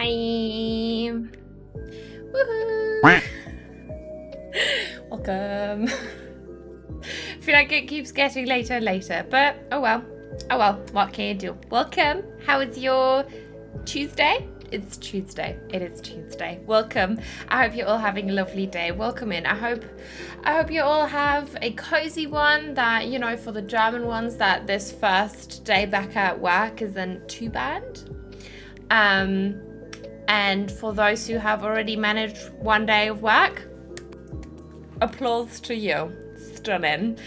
Hi. Woohoo. Welcome. I feel like it keeps getting later and later, but oh well. Oh well, what can you do? Welcome. How is your Tuesday? It's Tuesday. It is Tuesday. Welcome. I hope you're all having a lovely day. Welcome in. I hope you all have a cozy one that, you know, for the German ones, that this first day back at work isn't too bad. And for those who have already managed one day of work, applause to you. Stunning.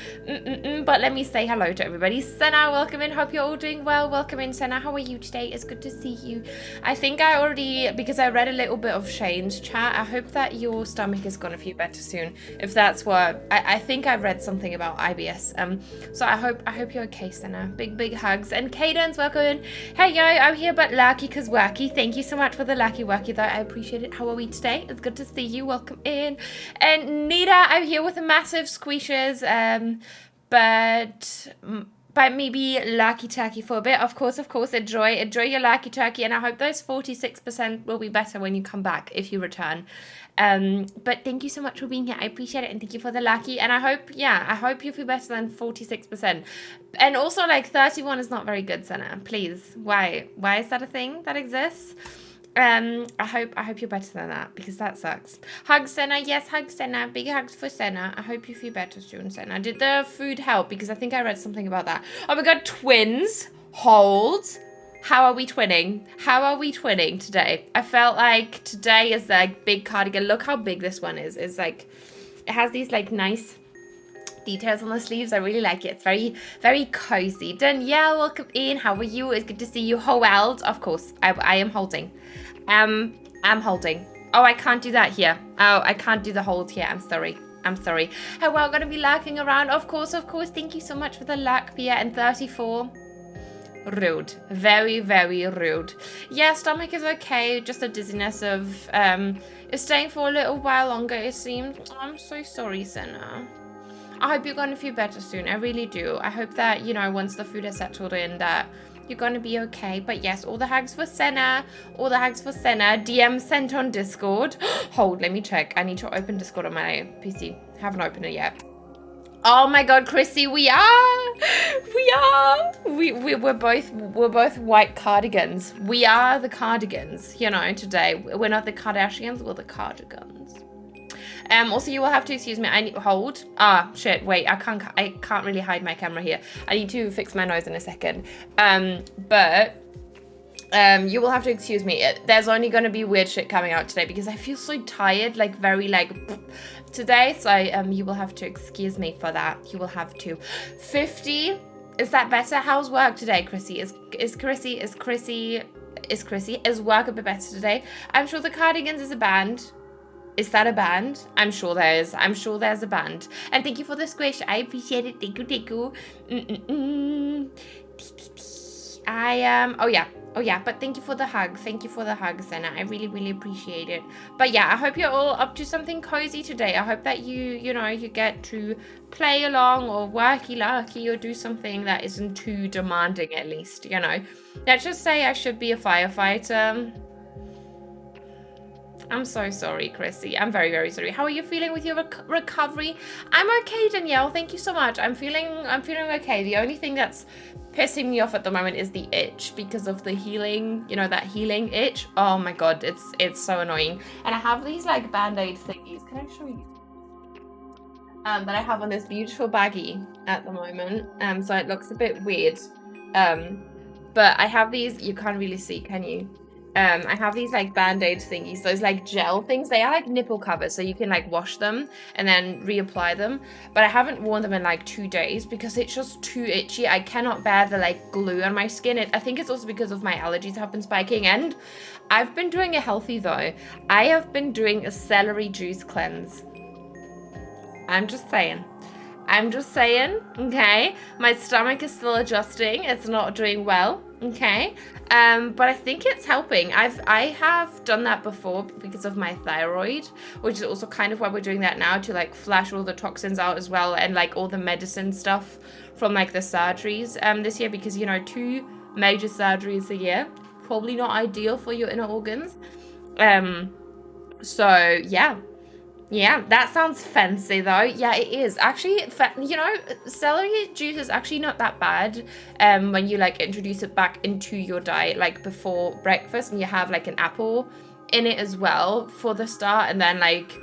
But let me say hello to everybody. Senna, welcome in. Hope you're all doing well. Welcome in, Senna. How are you today? It's good to see you. I think I already, because I read a little bit of Shane's chat, I hope that your stomach is gonna feel better soon. If that's what I think I read something about IBS. So I hope you're okay, Senna. Big hugs. And Cadence, welcome in. Hey yo, I'm here but lucky cause worky. Thank you so much for the lucky worky though. I appreciate it. How are we today? It's good to see you. Welcome in. And Nita, I'm here with a massive squeeze. But maybe lucky turkey for a bit. Of course, enjoy your lucky turkey, and I hope those 46% will be better when you come back if you return. But thank you so much for being here. I appreciate it, and thank you for the lucky. And I hope you feel better than 46%. And also, like 31 is not very good, Senna. Please, why is that a thing that exists? I hope you're better than that, because that sucks. Hugs, Senna. Yes, hugs, Senna. Big hugs for Senna. I hope you feel better soon, Senna. Did the food help? Because I think I read something about that. Oh my god, twins. Hold. How are we twinning? How are we twinning today? I felt like today is like big cardigan. Look how big this one is. It's like, it has these like nice details on the sleeves. I really like it. It's very, very cozy. Danielle, welcome in. How are you? It's good to see you. Howeld. Of course, I am holding. I'm holding. Oh, I can't do that here. Oh, I can't do the hold here. I'm sorry. Hey, well, I'm going to be lurking around. Of course. Thank you so much for the luck, Pia. And 34. Rude. Very, very rude. Yeah, stomach is okay. Just a dizziness of, it's staying for a little while longer, it seems. I'm so sorry, Senna. I hope you're going to feel better soon. I really do. I hope that, you know, once the food has settled in, that you're going to be okay. But yes, all the hugs for Senna. All the hugs for Senna. DM sent on Discord. Hold, let me check. I need to open Discord on my PC. Haven't opened it yet. Oh my god, Chrissy, we're both white cardigans. We are the cardigans, you know, today. We're not the Kardashians, we're the cardigans. Also, you will have to excuse me. I need hold. Ah, shit. Wait, I can't really hide my camera here. I need to fix my nose in a second. But you will have to excuse me. There's only gonna be weird shit coming out today because I feel so tired, like very like today. So you will have to excuse me for that. You will have to. 50. Is that better? How's work today, Chrissy? Is work a bit better today? I'm sure the Cardigans is a band. Is that a band? I'm sure there is. I'm sure there's a band. And thank you for the squish. I appreciate it. Thank you. Oh yeah. But thank you for the hug. Thank you for the hug, Senna. I really, really appreciate it. But yeah, I hope you're all up to something cozy today. I hope that you get to play along or worky larky or do something that isn't too demanding, at least, you know. Let's just say I should be a firefighter. I'm so sorry, Chrissy. I'm very, very sorry. How are you feeling with your recovery? I'm okay, Danielle. Thank you so much. I'm feeling okay. The only thing that's pissing me off at the moment is the itch because of the healing, you know, that healing itch. Oh my god, it's so annoying. And I have these like band-aid thingies. Can I show you? That I have on this beautiful baggie at the moment. So it looks a bit weird. But I have these, you can't really see, can you? I have these like band-aid thingies, those like gel things. They are like nipple covers, so you can like wash them and then reapply them. But I haven't worn them in like 2 days because it's just too itchy. I cannot bear the like glue on my skin. I think it's also because of my allergies have been spiking, and I've been doing a healthy though. I have been doing a celery juice cleanse. I'm just saying, okay? My stomach is still adjusting. It's not doing well, okay? But I think it's helping. I have done that before because of my thyroid, which is also kind of why we're doing that now, to like flush all the toxins out as well, and like all the medicine stuff from like the surgeries this year, because, you know, 2 major surgeries a year probably not ideal for your inner organs. So yeah, that sounds fancy though. Yeah, it is actually. You know, celery juice is actually not that bad when you like introduce it back into your diet, like before breakfast, and you have like an apple in it as well for the start, and then like,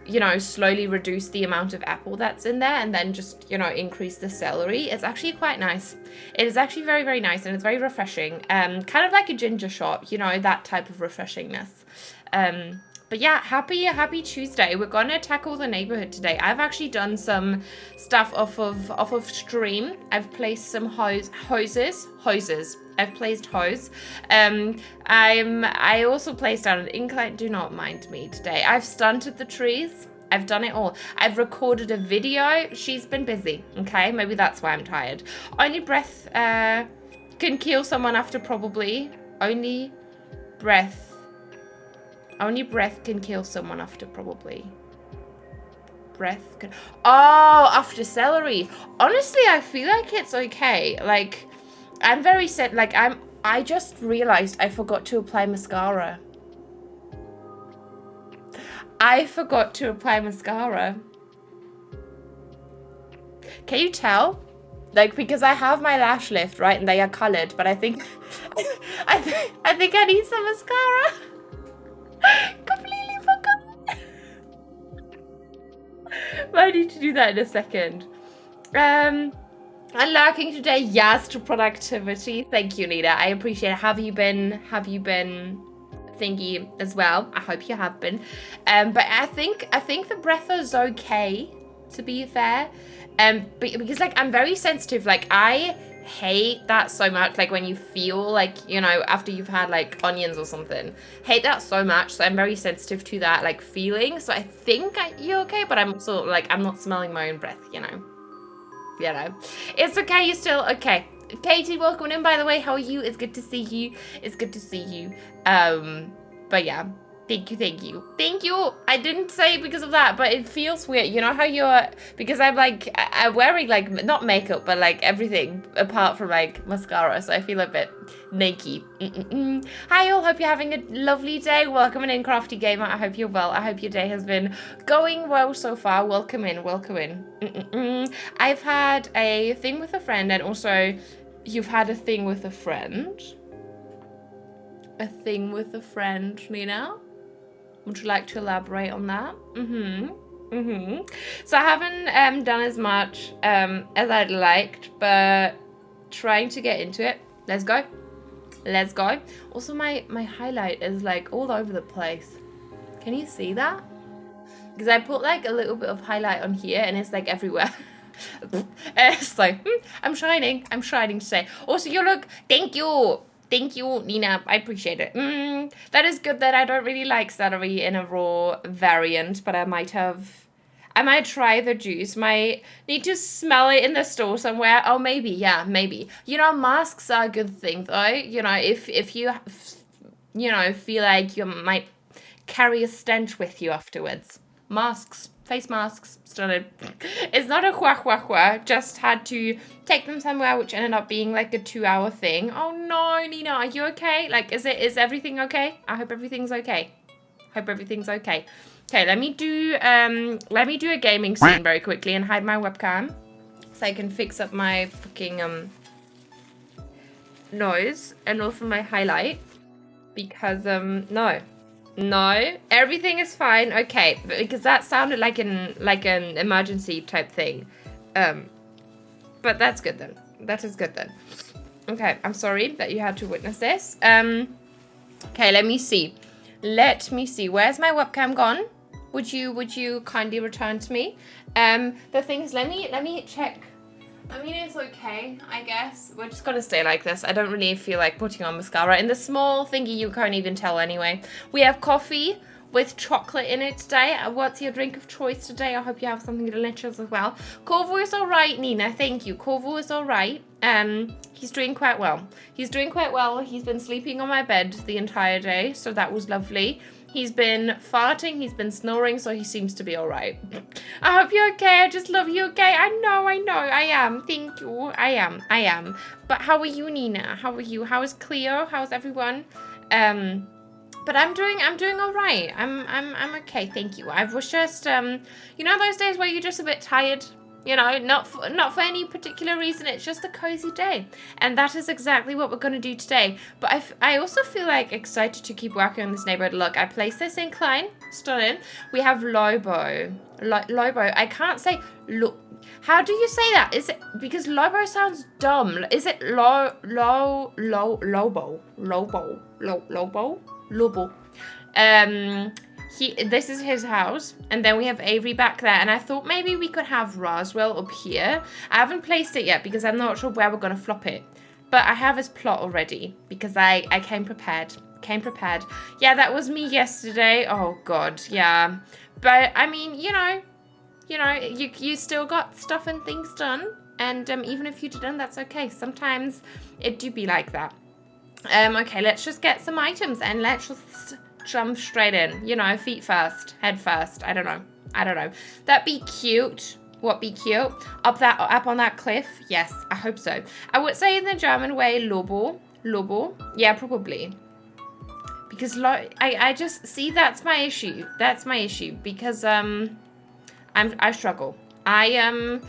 you know, slowly reduce the amount of apple that's in there, and then just, you know, increase the celery. It's actually quite nice. It is actually very, very nice, and it's very refreshing. Kind of like a ginger shot, you know, that type of refreshingness. But yeah, happy Tuesday. We're gonna tackle the neighborhood today. I've actually done some stuff off of stream. I've placed some hoses. I've placed hose. I also placed down an incline. Do not mind me today. I've stunted the trees. I've done it all. I've recorded a video. She's been busy. Okay, maybe that's why I'm tired. Only breath can kill someone after probably. Only breath can kill someone after probably. Breath can... Oh, after celery. Honestly, I feel like it's okay. Like, I'm very set. Like, I just realized I forgot to apply mascara. I forgot to apply mascara. Can you tell? Like, because I have my lash lift, right? And they are colored, but I think... I think I need some mascara. Completely forgot. I need to do that in a second. Unlocking today, yes to productivity. Thank you, Nita. I appreciate it. Have you been thingy as well? I hope you have been. But I think the breath is okay, to be fair. But because like I'm very sensitive, like I hate that so much, like when you feel like, you know, after you've had like onions or something, hate that so much. So I'm very sensitive to that like feeling. So I think you're okay, but I'm also like, I'm not smelling my own breath, you know. It's okay, you're still okay. Katie, welcome in, by the way. How are you? It's good to see you. But yeah, thank you. I didn't say it because of that, but it feels weird. You know how you're, because I'm like, I'm wearing like, not makeup, but like everything apart from like mascara. So I feel a bit naked. Hi all, hope you're having a lovely day. Welcome in, Crafty Gamer. I hope you're well. I hope your day has been going well so far. Welcome in. I've had a thing with a friend, and also you've had a thing with a friend. A thing with a friend, Nina? Would you like to elaborate on that? So I haven't done as much as I'd liked, but trying to get into it. Let's go. Also, my highlight is like all over the place. Can you see that? Because I put like a little bit of highlight on here, and it's like everywhere. So I'm shining today. Also, you look. Thank you, Nina. I appreciate it. That is good that I don't really like celery in a raw variant, but I might try the juice. Might need to smell it in the store somewhere. Oh, maybe. Yeah, maybe. You know, masks are a good thing, though. You know, if you, you know, feel like you might carry a stench with you afterwards. Masks. Face masks, started. It's not a hua. Just had to take them somewhere, which ended up being like a 2-hour thing. Oh no, Nina, are you okay? Like, is everything okay? I hope everything's okay. Okay, let me do a gaming scene very quickly and hide my webcam so I can fix up my fucking noise and also my highlight, because no, everything is fine. Okay, because that sounded like an emergency type thing. But that's good then. That is good then. Okay, I'm sorry that you had to witness this. Okay, let me see. Where's my webcam gone? Would you kindly return to me? The thing is, let me check. I mean, it's okay, I guess. We're just gonna stay like this. I don't really feel like putting on mascara. In the small thingy, you can't even tell anyway. We have coffee. with chocolate in it today. What's your drink of choice today? I hope you have something delicious as well. Corvo is all right, Nina. Thank you. Corvo is all right. He's doing quite well. He's doing quite well. He's been sleeping on my bed the entire day, so that was lovely. He's been farting, he's been snoring, so he seems to be all right. I hope you're okay. I just love you, okay? I know, I am. Thank you. I am. But how are you, Nina? How are you? How is Cleo? How's everyone? But I'm doing all right. I'm okay, thank you. I was just, you know those days where you're just a bit tired? You know, not for any particular reason. It's just a cozy day. And that is exactly what we're going to do today. But I also feel like excited to keep working on this neighborhood. Look, I placed this incline. Stunning. We have Lobo. Lobo. I can't say... Look. How do you say that? Is it... Because Lobo sounds dumb. Is it Lobo? This is his house, and then we have Avery back there, and I thought maybe we could have Roswell up here. I haven't placed it yet because I'm not sure where we're going to flop it, but I have his plot already because I came prepared. Yeah, that was me yesterday. Oh god, yeah. But I mean, you know, you still got stuff and things done, and even if you didn't, that's okay. Sometimes it do be like that. Okay, let's just get some items and let's just jump straight in. You know, feet first, head first. I don't know. That'd be cute. What be cute? Up on that cliff? Yes, I hope so. I would say in the German way, Lobo. Yeah, probably. Because I just see that's my issue. Because I struggle. Where's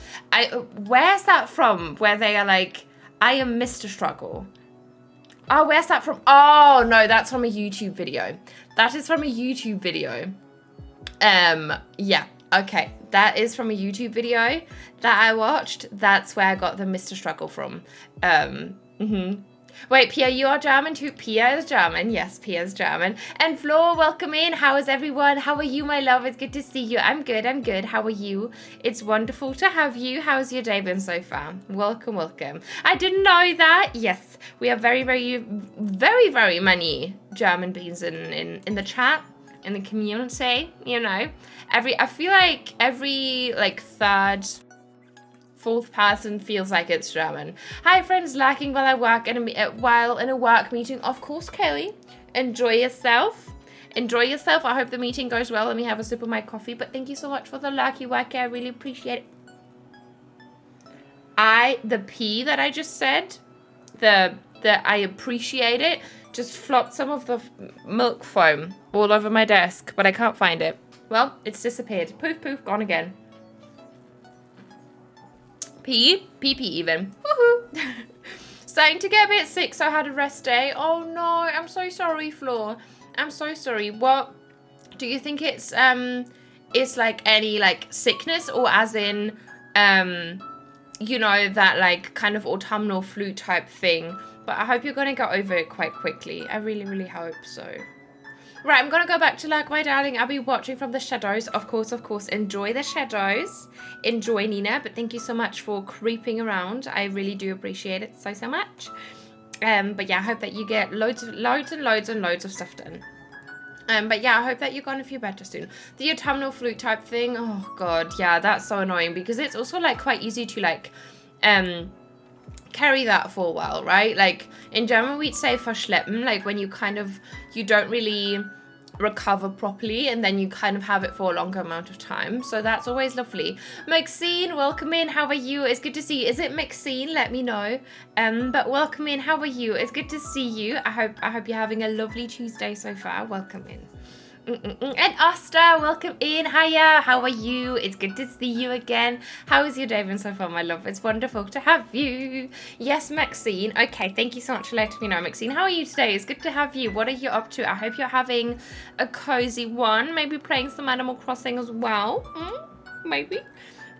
that from? Where they are like, I am Mr. Struggle. Oh, where's that from? Oh, no, that's from a YouTube video. That is from a YouTube video. Yeah, okay. That is from a YouTube video that I watched. That's where I got the Mr. Struggle from. Wait, Pia, you are German too? Pia is German. Yes, Pia is German. And Flo, welcome in. How is everyone? How are you, my love? It's good to see you. I'm good. How are you? It's wonderful to have you. How's your day been so far? Welcome. I didn't know that. Yes, we have very, very, very, very many German beings in the chat, in the community, you know. I feel like every third... fourth person feels like it's German. Hi friends, lacking while I work while in a work meeting. Of course, Kelly. Enjoy yourself. I hope the meeting goes well and we have a sip of my coffee. But thank you so much for the lucky work. I really appreciate it. The P that I just said, the I appreciate it, just flopped some of the milk foam all over my desk, but I can't find it. Well, it's disappeared. Poof, poof, gone again. Pee even. Woohoo! Starting to get a bit sick, so I had a rest day. Oh no, I'm so sorry, Flo. I'm so sorry. What do you think it's like any sickness, or as in you know, that kind of autumnal flu type thing? But I hope you're gonna get over it quite quickly. I really, really hope so. Right, I'm going to go back to Like My Darling. I'll be watching from the shadows. Of course. Enjoy the shadows. Enjoy, Nina. But thank you so much for creeping around. I really do appreciate it so much. But yeah, I hope that you get loads of stuff done. But yeah, I hope that you're going to feel better soon. The autumnal flu type thing. Oh, God. Yeah, that's so annoying. Because it's also, quite easy to, carry that for a while, right? In German we'd say verschleppen, when you don't really recover properly and then you kind of have it for a longer amount of time. So that's always lovely. Maxine, welcome in. How are you? It's good to see you. Is it Maxine? Let me know. But welcome in. How are you? It's good to see you. I hope you're having a lovely Tuesday so far. Welcome in. And Asta, welcome in. Hiya, how are you? It's good to see you again. How is your day been so far, my love? It's wonderful to have you. Yes, Maxine. Okay, thank you so much for letting me know, Maxine. How are you today? It's good to have you. What are you up to? I hope you're having a cozy one. Maybe playing some Animal Crossing as well. Maybe.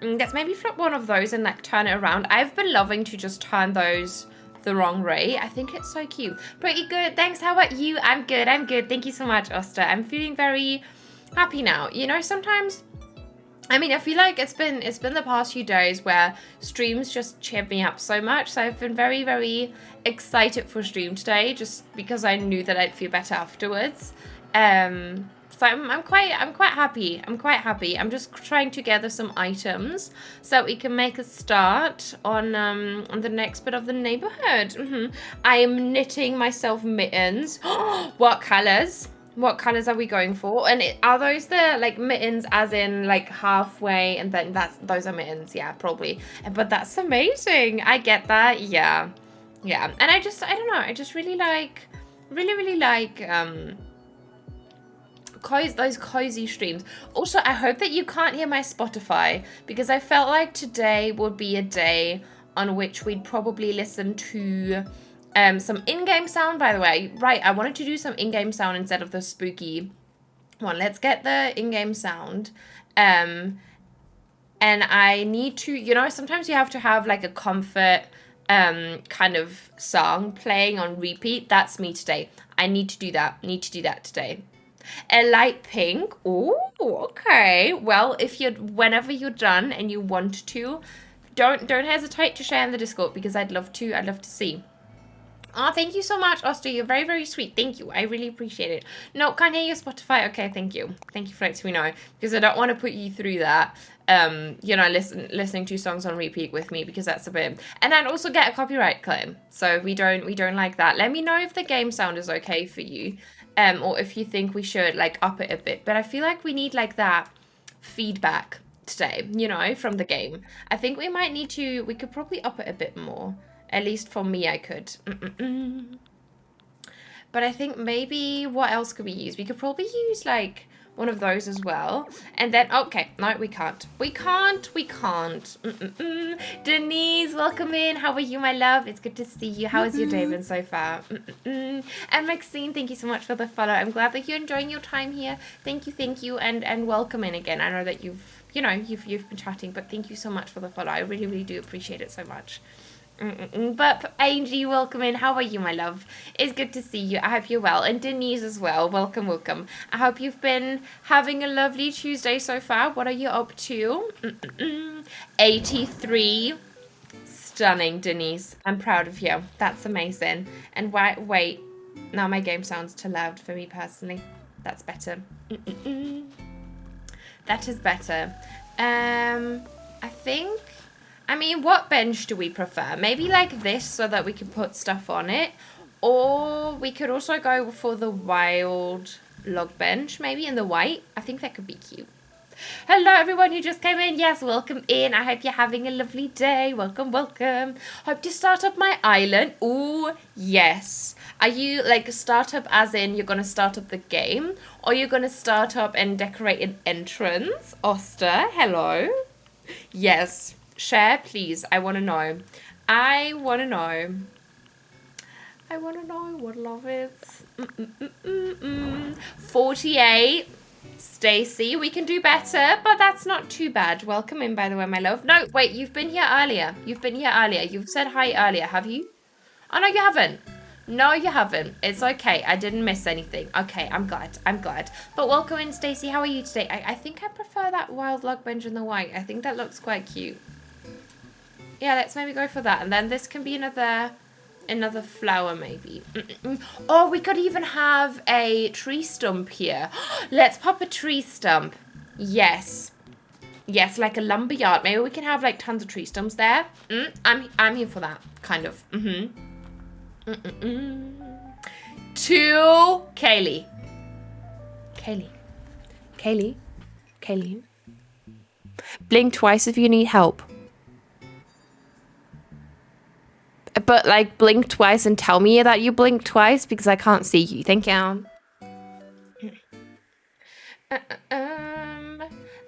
Let's maybe flip one of those and turn it around. I've been loving to just turn those the wrong way. I think it's so cute. Pretty good. Thanks. How about you? I'm good. Thank you so much, Osta. I'm feeling very happy now. You know, sometimes, I mean, I feel like it's been the past few days where streams just cheered me up so much. So I've been very, very excited for stream today, just because I knew that I'd feel better afterwards. So I'm quite happy. I'm quite happy. I'm just trying to gather some items so we can make a start on the next bit of the neighborhood. I am knitting myself mittens. What colors? What colors are we going for? And are those the like mittens as in like halfway and then those are mittens? Yeah, probably. But that's amazing. I get that. Yeah. Yeah. And I don't know. I just really like those cozy streams. Also, I hope that you can't hear my Spotify because I felt like today would be a day on which we'd probably listen to some in-game sound. By the way, right, I wanted to do some in-game sound instead of the spooky one. Let's get the in-game sound. And I need to, you know, sometimes you have to have like a comfort kind of song playing on repeat. That's me today. I need to do that. Today. A light pink. Oh, okay. Well, whenever you're done and you want to, don't hesitate to share in the Discord because I'd love to see. Oh, thank you so much, Oster. You're very, very sweet. Thank you. I really appreciate it. No, can't hear your Spotify. Okay, thank you. Thank you for letting me know because I don't want to put you through that. You know, listening to songs on repeat with me because that's a bit, and I'd also get a copyright claim. So we don't like that. Let me know if the game sound is okay for you. Or if you think we should like up it a bit. But I feel like we need like that feedback today, you know, from the game. I think we could probably up it a bit more. At least for me, I could. But I think maybe what else could we use? We could probably use like one of those as well. And then, okay, no, we can't. We can't. Denise, welcome in. How are you, my love? It's good to see you. How has your day been so far? And Maxine, thank you so much for the follow. I'm glad that you're enjoying your time here. Thank you, and welcome in again. I know that you've been chatting, but thank you so much for the follow. I really, really do appreciate it so much. But Angie, welcome in. How are you, my love? It's good to see you. I hope you're well. And Denise as well. Welcome. I hope you've been having a lovely Tuesday so far. What are you up to? 83. Stunning, Denise. I'm proud of you. That's amazing. And wait. Now my game sounds too loud for me personally. That's better. That is better. I mean, what bench do we prefer? Maybe like this so that we can put stuff on it. Or we could also go for the wild log bench, maybe in the white. I think that could be cute. Hello, everyone who just came in. Yes, welcome in. I hope you're having a lovely day. Welcome. Hope to start up my island. Ooh, yes. Are you like start up as in you're going to start up the game? Or you're going to start up and decorate an entrance? Oster, hello. Yes. Share, please. I want to know. I want to know what love is. 48. Stacy, we can do better, but that's not too bad. Welcome in, by the way, my love. No, wait, you've been here earlier. You've said hi earlier, have you? Oh, no, you haven't. No, you haven't. It's okay. I didn't miss anything. Okay, I'm glad. But welcome in, Stacy. How are you today? I think I prefer that wild log bench in the white. I think that looks quite cute. Yeah, let's maybe go for that. And then this can be another flower maybe. Oh, we could even have a tree stump here. Let's pop a tree stump. Yes, like a lumberyard. Maybe we can have like tons of tree stumps there. I'm here for that, kind of. To Kaylee. Blink twice if you need help. But like blink twice and tell me that you blinked twice because I can't see you. Thank you.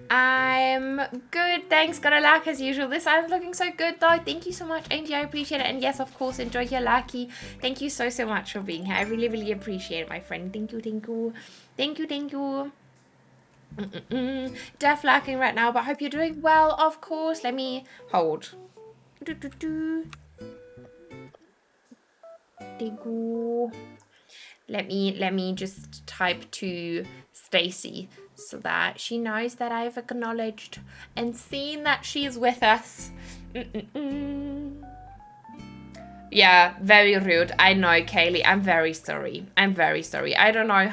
I'm good. Thanks. Got a lack as usual. This island's looking so good though. Thank you so much, Angie. I appreciate it. And yes, of course, enjoy your lackey. Thank you so much for being here. I really, really appreciate it, my friend. Thank you. Deaf lacking right now, but I hope you're doing well, of course. Let me hold. Let me just type to Stacy so that she knows that I've acknowledged and seen that she is with us. Yeah, very rude. I know, Kaylee. I'm very sorry. I'm very sorry. I don't know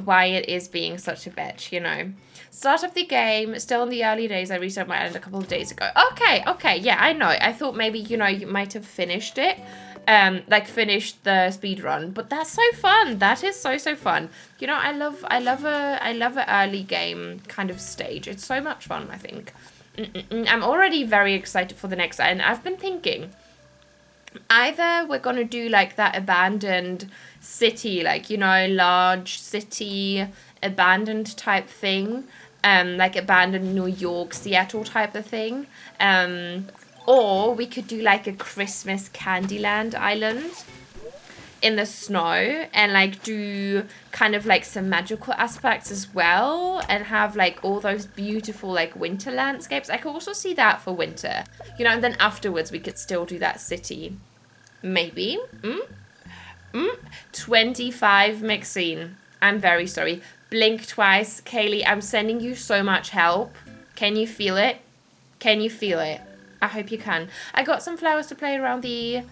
why it is being such a bitch, you know. Start of the game, still in the early days. I restarted my island a couple of days ago. Okay, yeah, I know. I thought maybe, you know, you might have finished it. Like finished the speed run, but that's so fun. That is so fun. You know, I love a early game kind of stage. It's so much fun, I think. I'm already very excited for the next, and I've been thinking either we're gonna do like that abandoned city, like, you know, large city abandoned type thing, like abandoned New York, Seattle type of thing, or we could do like a Christmas Candyland island in the snow and like do kind of like some magical aspects as well and have like all those beautiful like winter landscapes. I could also see that for winter, you know, and then afterwards we could still do that city. Maybe. 25 Maxine. I'm very sorry. Blink twice. Kaylee, I'm sending you so much help. Can you feel it? Can you feel it? I hope you can. I got some flowers to play around the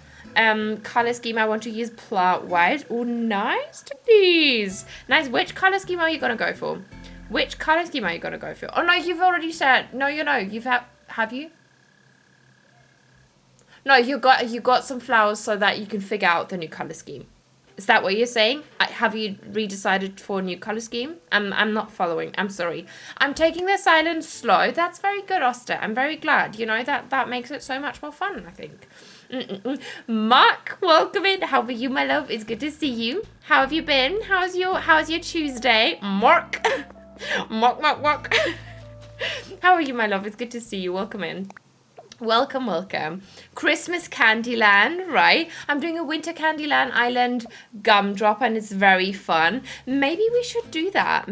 color scheme. I want to use plant white. Oh, nice, please. Nice. Which color scheme are you gonna go for? Which color scheme are you gonna go for? Oh no, you've already said. No, you know, have you? No, you got some flowers so that you can figure out the new color scheme. Is that what you're saying? Have you redecided for a new color scheme? I'm not following. I'm sorry. I'm taking this island slow. That's very good, Oster. I'm very glad. You know, that makes it so much more fun, I think. Mark, welcome in. How are you, my love? It's good to see you. How have you been? How's your Tuesday? Mark. Mark. How are you, my love? It's good to see you. Welcome in. Welcome. Christmas Candyland, right? I'm doing a Winter Candyland Island gumdrop and it's very fun. Maybe we should do that.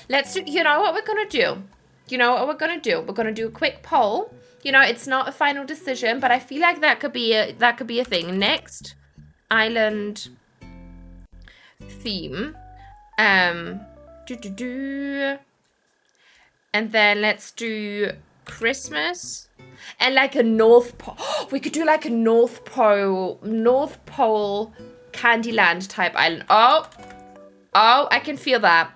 Let's do, you know what we're going to do? We're going to do a quick poll. You know, it's not a final decision, but I feel like that could be a thing. Next island theme. And then let's do Christmas and like a North Pole. We could do like a North Pole Candyland type island. Oh, I can feel that.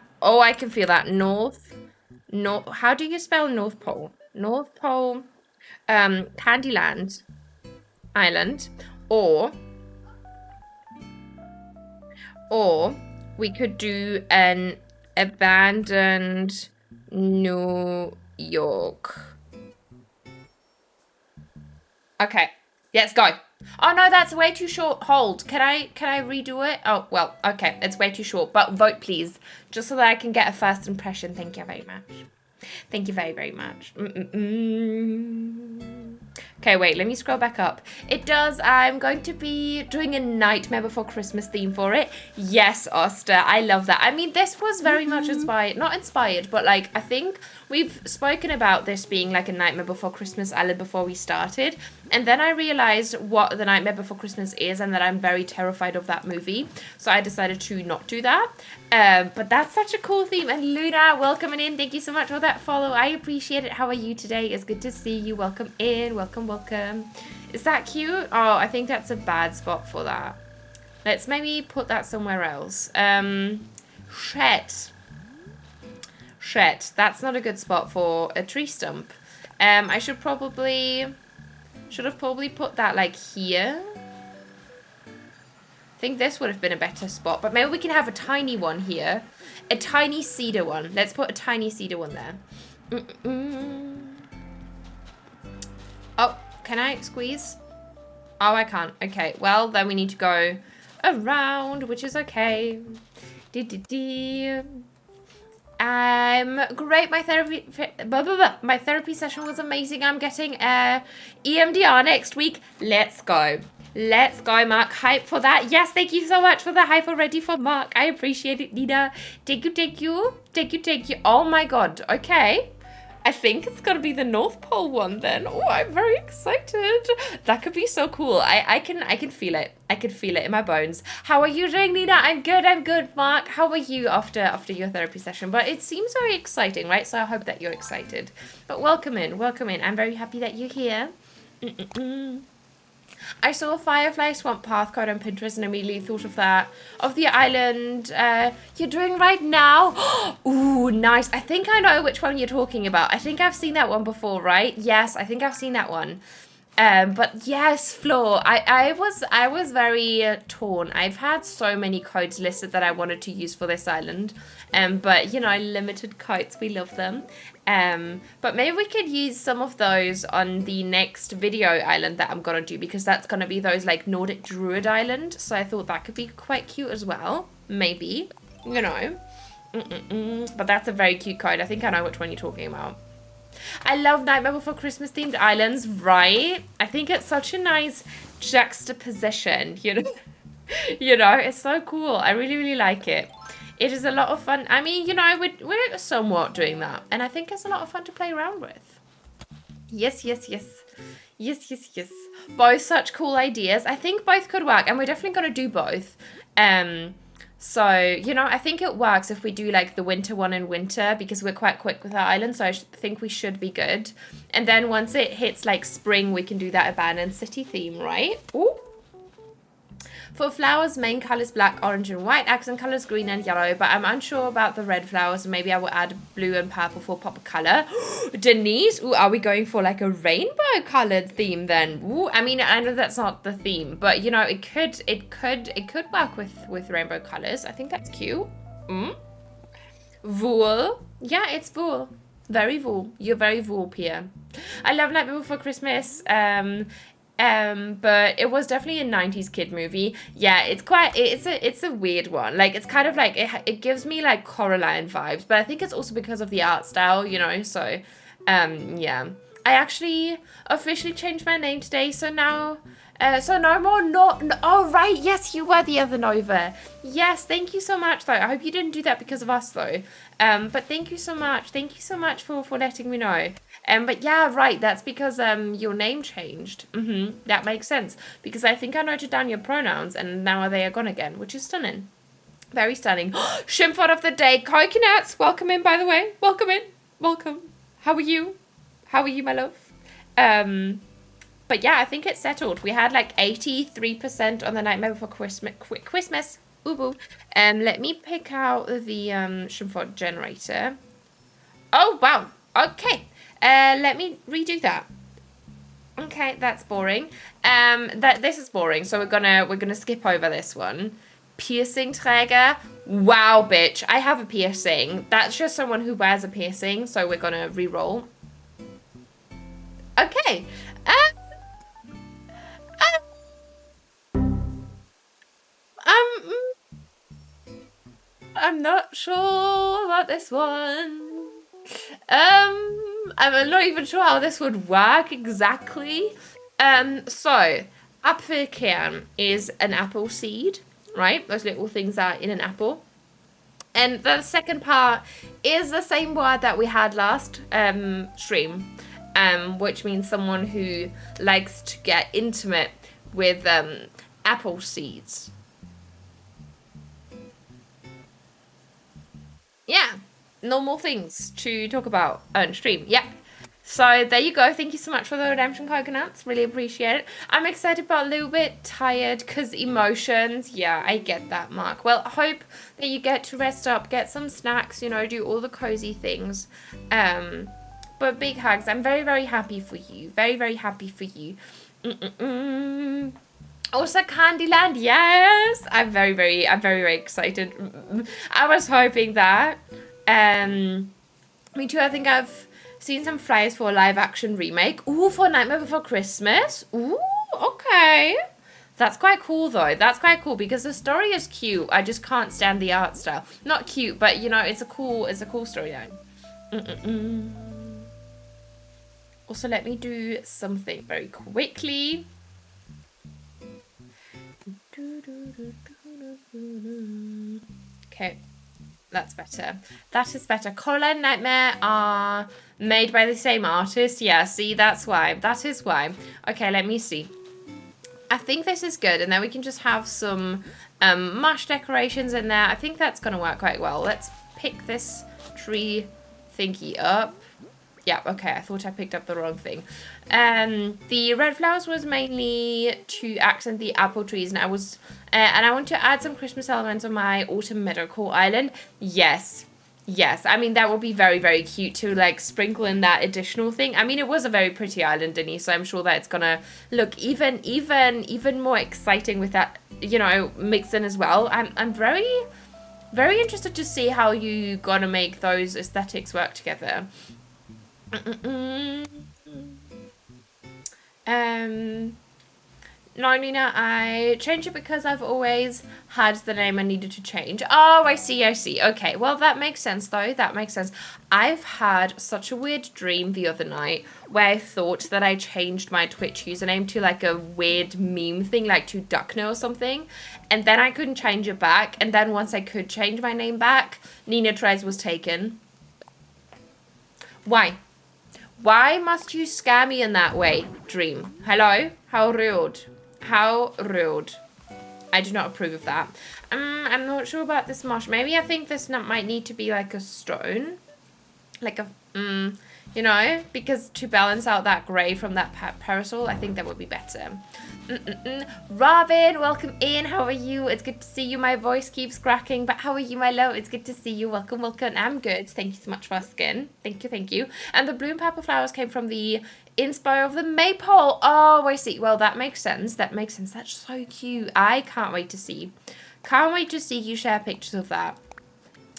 North. How do you spell North Pole? North Pole, Candyland island, or we could do an abandoned New York. Okay, let's go. Oh no, that's way too short. Hold. Can I redo it? Oh, well, okay, it's way too short. But vote, please, just so that I can get a first impression. Thank you very much. Thank you very, very much. Okay, wait, let me scroll back up. It does, I'm going to be doing a Nightmare Before Christmas theme for it. Yes, Oster, I love that. I mean, this was very much inspired, not inspired, but like, I think we've spoken about this being like a Nightmare Before Christmas island before we started. And then I realized what the Nightmare Before Christmas is and that I'm very terrified of that movie. So I decided to not do that. But that's such a cool theme. And Luna, welcome in. Thank you so much for that follow. I appreciate it. How are you today? It's good to see you. Welcome in. Welcome. Is that cute? Oh, I think that's a bad spot for that. Let's maybe put that somewhere else. Shit. That's not a good spot for a tree stump. I should have probably put that like here. I think this would have been a better spot, but maybe we can have a tiny one here. A tiny cedar one. Let's put a tiny cedar one there. Oh, can I squeeze? Oh, I can't. Okay, well, then we need to go around, which is okay. Great. My therapy session was amazing. I'm getting EMDR next week. Let's go, Mark. Hype for that. Yes, thank you so much for the hype already for Mark. I appreciate it, Nina. Thank you. Oh my god. Okay, I think it's gonna be the North Pole one then. Oh, I'm very excited. That could be so cool. I can feel it. I can feel it in my bones. How are you doing, Nina? I'm good, Mark. How are you after your therapy session? But it seems very exciting, right? So I hope that you're excited. But welcome in. I'm very happy that you're here. I saw a Firefly Swamp Path code on Pinterest and immediately thought of that. Of the island you're doing right now. Ooh, nice. I think I know which one you're talking about. I think I've seen that one before, right? Yes, I think I've seen that one. But yes, Floor, I was very torn. I've had so many codes listed that I wanted to use for this island. But, you know, limited codes, we love them. But maybe we could use some of those on the next video island that I'm gonna do, because that's gonna be those like Nordic Druid island. So I thought that could be quite cute as well. Maybe, you know. But that's a very cute code. I think I know which one you're talking about. I love Nightmare Before Christmas themed islands, right? I think it's such a nice juxtaposition, you know. You know, it's so cool. I really, really like it. It is a lot of fun. I mean, you know, we're somewhat doing that. And I think it's a lot of fun to play around with. Yes, yes, yes. Yes, yes, yes. Both such cool ideas. I think both could work. And we're definitely going to do both. So, you know, I think it works if we do like the winter one in winter, because we're quite quick with our island. So I think we should be good. And then once it hits like spring, we can do that abandoned city theme, right? Ooh. For flowers, main colours black, orange and white, accent colours green and yellow, but I'm unsure about the red flowers, and maybe I will add blue and purple for pop of colour. Denise, ooh, are we going for like a rainbow coloured theme then? Ooh, I mean, I know that's not the theme, but you know, it could work with rainbow colours. I think that's cute. Wool, yeah, it's wool. Very wool. You're very wool, Pia. I love Nightmare Before Christmas. But it was definitely a 90s kid movie. Yeah, it's a weird one. Like, it's kind of like, it gives me like Coraline vibes, but I think it's also because of the art style, you know, so, yeah. I actually officially changed my name today, so now, so no more oh right, yes, you were the other Nova. Yes, thank you so much though. I hope you didn't do that because of us though. But thank you so much for letting me know. But yeah, right, that's because your name changed. That makes sense, because I think I noted down your pronouns and now they are gone again, which is stunning. Very stunning. Shrimp Fod of the day, coconuts. Welcome in, by the way. Welcome in. Welcome. How are you? How are you, my love? But yeah, I think it's settled. We had like 83% on the Nightmare Before Christmas. Ooh, boo. Let me pick out the Shrimp Fod generator. Oh, wow. Okay. Let me redo that. Okay, that's boring. This is boring, so we're gonna skip over this one. Piercing Träger. Wow, bitch. I have a piercing. That's just someone who wears a piercing, so we're gonna re-roll. Okay. I'm not sure about this one. I'm not even sure how this would work exactly. So Apfelkern is an apple seed, right? Those little things that are in an apple. And the second part is the same word that we had last stream, which means someone who likes to get intimate with apple seeds. Yeah, normal things to talk about on stream. Yeah. So there you go. Thank you so much for the redemption coconuts. Really appreciate it. I'm excited but a little bit tired because emotions. Yeah, I get that, Mark. Well, I hope that you get to rest up, get some snacks, you know, do all the cozy things. But big hugs. I'm very, very happy for you. Very, very happy for you. Also Candyland, yes! I'm very, very excited. I was hoping that. Me too, I think I've seen some flyers for a live action remake. Ooh, for Nightmare Before Christmas. Ooh, okay. That's quite cool though. That's quite cool because the story is cute. I just can't stand the art style. Not cute, but you know, it's a cool storyline. Also, let me do something very quickly. Okay, that's better. That is better. Coraline Nightmare are made by the same artist. Yeah, see, that's why. That is why. Okay, let me see. I think this is good, and then we can just have some mush decorations in there. I think that's going to work quite well. Let's pick this tree thingy up. Yeah, okay, I thought I picked up the wrong thing. The red flowers was mainly to accent the apple trees, and I want to add some Christmas elements on my autumn meadowcore island. Yes, yes. I mean, that would be very, very cute to like sprinkle in that additional thing. I mean, it was a very pretty island, Denise, so I'm sure that it's gonna look even more exciting with that, you know, mixed in as well. I'm very, very interested to see how you gonna make those aesthetics work together. Um, no, Nina, I changed it because I've always had the name I needed to change. Oh, I see. Okay, well, that makes sense, though. That makes sense. I've had such a weird dream the other night where I thought that I changed my Twitch username to, like, a weird meme thing, like to Duckno or something. And then I couldn't change it back. And then once I could change my name back, Nina Trez was taken. Why? Why must you scare me in that way, dream? Hello? How rude. How rude. I do not approve of that. I'm not sure about this mosh. Maybe I think this nut might need to be like a stone. Like a, you know, because to balance out that grey from that parasol, I think that would be better. Robin, welcome in. How are you? It's good to see you. My voice keeps cracking, but how are you, my love? It's good to see you. Welcome. I'm good. Thank you so much for asking. Thank you. And the blue and purple flowers came from the inspo of the maypole. Oh, I see. Well, that makes sense. That's so cute. I can't wait to see. Can't wait to see you share pictures of that.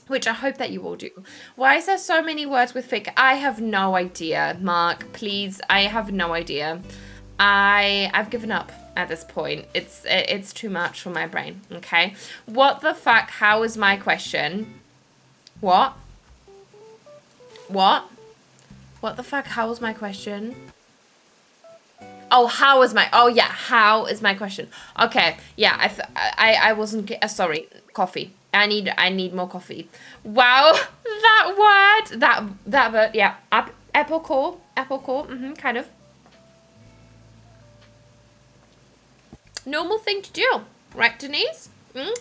Which I hope that you will do. Why is there so many words with fic? I have no idea, Mark. Please, I have no idea. I've given up at this point. It's too much for my brain, okay? What the fuck? How is my question? What? What the fuck? How is my question? Oh, how is my question? Okay, yeah, I wasn't, sorry, coffee. I need more coffee. Wow, that word, yeah, apple core, kind of. Normal thing to do, right, Denise?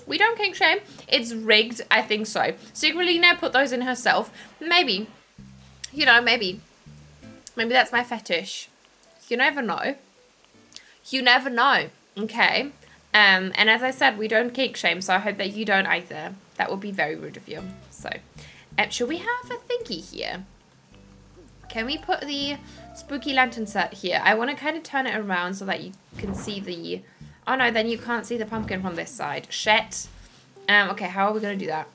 We don't kink shame. It's rigged, I think so. Sigralina put those in herself. Maybe, you know, maybe that's my fetish. You never know. You never know, okay? And as I said, we don't kink shame, so I hope that you don't either. That would be very rude of you. So, should we have a thingy here? Can we put the spooky lantern set here? I want to kind of turn it around so that you can see the... Oh no, then you can't see the pumpkin from this side. Shit. Okay, how are we going to do that?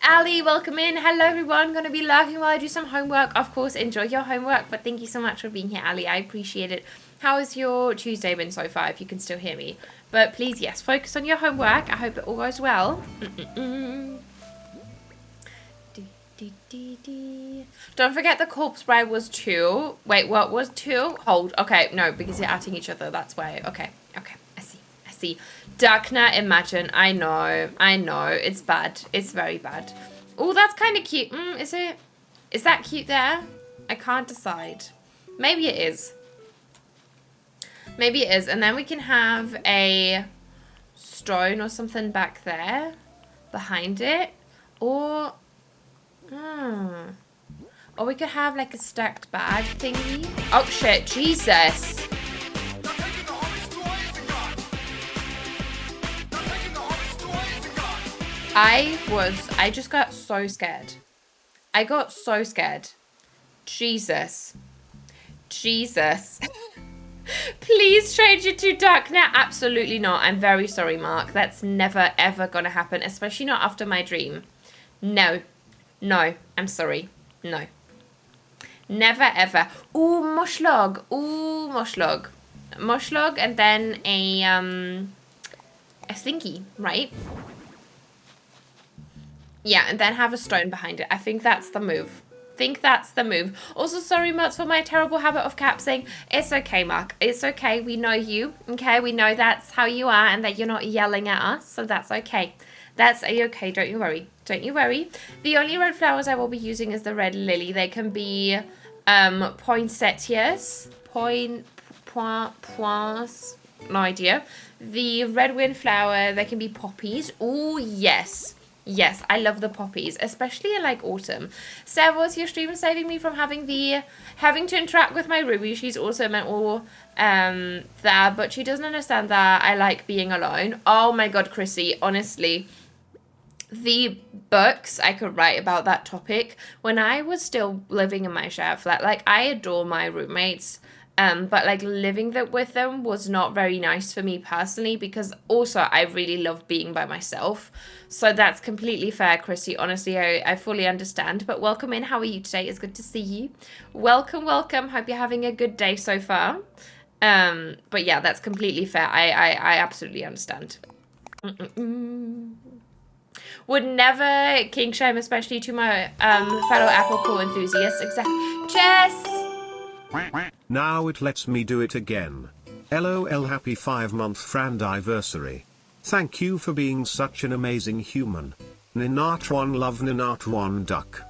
Ali, welcome in. Hello, everyone. Going to be lurking while I do some homework. Of course, enjoy your homework, but thank you so much for being here, Ali. I appreciate it. How has your Tuesday been so far, if you can still hear me? But please, yes, focus on your homework. I hope it all goes well. Don't forget the corpse bride was 2. Wait, what was 2? Hold. Okay, no, because you're adding each other. That's why. Okay. I see. Darkner, imagine. I know. It's bad. It's very bad. Oh, that's kind of cute. Is it? Is that cute there? I can't decide. Maybe it is. And then we can have a stone or something back there behind it. Or we could have like a stacked bag thingy. Oh shit, Jesus. I just got so scared. I got so scared. Jesus. Please change it to Darknet. Absolutely not. I'm very sorry, Mark. That's never, ever gonna happen. Especially not after my dream. No. I'm sorry. No. Never, ever. Ooh, mushlog. Mushlog and then a thingy, right? Yeah, and then have a stone behind it. I think that's the move. Also, sorry, Mutz, for my terrible habit of capsing. It's okay, Mark. It's okay. We know you. Okay, we know that's how you are and that you're not yelling at us. So that's okay. That's okay. Don't you worry. The only red flowers I will be using is the red lily. They can be poinsettias. Points. No idea. The red wind flower. They can be poppies. Oh, yes. Yes, I love the poppies, especially in like autumn. Servus, your stream is saving me from having to interact with my Ruby. She's also meant all there, but she doesn't understand that I like being alone. Oh my god, Chrissy, honestly, the books I could write about that topic when I was still living in my share flat. Like, I adore my roommates. But like living with them was not very nice for me personally, because also I really love being by myself. So that's completely fair, Chrissy. Honestly, I fully understand. But welcome in. How are you today? It's good to see you. Welcome, welcome. Hope you're having a good day so far. But yeah, that's completely fair. I absolutely understand. Would never kink shame, especially to my fellow Apple Core enthusiasts. Exactly. Jess! Now it lets me do it again. LOL, happy 5-month friendiversary. Thank you for being such an amazing human. Ninat1 love Ninat1 duck.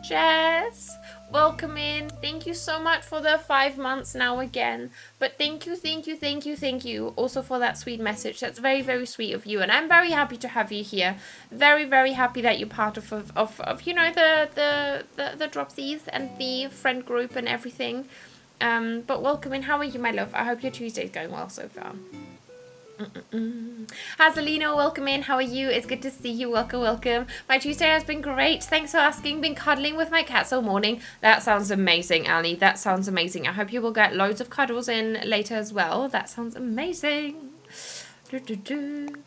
Jess, welcome in. Thank you so much for the 5 months now again. But thank you also for that sweet message. That's very, very sweet of you. And I'm very happy to have you here. Very, very happy that you're part of you know, the dropsies and the friend group and everything. But welcome in. How are you, my love? I hope your Tuesday's going well so far. Hazalino, welcome in. How are you? It's good to see you. Welcome, welcome. My Tuesday has been great. Thanks for asking. Been cuddling with my cats all morning. That sounds amazing, Ali. That sounds amazing. I hope you will get loads of cuddles in later as well. That sounds amazing. I'm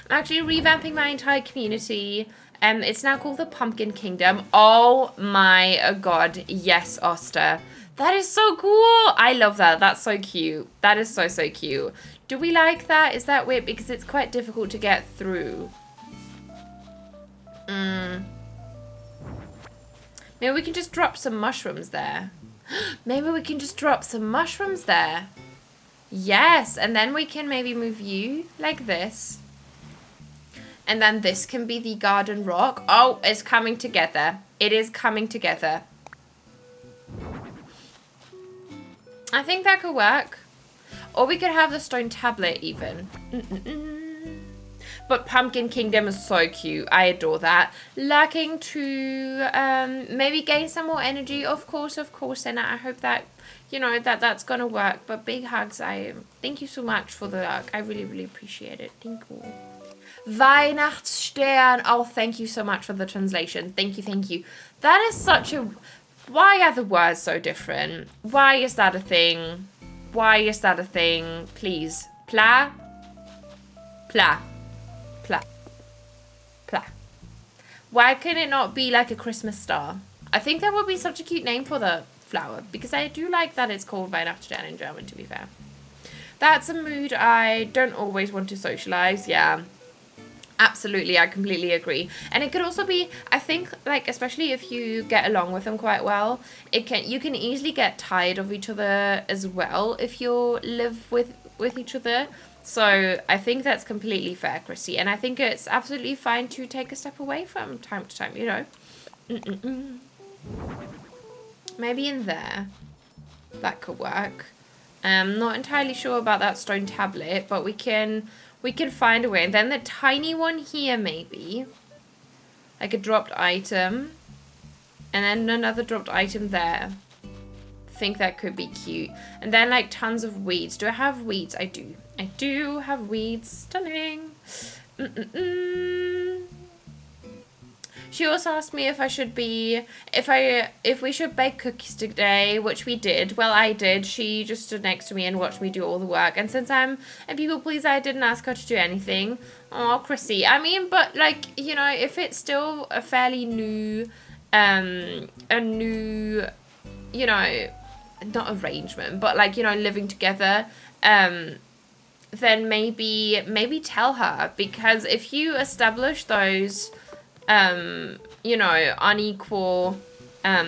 actually revamping my entire community. It's now called the Pumpkin Kingdom. Oh my god. Yes, Oster. That is so cool. I love that. That's so cute. That is so, so cute. Do we like that? Is that weird? Because it's quite difficult to get through. Maybe we can just drop some mushrooms there. Maybe we can just drop some mushrooms there. Yes. And then we can maybe move you like this. And then this can be the garden rock. Oh, it's coming together. It is coming together. I think that could work. Or we could have the stone tablet even. But Pumpkin Kingdom is so cute. I adore that. Lacking to maybe gain some more energy. Of course. And I hope that, you know, that's going to work. But big hugs. Thank you so much for the luck. I really, really appreciate it. Thank you. Weihnachtsstern. Oh, thank you so much for the translation. Thank you. That is such a... Why are the words so different? Why is that a thing? Why is that a thing? Please. Pla. Pla. Pla. Pla. Why can it not be like a Christmas star? I think that would be such a cute name for the flower, because I do like that it's called Weihnachtsstern in German, to be fair. That's a mood I don't always want to socialize. Yeah. Absolutely, I completely agree. And it could also be, I think, like, especially if you get along with them quite well, you can easily get tired of each other as well if you live with each other. So I think that's completely fair, Chrissy. And I think it's absolutely fine to take a step away from time to time, you know. Maybe in there. That could work. I'm not entirely sure about that stone tablet, but we can find a way. And then the tiny one here, maybe. Like a dropped item. And then another dropped item there. I think that could be cute. And then like tons of weeds. Do I have weeds? I do. I do have weeds. Stunning. She also asked me if we should bake cookies today, which we did. Well, I did. She just stood next to me and watched me do all the work. And since I'm a people pleaser, I didn't ask her to do anything. Oh, Chrissy. I mean, but like, you know, if it's still a fairly new, you know, not arrangement, but like, you know, living together, then maybe tell her, because if you establish those, you know, unequal, how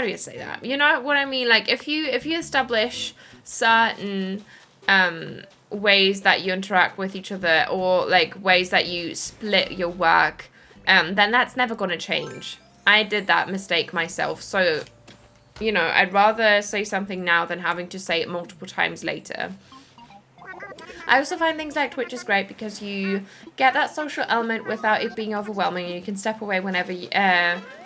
do you say that? You know what I mean? Like if you establish certain, ways that you interact with each other, or like ways that you split your work, then that's never going to change. I did that mistake myself. So, you know, I'd rather say something now than having to say it multiple times later. I also find things like Twitch is great because you get that social element without it being overwhelming. You can step away whenever you,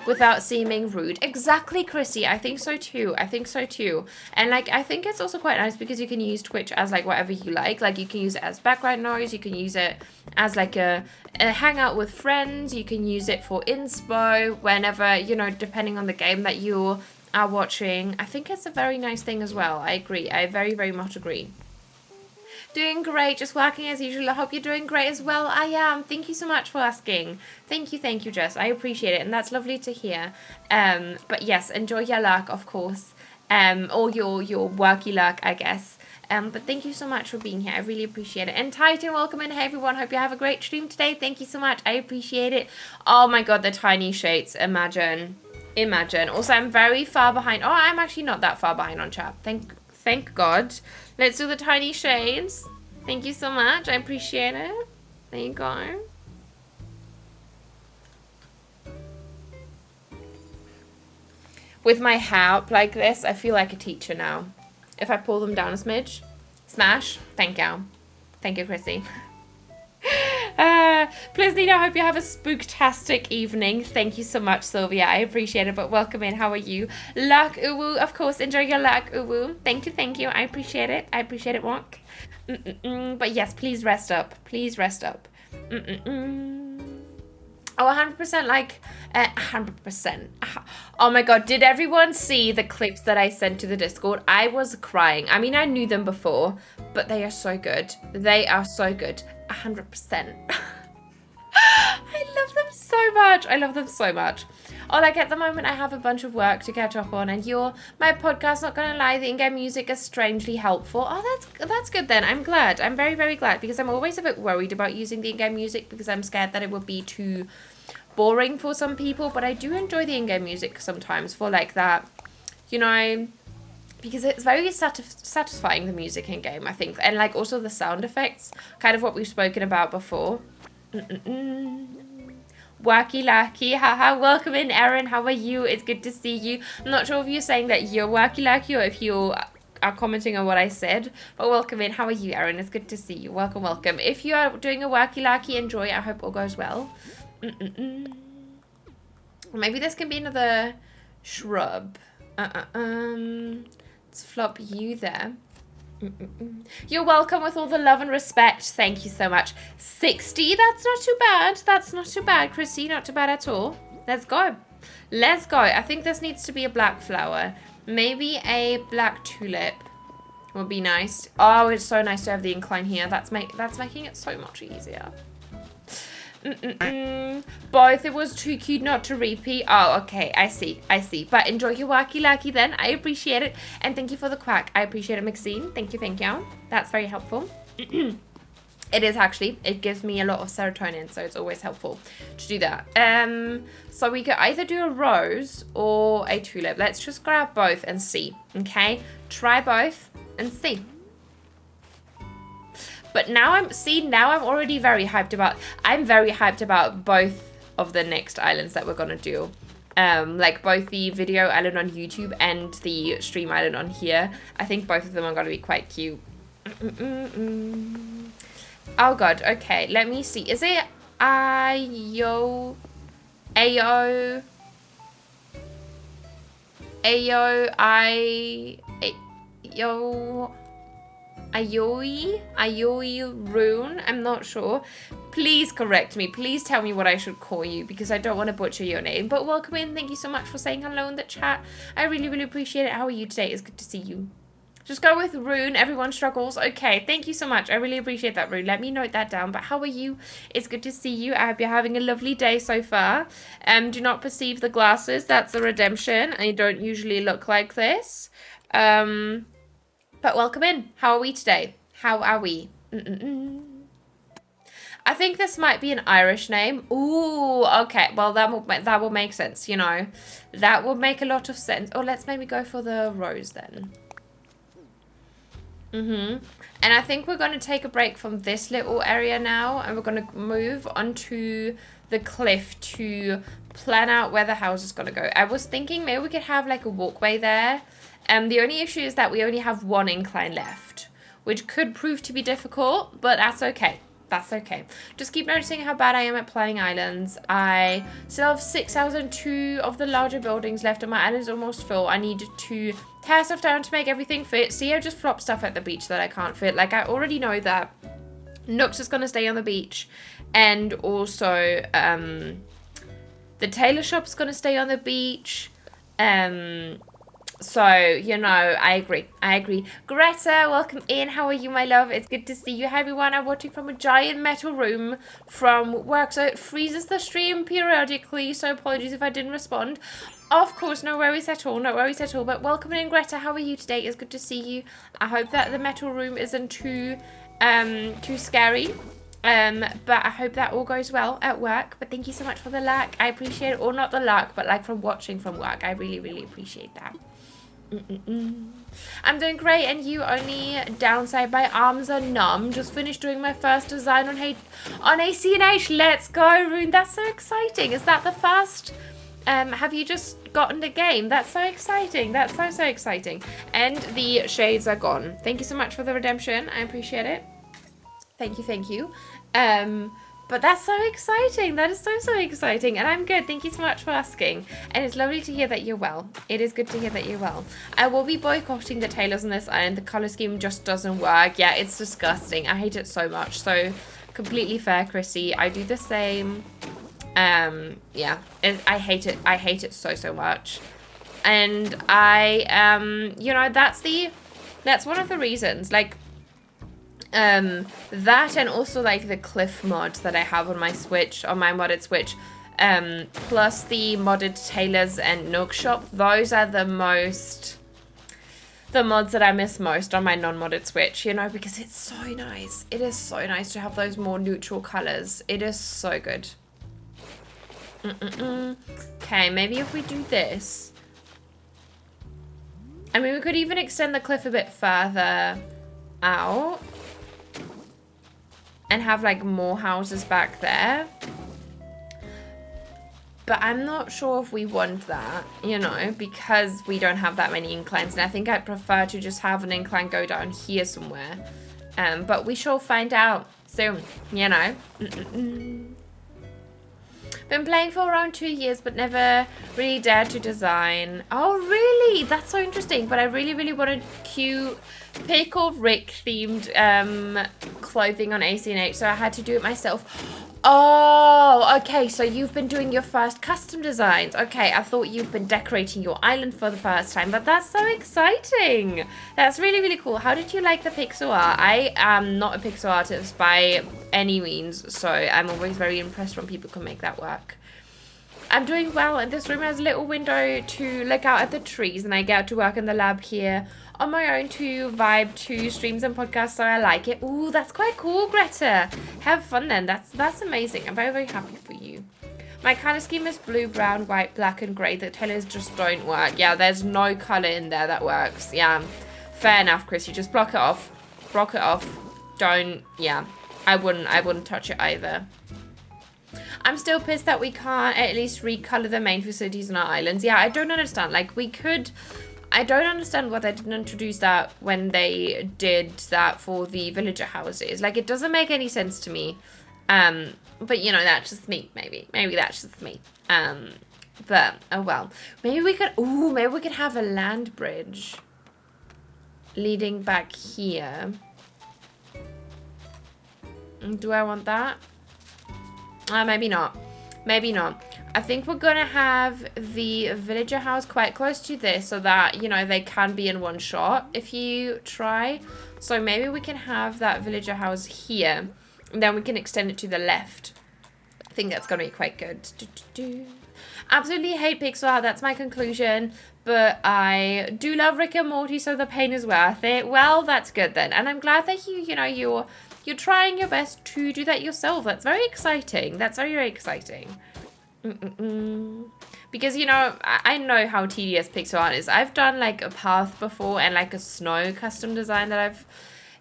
without seeming rude. Exactly, Chrissy. I think so too. I think so too. And like, I think it's also quite nice because you can use Twitch as like whatever you like. Like you can use it as background noise. You can use it as like a hangout with friends. You can use it for inspo whenever, you know, depending on the game that you are watching. I think it's a very nice thing as well. I agree. I very, very much agree. Doing great, just working as usual. I hope you're doing great as well. I am. Thank you so much for asking. Thank you, Jess. I appreciate it, and that's lovely to hear. But yes, enjoy your luck, of course, or your worky luck, I guess. But thank you so much for being here. I really appreciate it. And Titan, welcome in. Hey everyone, hope you have a great stream today. Thank you so much. I appreciate it. Oh my god, the tiny shades. Imagine. Also, I'm very far behind. Oh, I'm actually not that far behind on chat. Thank God. Let's do the tiny shades. Thank you so much. I appreciate it. There you go. With my hair up like this, I feel like a teacher now. If I pull them down a smidge, smash. Thank you. Thank you, Chrissy. Please, Nina, I hope you have a spooktastic evening. Thank you so much, Sylvia. I appreciate it, but welcome in. How are you? Luck, Uwu, of course. Enjoy your luck, Uwu. Thank you. I appreciate it. I appreciate it, Wonk. But yes, please rest up. Please rest up. Oh, 100%, like, 100%. Oh my god, did everyone see the clips that I sent to the Discord? I was crying. I mean, I knew them before, but they are so good. They are so good. 100%. I love them so much. I love them so much. Oh, like at the moment I have a bunch of work to catch up on, and my podcast, not gonna lie, the in-game music is strangely helpful. Oh, that's good then. I'm glad. I'm very, very glad, because I'm always a bit worried about using the in-game music because I'm scared that it would be too boring for some people, but I do enjoy the in-game music sometimes for like that, you know, because it's very satisfying, the music in game, I think, and like also the sound effects, kind of what we've spoken about before. Wacky Lacky, haha, welcome in, Erin. How are you? It's good to see you. I'm not sure if you're saying that you're Wacky Lacky or if you are commenting on what I said, but welcome in. How are you, Erin? It's good to see you. Welcome. If you are doing a Wacky Lacky, enjoy. I hope all goes well. Maybe this can be another shrub. Let's flop you there. You're welcome with all the love and respect. Thank you so much. 60, that's not too bad. That's not too bad, Chrissy. Not too bad at all. Let's go. Let's go. I think this needs to be a black flower. Maybe a black tulip would be nice. Oh, it's so nice to have the incline here. That's making it so much easier. Both, it was too cute not to repeat. Oh, okay, I see. But enjoy your wacky lucky then. I appreciate it, and thank you for the quack. I appreciate it, Maxine. Thank you. That's very helpful. It is actually. It gives me a lot of serotonin, so it's always helpful to do that. So we could either do a rose or a tulip. Let's just grab both and see. Okay, try both and see. But now I'm already very hyped about. I'm very hyped about both of the next islands that we're gonna do. Like both the video island on YouTube and the stream island on here. I think both of them are gonna be quite cute. Oh god, okay, let me see. Is it Ayo Ayoi Rune? I'm not sure. Please correct me. Please tell me what I should call you, because I don't want to butcher your name. But welcome in. Thank you so much for saying hello in the chat. I really, really appreciate it. How are you today? It's good to see you. Just go with Rune. Everyone struggles. Okay, thank you so much. I really appreciate that, Rune. Let me note that down. But how are you? It's good to see you. I hope you're having a lovely day so far. Do not perceive the glasses. That's a redemption. I don't usually look like this. But welcome in. How are we today? How are we? I think this might be an Irish name. Ooh, okay. Well, that will make sense, you know. That would make a lot of sense. Oh, let's maybe go for the rose then. And I think we're going to take a break from this little area now, and we're going to move onto the cliff to plan out where the house is going to go. I was thinking maybe we could have like a walkway there. The only issue is that we only have one incline left, which could prove to be difficult, but that's okay. That's okay. Just keep noticing how bad I am at planning islands. I still have 6 hours and 2 of the larger buildings left, and my island's almost full. I need to tear stuff down to make everything fit. See, I just flop stuff at the beach that I can't fit. Like, I already know that Nooks is going to stay on the beach, and also the tailor shop's going to stay on the beach. So, you know, I agree. Greta, welcome in. How are you, my love? It's good to see you. Hi, everyone. I'm watching from a giant metal room from work, so it freezes the stream periodically, so apologies if I didn't respond. Of course, no worries at all, but welcome in, Greta. How are you today? It's good to see you. I hope that the metal room isn't too scary. But I hope that all goes well at work. But thank you so much for the like. I appreciate it. Or not the like, but like from watching from work. I really, really appreciate that. I'm doing great, and you? Only downside, my arms are numb. Just finished doing my first design on ACNH. Let's go, Rune. That's so exciting. Is that the first? Have you just gotten the game? That's so exciting. That's so exciting. And the shades are gone. Thank you so much for the redemption. I appreciate it. Thank you. But that's so exciting. That is so exciting. And I'm good. Thank you so much for asking. And it's lovely to hear that you're well. It is good to hear that you're well. I will be boycotting the tailors on this island. The color scheme just doesn't work. Yeah, it's disgusting. I hate it so much. So completely fair, Chrissy. I do the same. Yeah, I hate it. I hate it so much. And I, you know, that's one of the reasons, like, that, and also like the cliff mod that I have on my Switch, on my modded Switch, plus the modded tailors and Nook shop. Those are the mods that I miss most on my non-modded Switch, you know, because it's so nice. It is so nice to have those more neutral colors. It is so good. Okay, maybe if we do this, I mean, we could even extend the cliff a bit further out and have like more houses back there. But I'm not sure if we want that, you know, because we don't have that many inclines. And I think I'd prefer to just have an incline go down here somewhere. But we shall find out soon, you know. Been playing for around 2 years, but never really dared to design. Oh, really? That's so interesting. But I really wanted cute Pickle Rick themed clothing on ACNH, so I had to do it myself. Oh, okay, so you've been doing your first custom designs. Okay, I thought you've been decorating your island for the first time, but that's so exciting. That's really cool. How did you like the pixel art? I am not a pixel artist by any means, so I'm always very impressed when people can make that work. I'm doing well, and this room has a little window to look out at the trees, and I get to work in the lab here on my own to vibe to streams and podcasts, so I like it. Ooh, that's quite cool, Greta. Have fun then. That's amazing. I'm very happy for you. My color scheme is blue, brown, white, black, and grey. The tailors just don't work. Yeah, there's no color in there that works. Yeah, fair enough, Chris. You just block it off. Block it off. Don't. Yeah, I wouldn't touch it either. I'm still pissed that we can't at least recolor the main facilities on our islands. Yeah, I don't understand. Like, we could. I don't understand why they didn't introduce that when they did that for the villager houses. Like, it doesn't make any sense to me. But, you know, that's just me, maybe. Maybe that's just me. But, oh well. Maybe we could have a land bridge leading back here. Do I want that? Maybe not. Maybe not. I think we're going to have the villager house quite close to this so that, you know, they can be in one shot if you try. So maybe we can have that villager house here, and then we can extend it to the left. I think that's going to be quite good. Absolutely hate pixel art. That's my conclusion. But I do love Rick and Morty, so the pain is worth it. Well, that's good then. And I'm glad that you're trying your best to do that yourself. That's very exciting. That's very exciting. Because, you know, I know how tedious pixel art is. I've done like a path before and like a snow custom design that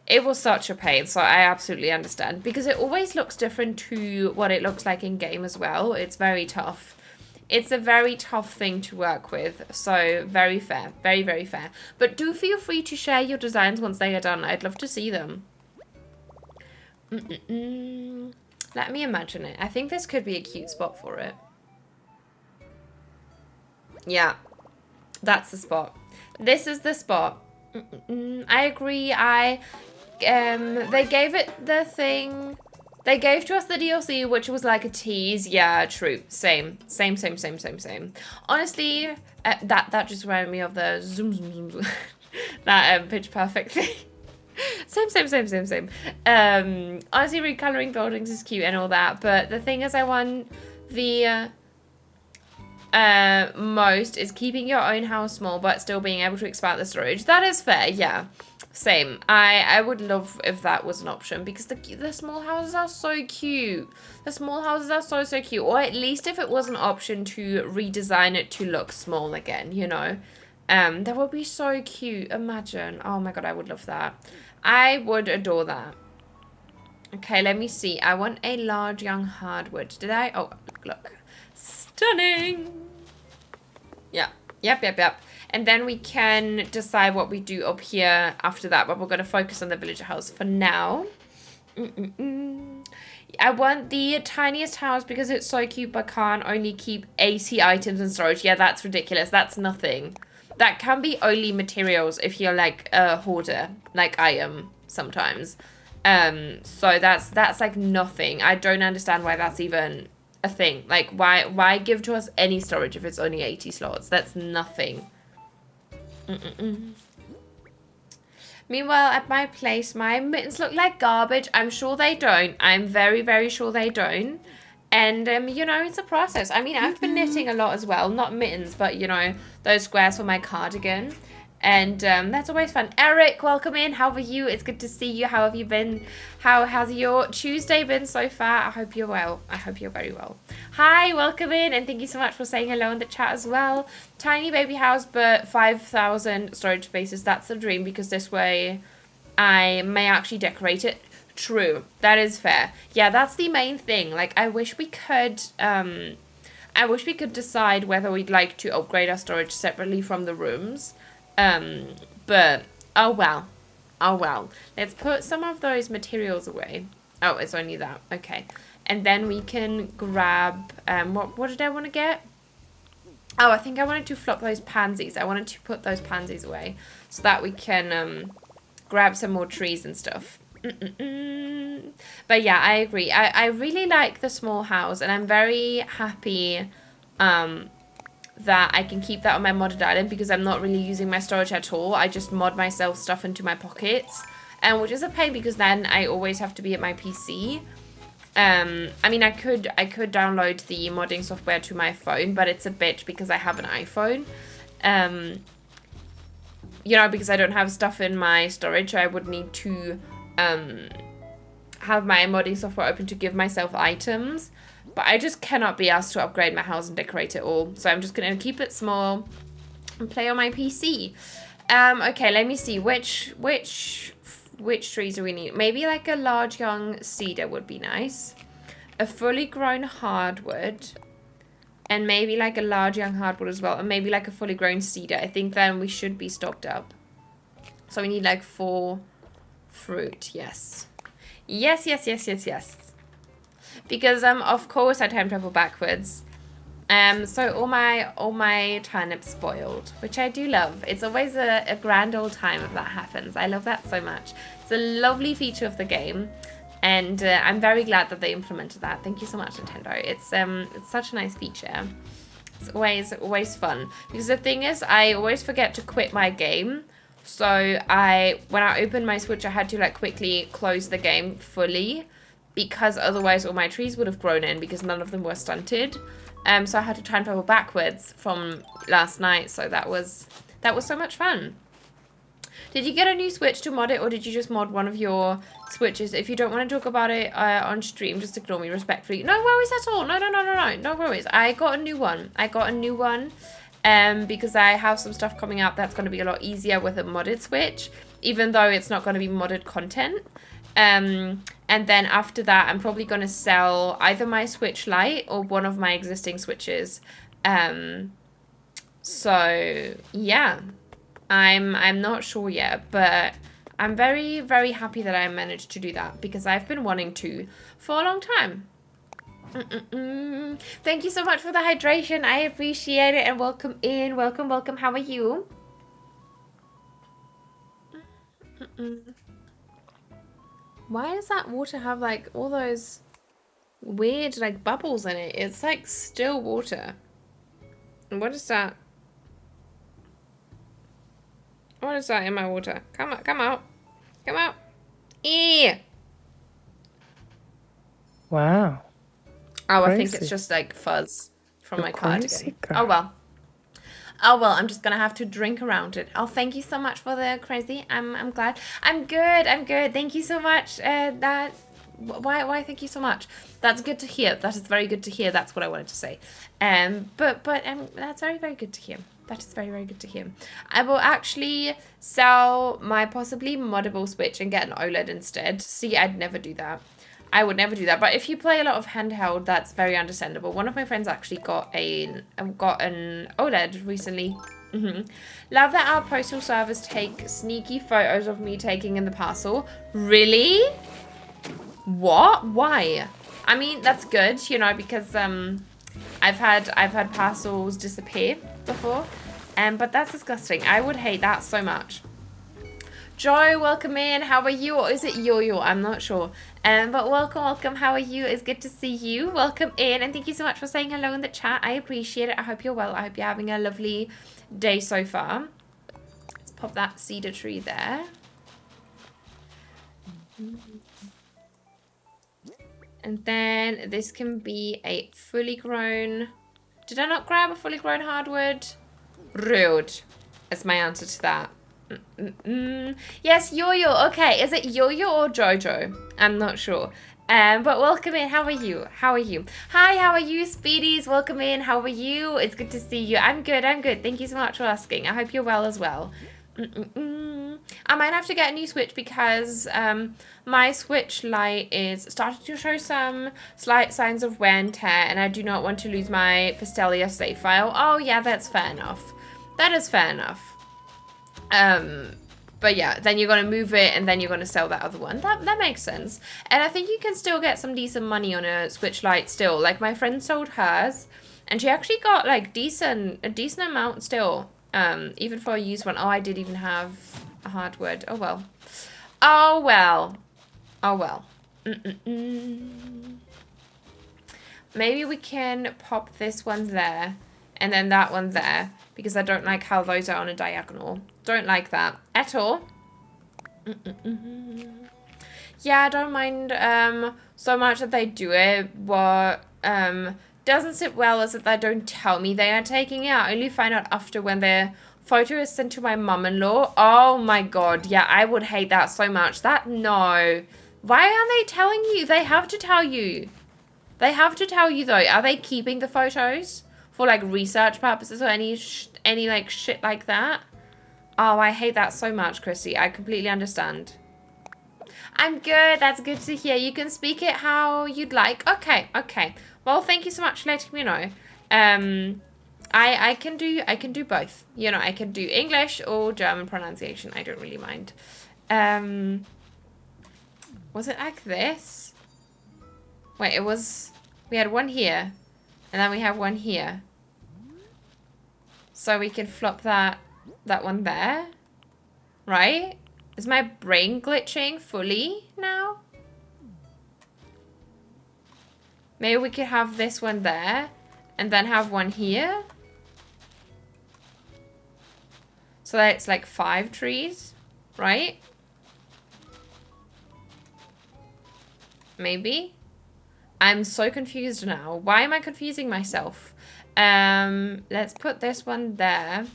it was such a pain, so I absolutely understand, because it always looks different to what it looks like in game as well. It's very tough. It's a very tough thing to work with. So very fair. Very, very fair. But do feel free to share your designs once they are done. I'd love to see them. Let me imagine it. I think this could be a cute spot for it. Yeah. That's the spot. This is the spot. I agree. They gave it the thing. They gave to us the DLC, which was like a tease. Yeah, true. Same. Honestly, that just reminded me of the zoom. That Pitch Perfect thing. Same. Honestly, recoloring buildings is cute and all that, but the thing is, I want the most is keeping your own house small, but still being able to expand the storage. That is fair. Yeah. Same. I would love if that was an option, because the small houses are so cute. The small houses are so cute. Or at least if it was an option to redesign it to look small again, you know. That would be so cute. Imagine. Oh my god, I would love that. I would adore that. Okay, let me see. I want a large young hardwood. Did I? Oh, look. Stunning. Yeah. Yep. And then we can decide what we do up here after that. But we're going to focus on the villager house for now. I want the tiniest house because it's so cute, but can't only keep 80 items in storage. Yeah, that's ridiculous. That's nothing. That can be only materials if you're like a hoarder, like I am sometimes. So that's like nothing. I don't understand why that's even a thing. Like, why give to us any storage if it's only 80 slots? That's nothing. Meanwhile, at my place, my mittens look like garbage. I'm sure they don't. I'm very, very sure they don't. And, you know, it's a process. I mean, I've been knitting a lot as well. Not mittens, but, you know, those squares for my cardigan. And that's always fun. Eric, welcome in. How are you? It's good to see you. How have you been? How's your Tuesday been so far? I hope you're well. I hope you're very well. Hi, welcome in. And thank you so much for saying hello in the chat as well. Tiny baby house, but 5,000 storage spaces. That's the dream, because this way I may actually decorate it. True. That is fair. Yeah, that's the main thing. Like, I wish we could decide whether we'd like to upgrade our storage separately from the rooms. But, oh well. Let's put some of those materials away. Oh, it's only that. Okay. And then we can grab, what did I want to get? Oh, I think I wanted to flop those pansies. I wanted to put those pansies away so that we can, grab some more trees and stuff. But yeah, I agree. I really like the small house, and I'm very happy, that I can keep that on my modded island, because I'm not really using my storage at all. I just mod myself stuff into my pockets, which is a pain because then I always have to be at my PC. I mean, I could download the modding software to my phone, but it's a bitch because I have an iPhone. You know, because I don't have stuff in my storage, so I would need to have my modding software open to give myself items. But I just cannot be asked to upgrade my house and decorate it all. So I'm just going to keep it small and play on my PC. Okay, let me see. Which trees do we need? Maybe like a large young cedar would be nice. A fully grown hardwood. And maybe like a large young hardwood as well. And maybe like a fully grown cedar. I think then we should be stocked up. So we need like 4 fruit. Yes. Yes. Because of course I time travel backwards. So all my turnips spoiled, which I do love. It's always a grand old time if that happens. I love that so much. It's a lovely feature of the game, and I'm very glad that they implemented that. Thank you so much, Nintendo. It's such a nice feature. It's always fun, because the thing is, I always forget to quit my game. So when I opened my Switch, I had to like quickly close the game fully, because otherwise all my trees would have grown in, because none of them were stunted. So I had to time travel backwards from last night. So that was so much fun. Did you get a new Switch to mod it, or did you just mod one of your Switches? If you don't want to talk about it on stream, just ignore me respectfully. No worries at all. No worries. I got a new one. Because I have some stuff coming up that's going to be a lot easier with a modded Switch, even though it's not going to be modded content. And then after that, I'm probably going to sell either my Switch Lite or one of my existing Switches, So yeah, I'm not sure yet, but I'm very, very happy that I managed to do that because I've been wanting to for a long time. Thank you so much for the hydration. I appreciate it, and welcome in. Welcome, welcome. How are you? Why does that water have like all those weird like bubbles in it? It's like still water. What is that? What is that in my water? Come out, come out. Come out. Eee! Wow. Oh, Crazy. I think it's just like fuzz from You're my cardigan. crazy, girl. Oh well. Oh well, I'm just gonna have to drink around it. Oh, thank you so much for the crazy. I'm glad. I'm good. I'm good. Thank you so much. Why thank you so much. That's good to hear. That is very good to hear. That's what I wanted to say. But that's very, very good to hear. That is very, very good to hear. I will actually sell my possibly moddable Switch and get an OLED instead. See, I'd never do that. I would never do that. But if you play a lot of handheld, that's very understandable. One of my friends actually got an OLED recently. Love that our postal service take sneaky photos of me taking in the parcel. Really? What? Why? I mean, that's good, you know, because I've had parcels disappear before. But that's disgusting. I would hate that so much. Joe, welcome in. How are you? Or is it Yo-Yo? I'm not sure. But welcome, welcome. How are you? It's good to see you. Welcome in. And thank you so much for saying hello in the chat. I appreciate it. I hope you're well. I hope you're having a lovely day so far. Let's pop that cedar tree there. And then this can be a fully grown... Did I not grab a fully grown hardwood? Rude. That's my answer to that. Yes, Yo-Yo. Okay, is it Yo-Yo or Jojo? I'm not sure. But welcome in. How are you? How are you? Hi, how are you, Speedies? Welcome in. How are you? It's good to see you. I'm good. I'm good. Thank you so much for asking. I hope you're well as well. I might have to get a new Switch because my Switch Lite is starting to show some slight signs of wear and tear, and I do not want to lose my Pastelia save file. Oh yeah, that's fair enough. That is fair enough. But yeah, then you're going to move it and then you're going to sell that other one. That makes sense. And I think you can still get some decent money on a Switch Lite still. Like my friend sold hers and she actually got like a decent amount still. Even for a used one. Oh, I did even have a hardwood. Oh well. Oh well. Oh well. Maybe we can pop this one there and then that one there. Because I don't like how those are on a diagonal. Don't like that at all. Yeah, I don't mind so much that they do it. What doesn't sit well is that they don't tell me they are taking it. I only find out after when their photo is sent to my mum-in-law. Oh my god, yeah, I would hate that so much. No. Why aren't they telling you? They have to tell you. They have to tell you though. Are they keeping the photos? For like research purposes or any like shit like that. Oh, I hate that so much, Chrissy. I completely understand. I'm good. That's good to hear. You can speak it how you'd like. Okay, okay. Well, thank you so much for letting me know. I can do both. You know, I can do English or German pronunciation. I don't really mind. Was it like this? Wait, it was. We had one here. And then we have one here. So we can flop that one there. Right? Is my brain glitching fully now? Maybe we could have this one there. And then have one here. So that it's like 5 trees. Right? Maybe. I'm so confused now. Why am I confusing myself? Let's put this one there.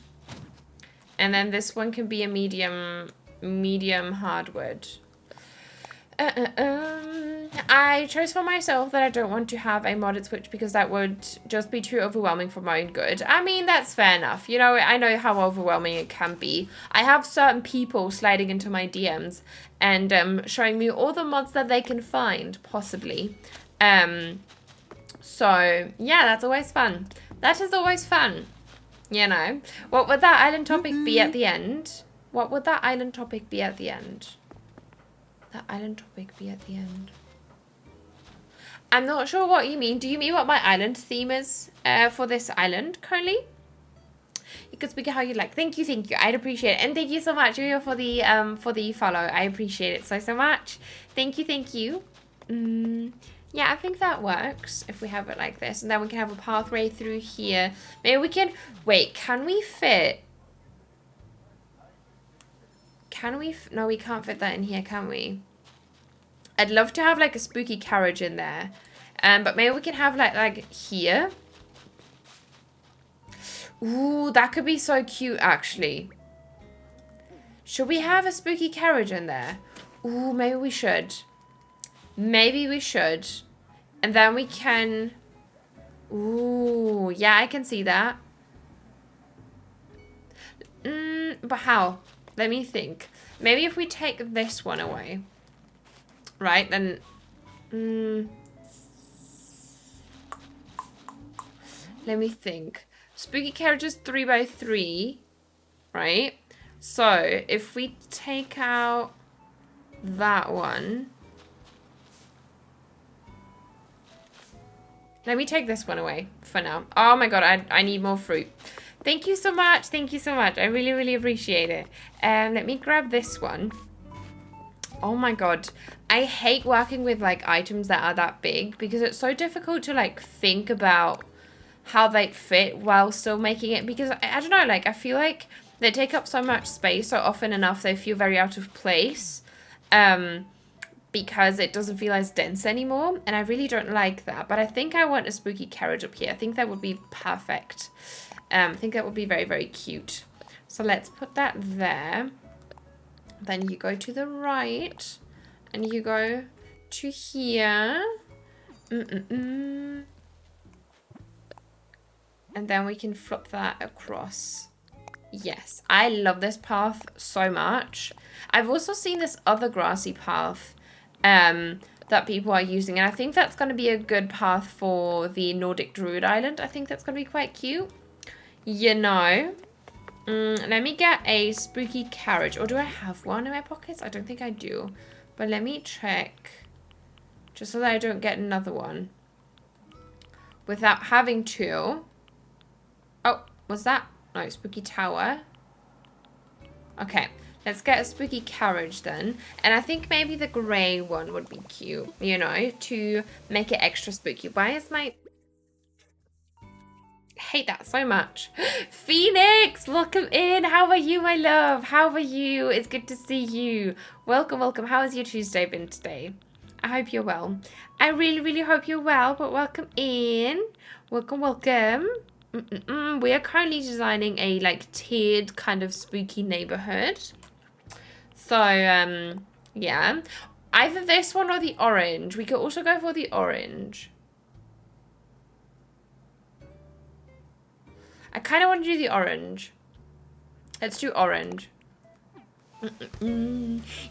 And then this one can be a medium hardwood. I chose for myself that I don't want to have a modded Switch because that would just be too overwhelming for my own good. I mean, that's fair enough. You know, I know how overwhelming it can be. I have certain people sliding into my DMs and showing me all the mods that they can find, possibly. So, yeah, that's always fun. That is always fun. You know. What would that island topic be at the end? What would that island topic be at the end? That island topic be at the end? I'm not sure what you mean. Do you mean what my island theme is for this island currently? You can speak it how you like. Thank you, thank you. I'd appreciate it. And thank you so much, Rio, for the follow. I appreciate it so much. Thank you, thank you. Yeah, I think that works if we have it like this. And then we can have a pathway through here. Maybe we can... Wait, can we fit... Can we... No, we can't fit that in here, can we? I'd love to have like a spooky carriage in there. But maybe we can have like here. Ooh, that could be so cute, actually. Should we have a spooky carriage in there? Ooh, maybe we should. Maybe we should. And then we can... Ooh, yeah, I can see that. But how? Let me think. Maybe if we take this one away. Right, then... Let me think. Spooky carriages 3x3, right? So, if we take out that one... Let me take this one away for now. Oh my god, I need more fruit. Thank you so much. Thank you so much. I really, really appreciate it. Let me grab this one. Oh my god. I hate working with like items that are that big because it's so difficult to like think about how they fit while still making it, because I don't know, like I feel like they take up so much space so often enough they feel very out of place. Because it doesn't feel as dense anymore, and I really don't like that. But I think I want a spooky carriage up here. I think that would be perfect. I think that would be very, very cute. So let's put that there. Then you go to the right, and you go to here. And then we can flip that across. Yes, I love this path so much. I've also seen this other grassy path that people are using, and I think that's going to be a good path for the Nordic Druid Island. I think that's going to be quite cute, you know. Let me get a spooky carriage, or do I have one in my pockets? I don't think I do, but let me check just so that I don't get another one without having to. Oh, was that? No, spooky tower. Okay. Let's get a spooky carriage then. And I think maybe the grey one would be cute, you know, to make it extra spooky. Why is my... I hate that so much. Phoenix, welcome in. How are you, my love? How are you? It's good to see you. Welcome, welcome. How has your Tuesday been today? I hope you're well. I really, really hope you're well, but welcome in. Welcome, welcome. We are currently designing a like tiered kind of spooky neighborhood. So, yeah. Either this one or the orange. We could also go for the orange. I kind of want to do the orange. Let's do orange.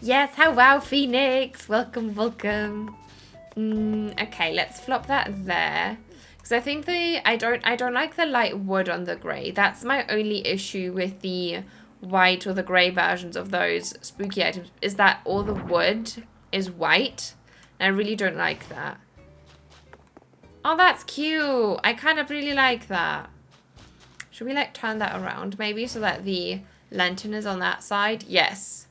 Yes, how wow, Phoenix. Welcome, welcome. Okay, let's flop that there. Because I think I don't like the light wood on the grey. That's my only issue with the white or the grey versions of those spooky items, is that all the wood is white, and I really don't like that. Oh, that's cute. I kind of really like that. Should we like turn that around maybe so that the lantern is on that side? Yes.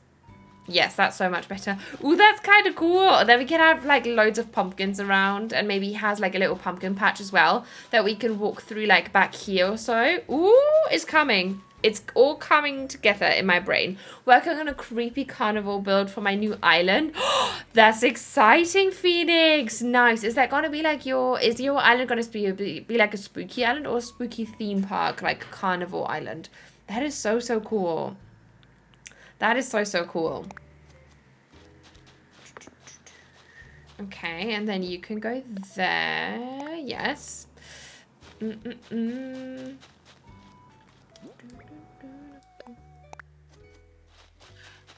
Yes, that's so much better. Ooh, that's kind of cool. Then we can have like loads of pumpkins around, and maybe he has like a little pumpkin patch as well that we can walk through like back here or so. Ooh, it's coming. It's all coming together in my brain. Working on a creepy carnival build for my new island. That's exciting, Phoenix. Nice. Is that going to be like is your island going to be like a spooky island or a spooky theme park, like carnival island? That is so, so cool. That is so, so cool. Okay, and then you can go there. Yes.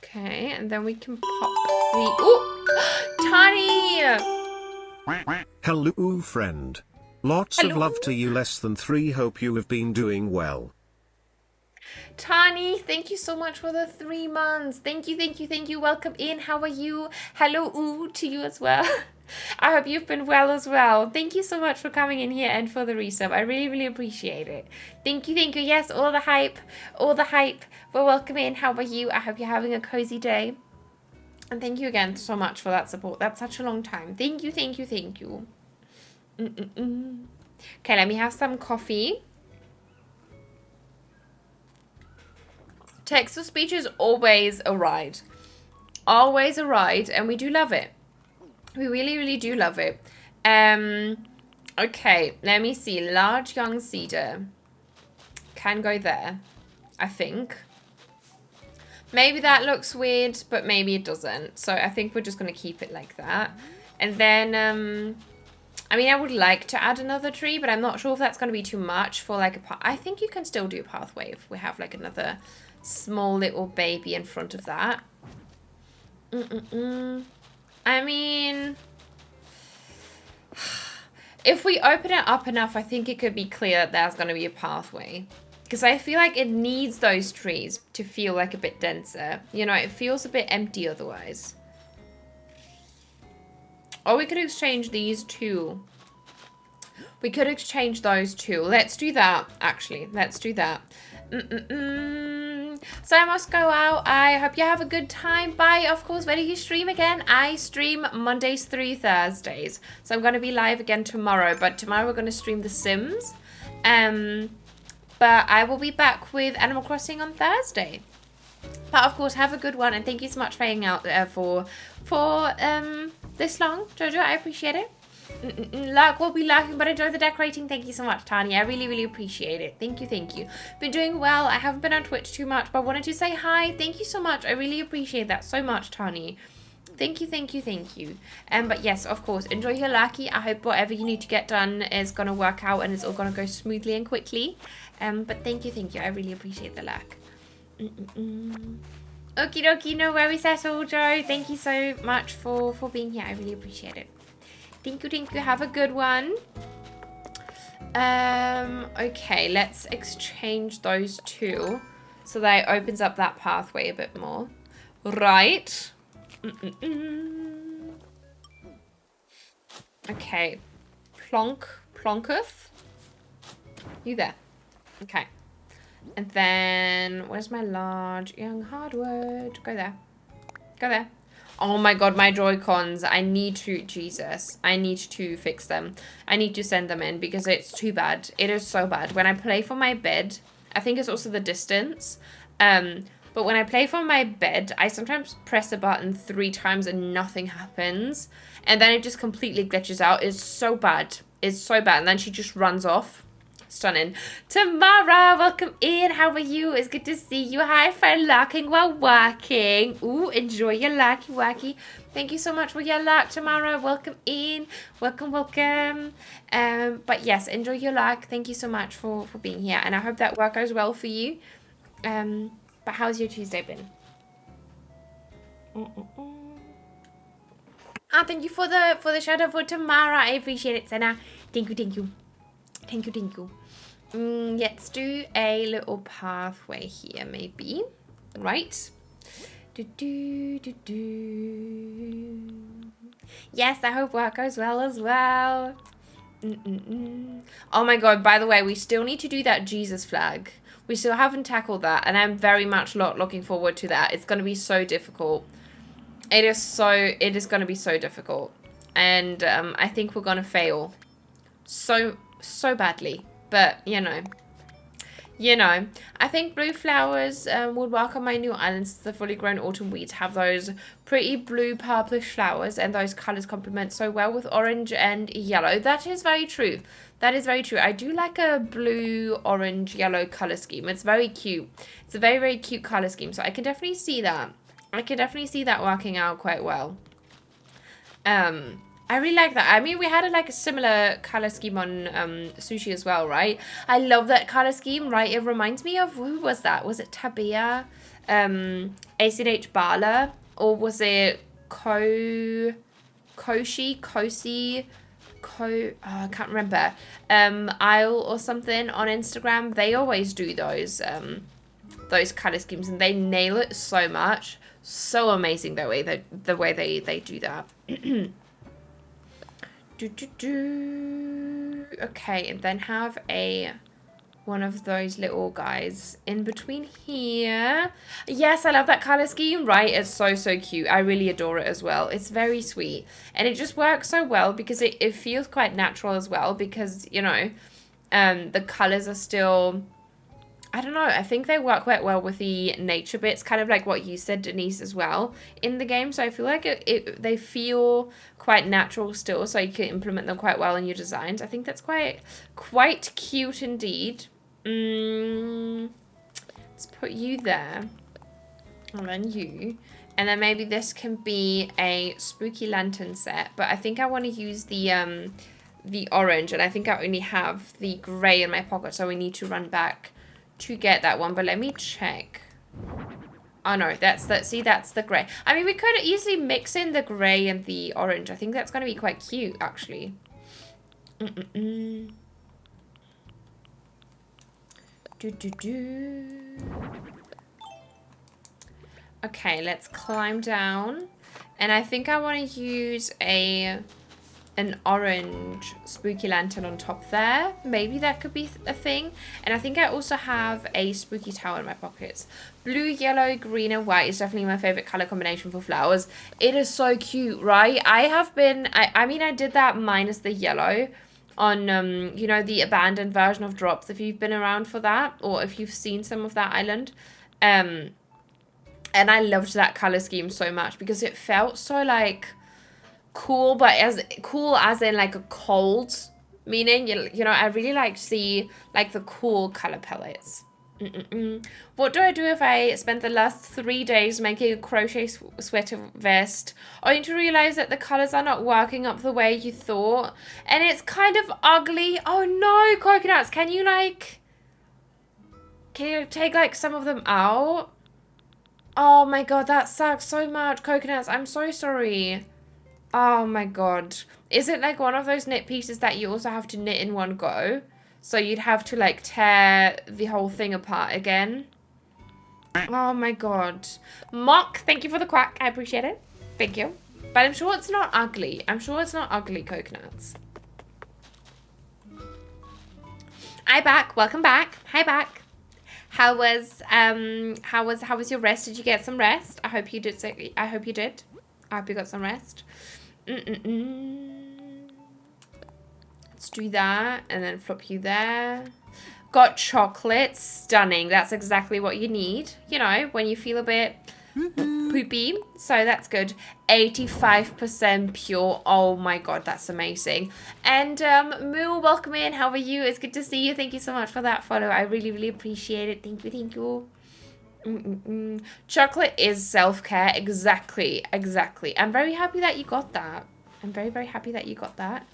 Okay, and then we can pop the... Ooh! Tiny! Hello, friend. Lots of Hello. love to you, less than 3. Hope you have been doing well. Tani, thank you so much for the 3 months. Thank you, thank you, thank you. Welcome in. How are you? Hello, ooh, to you as well. I hope you've been well as well. Thank you so much for coming in here and for the resub. I really, really appreciate it. Thank you, thank you. Yes, all the hype, all the hype. Well, welcome in. How are you? I hope you're having a cozy day. And thank you again so much for that support. That's such a long time. Thank you, thank you, thank you. Okay, let me have some coffee. Text-to-speech is always a ride. Always a ride, and we do love it. We really, really do love it. Okay, let me see. Large young cedar. Can go there, I think. Maybe that looks weird, but maybe it doesn't. So I think we're just going to keep it like that. And then, I mean, I would like to add another tree, but I'm not sure if that's going to be too much for like a path. I think you can still do a pathway if we have like another small little baby in front of that. I mean, if we open it up enough, I think it could be clear that there's going to be a pathway. Because I feel like it needs those trees to feel like a bit denser. You know, it feels a bit empty otherwise. Or we could exchange these two. We could exchange those two. Let's do that, actually. Let's do that. So I must go out. I hope you have a good time. Bye. Of course, where do you stream again? I stream Mondays through Thursdays. So I'm going to be live again tomorrow. But tomorrow we're going to stream The Sims. But I will be back with Animal Crossing on Thursday. But of course, have a good one. And thank you so much for hanging out there for this long, Jojo. I appreciate it. Luck will be lacking, but enjoy the decorating. Thank you so much, Tani. I really, really appreciate it. Thank you, thank you. Been doing well. I haven't been on Twitch too much, but wanted to say hi. Thank you so much. I really appreciate that so much, Tani. Thank you, thank you, thank you. But yes, of course, enjoy your lucky. I hope whatever you need to get done is going to work out and it's all going to go smoothly and quickly. But thank you, thank you. I really appreciate the luck. Okie dokie, no worries at all, Joe. Thank you so much for being here. I really appreciate it. Thank you, thank you. Have a good one. Okay, let's exchange those two so that it opens up that pathway a bit more. Right. Okay. Plonketh. You there. Okay. And then, where's my large young hardwood? Go there. Go there. Oh my god, my Joy-Cons. I need to, Jesus. I need to fix them. I need to send them in because it's too bad. It is so bad. When I play from my bed, I think it's also the distance. But when I play from my bed, I sometimes press a button 3 times and nothing happens. And then it just completely glitches out. It's so bad. It's so bad. And then she just runs off. Stunning. Tamara, welcome in. How are you? It's good to see you. Hi, for lurking while working. Ooh, enjoy your lucky wacky. Thank you so much for your luck, Tamara. Welcome in. Welcome, welcome. But yes, enjoy your luck. Thank you so much for being here. And I hope that work goes well for you. But how's your Tuesday been? Thank you for the shout out for Tamara. I appreciate it, Senna. Thank you, thank you. Thank you, thank you. Let's do a little pathway here, maybe. Right. Yes, I hope work goes well as well. Oh my god, by the way, we still need to do that Jesus flag. We still haven't tackled that, and I'm very much looking forward to that. It's going to be so difficult. It is going to be so difficult. And I think we're going to fail. So badly, but you know, I think blue flowers would work on my new islands. The fully grown autumn weeds have those pretty blue purplish flowers, and those colors complement so well with orange and yellow. That is very true. That is very true. I do like a blue, orange, yellow color scheme. It's very cute. It's a very, very cute color scheme. So I can definitely see that. I can definitely see that working out quite well. I really like that. I mean, we had a similar color scheme on Sushi as well, right? I love that color scheme, right? It reminds me of, who was that? Was it Tabia, ACNH Bala, or was it Cosy, I can't remember, Isle or something on Instagram. They always do those color schemes, and they nail it so much. So amazing the way they do that. Okay, and then have one of those little guys in between here. Yes, I love that color scheme, right? It's so cute. I really adore it as well. It's very sweet, and it just works so well because it feels quite natural as well, because, you know, the colors are still, I don't know, I think they work quite well with the nature bits, kind of like what you said, Denise, as well, in the game. So I feel like they feel quite natural still, so you can implement them quite well in your designs. I think that's quite cute indeed. Let's put you there, and then you, and then maybe this can be a spooky lantern set, but I think I want to use the orange, and I think I only have the grey in my pocket, so we need to run back to get that one. But let me check. Oh no, that's the grey. I mean, we could easily mix in the grey and the orange. I think that's going to be quite cute, actually. Okay, let's climb down, and I think I want to use an orange spooky lantern on top there. Maybe that could be a thing. And I think I also have a spooky tower in my pockets. Blue, yellow, green, and white is definitely my favorite color combination for flowers. It is so cute, right? I mean, I did that minus the yellow on, you know, the abandoned version of Drops, if you've been around for that, or if you've seen some of that island. And I loved that color scheme so much because it felt so, like, cool, but as cool as in, like, a cold meaning. You know, I really like to see, like, the cool color palettes. What do I do if I spent the last 3 days making a crochet sweater vest, only to realize that the colors are not working up the way you thought, and it's kind of ugly? Oh no, Coconuts, can you take, like, some of them out? Oh my god, that sucks so much, Coconuts. I'm so sorry. Oh my god. Is it like one of those knit pieces that you also have to knit in one go? So you'd have to, like, tear the whole thing apart again? Oh my god. Mock, thank you for the quack. I appreciate it. Thank you. But I'm sure it's not ugly. I'm sure it's not ugly, Coconuts. Hi, back. Welcome back. Hi, back. How was your rest? Did you get some rest? I hope you did. I hope you did. I hope you got some rest. Let's do that, and then flop you there. Got chocolate. Stunning. That's exactly what you need, you know, when you feel a bit poopy. So that's good. 85% pure. Oh my god, that's amazing. And Moo, welcome in. How are you? It's good to see you. Thank you so much for that follow. I really appreciate it. Thank you. Chocolate is self-care. Exactly. I'm very happy that you got that. I'm very happy that you got that.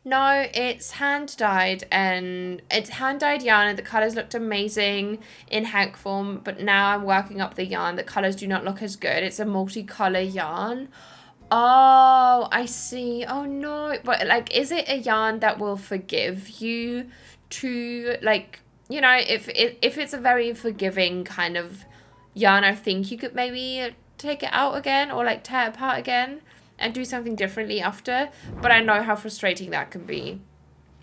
No, it's hand-dyed, and it's hand-dyed yarn, and the colours looked amazing in hank form, but now I'm working up the yarn. The colours do not look as good. It's a multicolour yarn. Oh, I see. Oh no. But, like, is it a yarn that will forgive you to, like, you know, if it's a very forgiving kind of yarn, I think you could maybe take it out again, or, like, tear it apart again and do something differently after. But I know how frustrating that can be.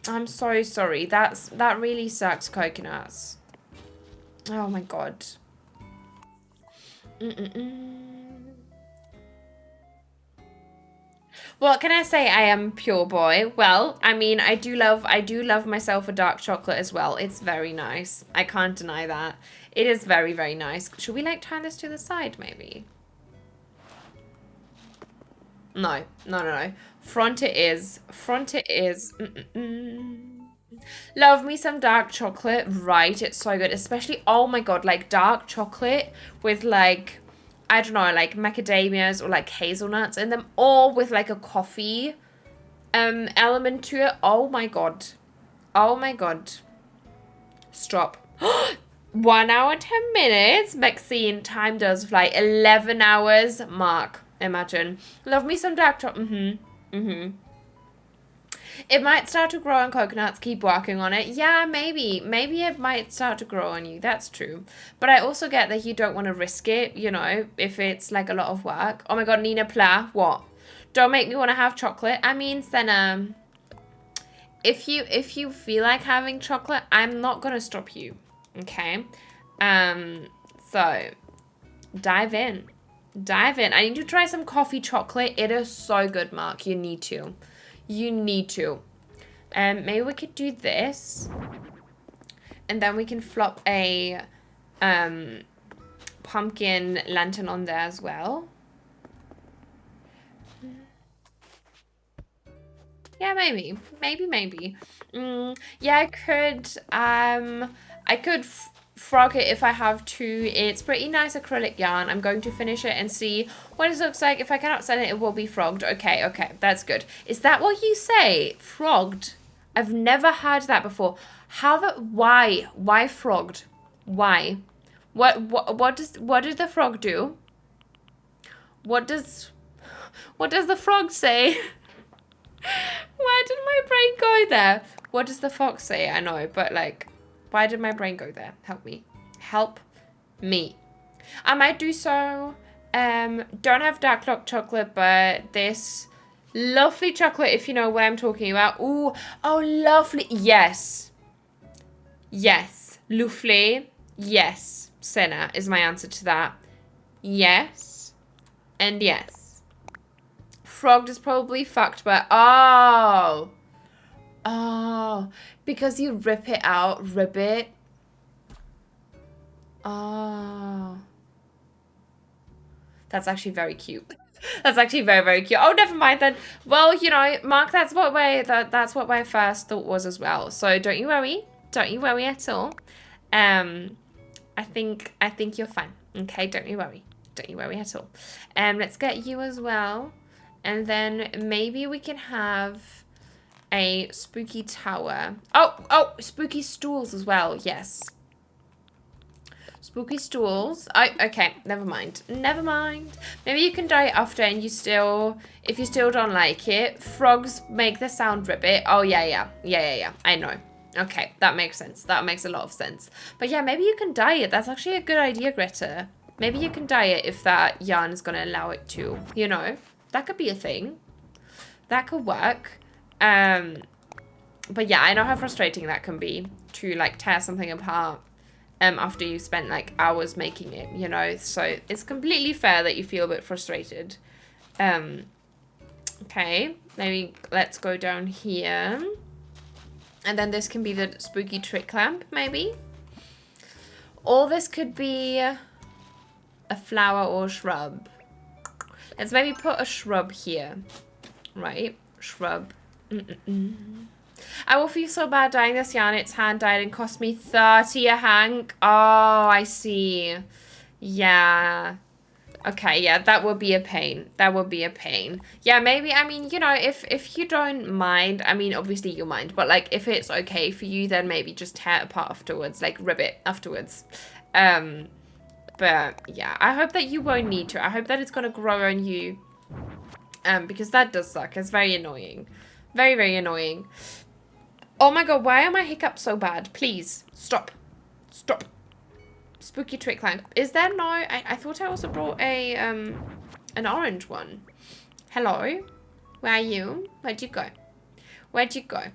I'm so sorry. That really sucks, Coconuts. Oh my god. What can I say? I am pure boy. Well, I mean, I do love myself a dark chocolate as well. It's very nice. I can't deny that. It is very nice. Should we, like, turn this to the side maybe? No. Front it is. Love me some dark chocolate. Right, it's so good. Especially, oh my god, like, dark chocolate with, like, I don't know, like, macadamias or, like, hazelnuts in them, or with, like, a coffee element to it. Oh my god. Stop. 1 hour 10 minutes. Maxine, time does fly. 11 hours. Mark. Imagine. Love me some dark chocolate. It might start to grow on coconuts. Keep working on it. Yeah, maybe. Maybe it might start to grow on you. That's true. But I also get that you don't want to risk it, you know, if it's like a lot of work. Oh my god, Nina Pla. What? Don't make me want to have chocolate. I mean, Senna, if you feel like having chocolate, I'm not going to stop you. Okay? So, dive in. Dive in. I need to try some coffee chocolate. It is so good, Mark. You need to. You need to. Maybe we could do this. And then we can flop a pumpkin lantern on there as well. Yeah, maybe. Maybe. Yeah, I could frog it if I have to. It's pretty nice acrylic yarn. I'm going to finish it and see what it looks like. If I cannot sell it, it will be frogged. Okay, that's good. Is that what you say? Frogged? I've never heard that before. Why frogged? Why? What did the frog do? What does the frog say? Why did my brain go there? What does the fox say? I know, but like, why did my brain go there? Help me. Help me. I might do so. Don't have dark chocolate, but this lovely chocolate, if you know what I'm talking about. Ooh, oh, lovely. Yes. Yes. Lovely. Yes. Senna is my answer to that. Yes. And yes. Frogged is probably fucked, but oh, because you rip it out, ribbit. Oh, that's actually very cute. That's actually very, very cute. Oh, never mind then. Well, you know, Mark, that's what my first thought was as well. So don't you worry at all. I think you're fine. Okay, don't you worry at all. Let's get you as well. And then maybe we can have a spooky tower. Oh, spooky stools as well. Yes. Spooky stools. Okay, never mind. Maybe you can dye it after and if you still don't like it. Frogs make the sound ribbit. Oh, yeah. I know. Okay, that makes sense. That makes a lot of sense. But yeah, maybe you can dye it. That's actually a good idea, Greta. Maybe you can dye it if that yarn is going to allow it to, you know. That could be a thing. That could work. But yeah, I know how frustrating that can be to like tear something apart after you spent like hours making it, you know. So it's completely fair that you feel a bit frustrated. Okay, maybe let's go down here. And then this can be the spooky trick lamp, maybe. Or this could be a flower or shrub. Let's maybe put a shrub here. Right? Shrub. I will feel so bad dyeing this yarn. It's hand dyed and cost me 30 a hank. Oh, I see. Yeah. Okay, yeah, that would be a pain. Yeah, maybe, I mean, you know, if you don't mind, I mean, obviously you mind, but like, if it's okay for you, then maybe just tear it apart afterwards, like rib it afterwards. But yeah, I hope that you won't need to. I hope that it's going to grow on you. Because that does suck. It's very annoying. Very, very annoying. Oh my god, why are my hiccups so bad? Please, stop. Stop. Spooky trick lamp. Is there no... I thought I also brought a, an orange one. Hello? Where are you? Where'd you go? Where'd you go?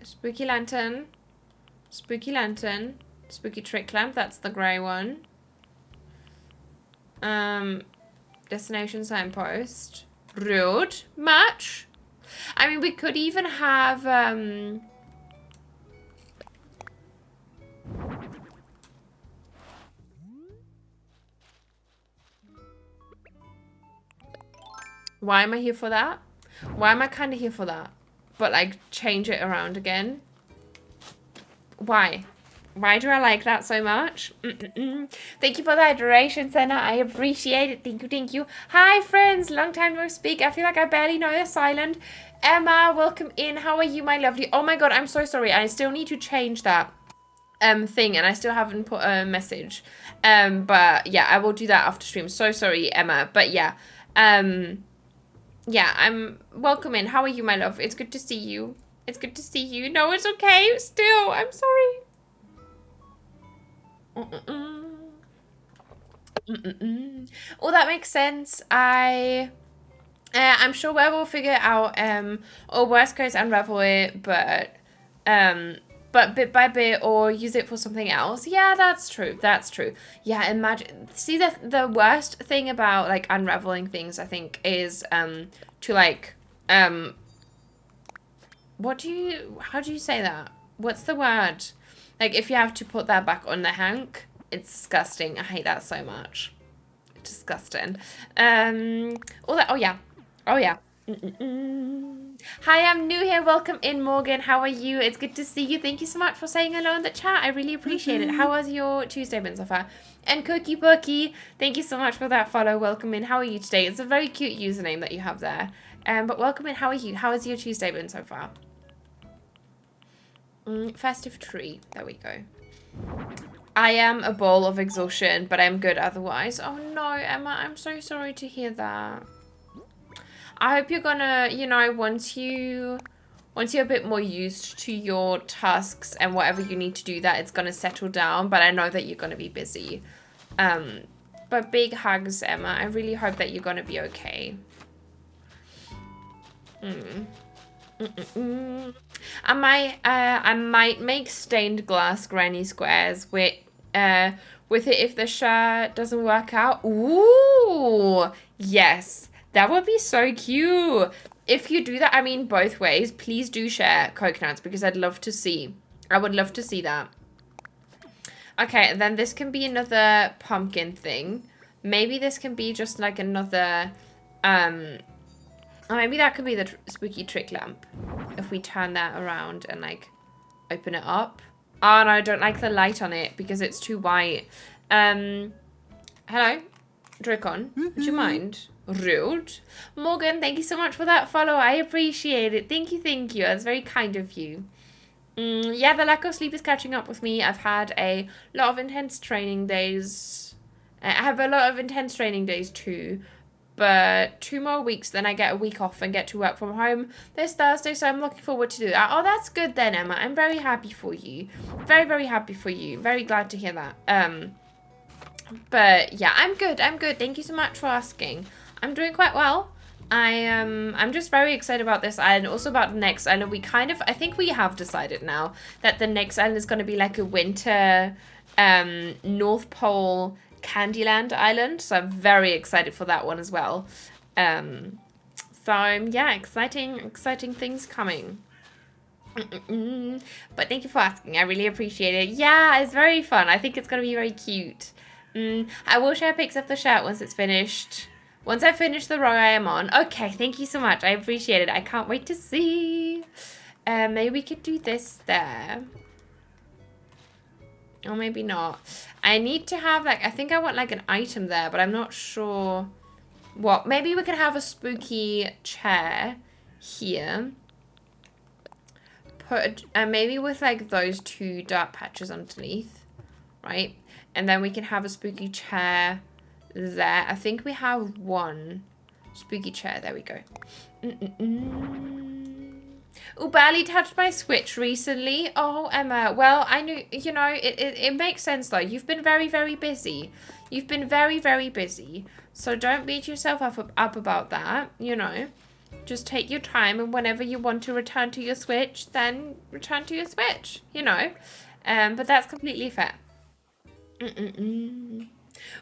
Spooky lantern. Spooky lantern. Spooky trick lamp. That's the grey one. Destination signpost. Rude. Match. I mean, we could even have, why am I here for that? Why am I kind of here for that? But, like, change it around again. Why? Why do I like that so much? Thank you for the adoration, Senna. I appreciate it. Thank you. Hi, friends. Long time no speak. I feel like I barely know this island. Emma, welcome in. How are you, my lovely? Oh my god, I'm so sorry. I still need to change that thing, and I still haven't put a message. But yeah, I will do that after stream. So sorry, Emma. But yeah, Yeah, I'm welcome in. How are you, my love? It's good to see you. It's good to see you. No, it's okay. Still, I'm sorry. Oh, that makes sense. I'm sure we'll figure it out. Or worst case, unravel it, but bit by bit, or use it for something else. Yeah, that's true. That's true. Yeah, imagine. See, the worst thing about like unraveling things, I think, is to like how do you say that? What's the word? Like if you have to put that back on the hank, it's disgusting. I hate that so much. Disgusting. All that. Oh yeah. Oh yeah. Hi, I'm new here. Welcome in, Morgan. How are you? It's good to see you. Thank you so much for saying hello in the chat. I really appreciate it. How was your Tuesday been so far? And Cookie Pookie, thank you so much for that follow. Welcome in. How are you today? It's a very cute username that you have there. But welcome in. How are you? How has your Tuesday been so far? Festive tree. There we go. I am a ball of exhaustion, but I'm good otherwise. Oh no, Emma, I'm so sorry to hear that. I hope you're gonna, you know, once you're a bit more used to your tasks and whatever you need to do, that it's gonna settle down. But I know that you're gonna be busy. But big hugs, Emma. I really hope that you're gonna be okay. I might make stained glass granny squares with it if the shirt doesn't work out. Ooh, yes, that would be so cute. If you do that, I mean both ways, please do share coconuts because I'd love to see. I would love to see that. Okay, and then this can be another pumpkin thing. Maybe this can be just like another or maybe that could be the spooky trick lamp. If we turn that around and like open it up. Oh no, I don't like the light on it because it's too white. Hello, Dracon. Would you mind? Rude. Morgan, thank you so much for that follow. I appreciate it. Thank you, thank you. That's very kind of you. Yeah, the lack of sleep is catching up with me. I've had a lot of intense training days. I have a lot of intense training days too. But 2 more weeks, then I get a week off and get to work from home this Thursday, so I'm looking forward to do that. Oh, that's good then, Emma. I'm very happy for you. Very, very happy for you. Very glad to hear that. But yeah, I'm good. I'm good. Thank you so much for asking. I'm doing quite well. I'm just very excited about this island, also about the next island. I think we have decided now that the next island is going to be like a winter North Pole Candyland Island, so I'm very excited for that one as well. So yeah, exciting things coming. But thank you for asking. I really appreciate it. Yeah, it's very fun. I think it's gonna be very cute. I will share pics of the shirt once it's finished. Once I finish the row I am on. Okay, thank you so much. I appreciate it. I can't wait to see. Maybe we could do this there. Or maybe not. I need to have like, I think I want like an item there, but I'm not sure what. Maybe we could have a spooky chair here. Maybe with like those 2 dark patches underneath, right? And then we can have a spooky chair there. I think we have 1 spooky chair. There we go. Oh, barely touched my Switch recently. Oh, Emma. Well, I knew, you know, it makes sense though. You've been very, very busy. You've been very, very busy. So don't beat yourself up about that, you know. Just take your time, and whenever you want to return to your Switch, then return to your Switch, you know. But that's completely fair.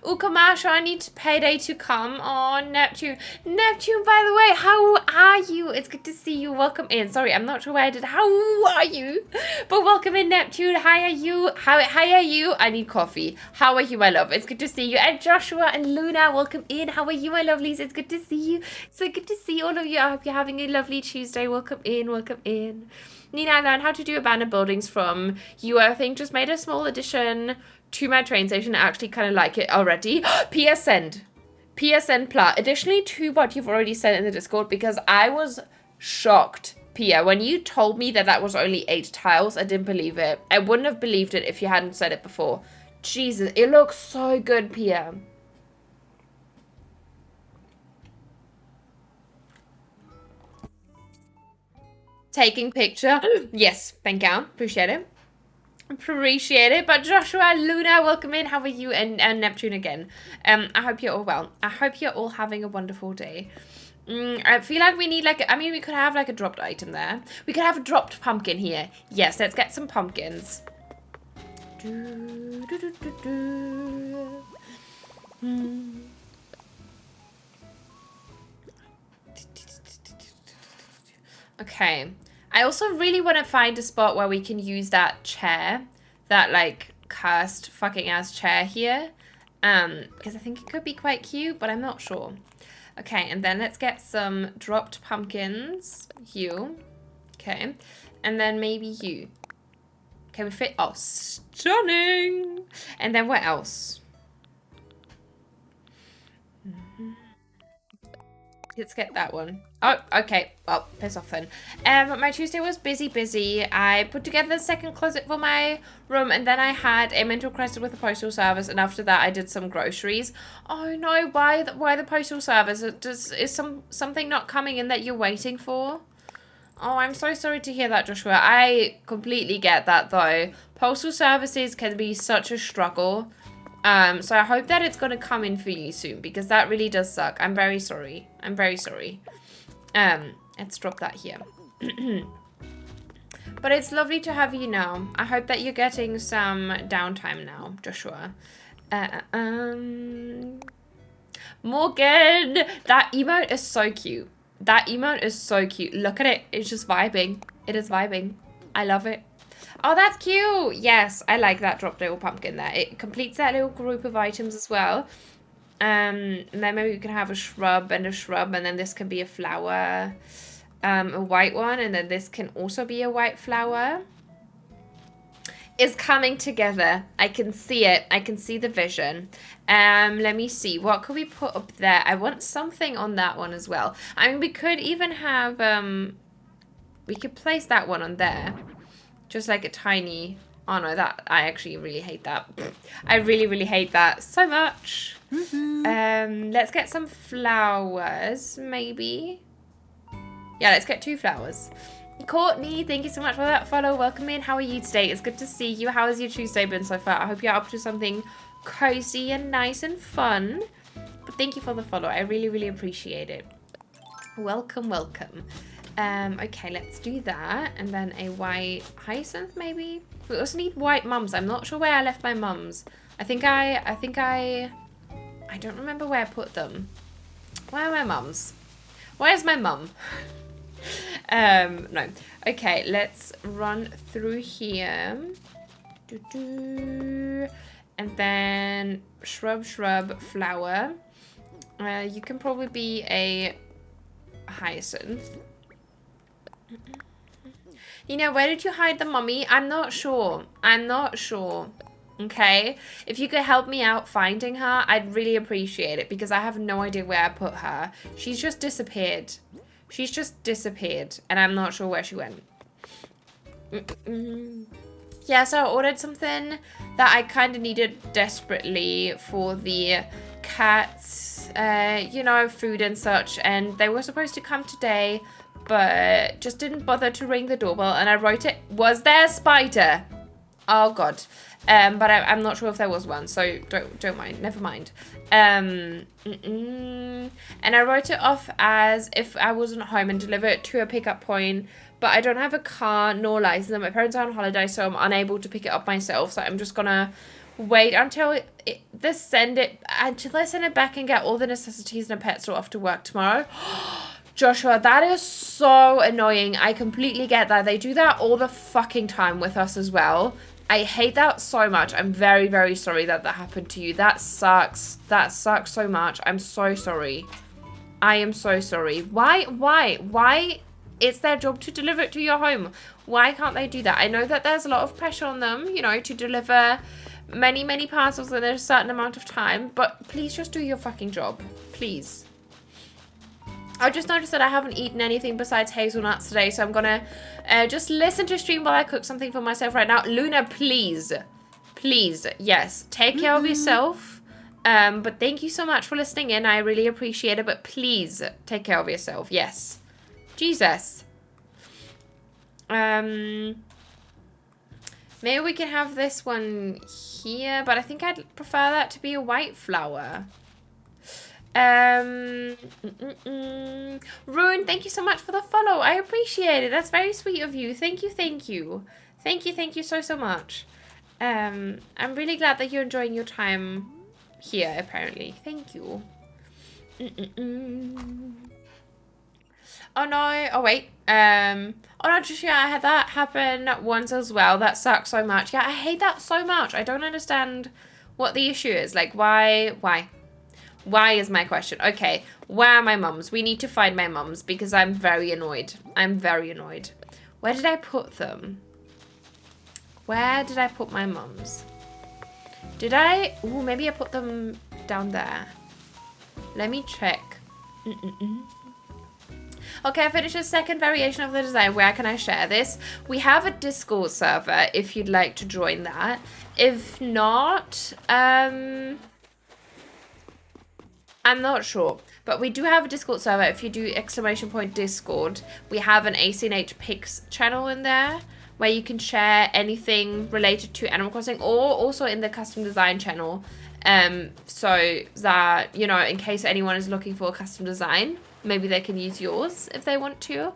Oh, Kamasha, I need payday to come. Oh, Neptune. Neptune, by the way, how are you? It's good to see you. Welcome in. Sorry, I'm not sure where I did. How are you? But welcome in, Neptune. How are you? How are you? I need coffee. How are you, my love? It's good to see you. And Joshua and Luna, welcome in. How are you, my lovelies? It's good to see you. So good to see all of you. I hope you're having a lovely Tuesday. Welcome in. Welcome in. Nina, I learned how to do abandoned buildings from you. I think just made a small addition to my train station. I actually kind of like it already. PSN Pla. Additionally to what you've already said in the Discord, because I was shocked, Pia. When you told me that was only 8 tiles, I didn't believe it. I wouldn't have believed it if you hadn't said it before. Jesus, it looks so good, Pia. Taking picture. Yes, thank you. Appreciate it. Appreciate it. But Joshua, Luna, welcome in. How are you? And Neptune again. I hope you're all well. I hope you're all having a wonderful day. I feel like we need like, I mean, we could have like a dropped item there. We could have a dropped pumpkin here. Yes, let's get some pumpkins. Okay. I also really want to find a spot where we can use that chair, that like cursed fucking ass chair here, because I think it could be quite cute, but I'm not sure. Okay, and then let's get some dropped pumpkins. You. Okay, and then maybe you. Okay, we fit. Oh, stunning. And then what else? Let's get that one. Oh, okay. Well, piss off then. My Tuesday was busy. I put together the second closet for my room, and then I had a mental crisis with the postal service, and after that I did some groceries. Oh no, why the postal service? Is something not coming in that you're waiting for? Oh, I'm so sorry to hear that, Joshua. I completely get that though. Postal services can be such a struggle. So I hope that it's going to come in for you soon, because that really does suck. I'm very sorry. I'm very sorry. Let's drop that here. But it's lovely to have you now. I hope that you're getting some downtime now, Joshua. Morgan! That emote is so cute. That emote is so cute. Look at it. It's just vibing. It is vibing. I love it. Oh, that's cute. Yes, I like that dropped little pumpkin there. It completes that little group of items as well. And then maybe we can have a shrub, and then this can be a flower, a white one, and then this can also be a white flower. It's coming together. I can see it. I can see the vision. Let me see. What could we put up there? I want something on that one as well. I mean, we could even have, we could place that one on there. Just like a tiny... Oh no, that... I actually really hate that. I really hate that so much. Let's get some flowers, maybe. Yeah, let's get 2 flowers. Courtney, thank you so much for that follow. Welcome in. How are you today? It's good to see you. How has your Tuesday been so far? I hope you're up to something cozy and nice and fun. But thank you for the follow. I really appreciate it. Welcome. Okay, let's do that. And then a white hyacinth, maybe? We also need white mums. I'm not sure where I left my mums. I don't remember where I put them. Where are my mums? Where's my mum? No. Okay, let's run through here. And then shrub, flower. You can probably be a hyacinth. You know, where did you hide the mummy? I'm not sure. Okay? If you could help me out finding her, I'd really appreciate it, because I have no idea where I put her. She's just disappeared. And I'm not sure where she went. Yeah, so I ordered something that I kind of needed desperately for the cats, you know, food and such, and they were supposed to come today, but just didn't bother to ring the doorbell, and I wrote it. Was there a spider? Oh god. But I'm not sure if there was one, so don't mind. Never mind. And I wrote it off as if I wasn't home and deliver it to a pickup point, but I don't have a car nor license. My parents are on holiday, so I'm unable to pick it up myself, so I'm just gonna wait until they send it back and get all the necessities in a pet store after work tomorrow. Joshua, that is so annoying. I completely get that. They do that all the fucking time with us as well. I hate that so much. I'm very sorry that happened to you. That sucks. That sucks so much. I'm so sorry. I am so sorry. Why? It's their job to deliver it to your home. Why can't they do that? I know that there's a lot of pressure on them, you know, to deliver many parcels in a certain amount of time, but please just do your fucking job. Please. I just noticed that I haven't eaten anything besides hazelnuts today, so I'm gonna just listen to stream while I cook something for myself right now. Luna, please, yes, take care of yourself. But thank you so much for listening in. I really appreciate it, but please take care of yourself. Yes. Jesus. Maybe we can have this one here, but I think I'd prefer that to be a white flower. Rune, thank you so much for the follow. I appreciate it. That's very sweet of you. Thank you, thank you. Thank you so, so much. I'm really glad that you're enjoying your time here, apparently. Thank you. Oh no, oh wait. Oh no, just yeah, I had that happen once as well. That sucks so much. Yeah, I hate that so much. I don't understand what the issue is. Like, why? Why is my question. Okay, where are my mums? We need to find my mums because I'm very annoyed. I'm very annoyed. Where did I put them? Where did I put my mums? Did I? Ooh, maybe I put them down there. Let me check. Okay, I finished a second variation of the design. Where can I share this? We have a Discord server if you'd like to join that. If not, I'm not sure. But we do have a Discord server. If you do !Discord, we have an ACNH Pics channel in there where you can share anything related to Animal Crossing, or also in the custom design channel. So that, you know, in case anyone is looking for a custom design, maybe they can use yours if they want to.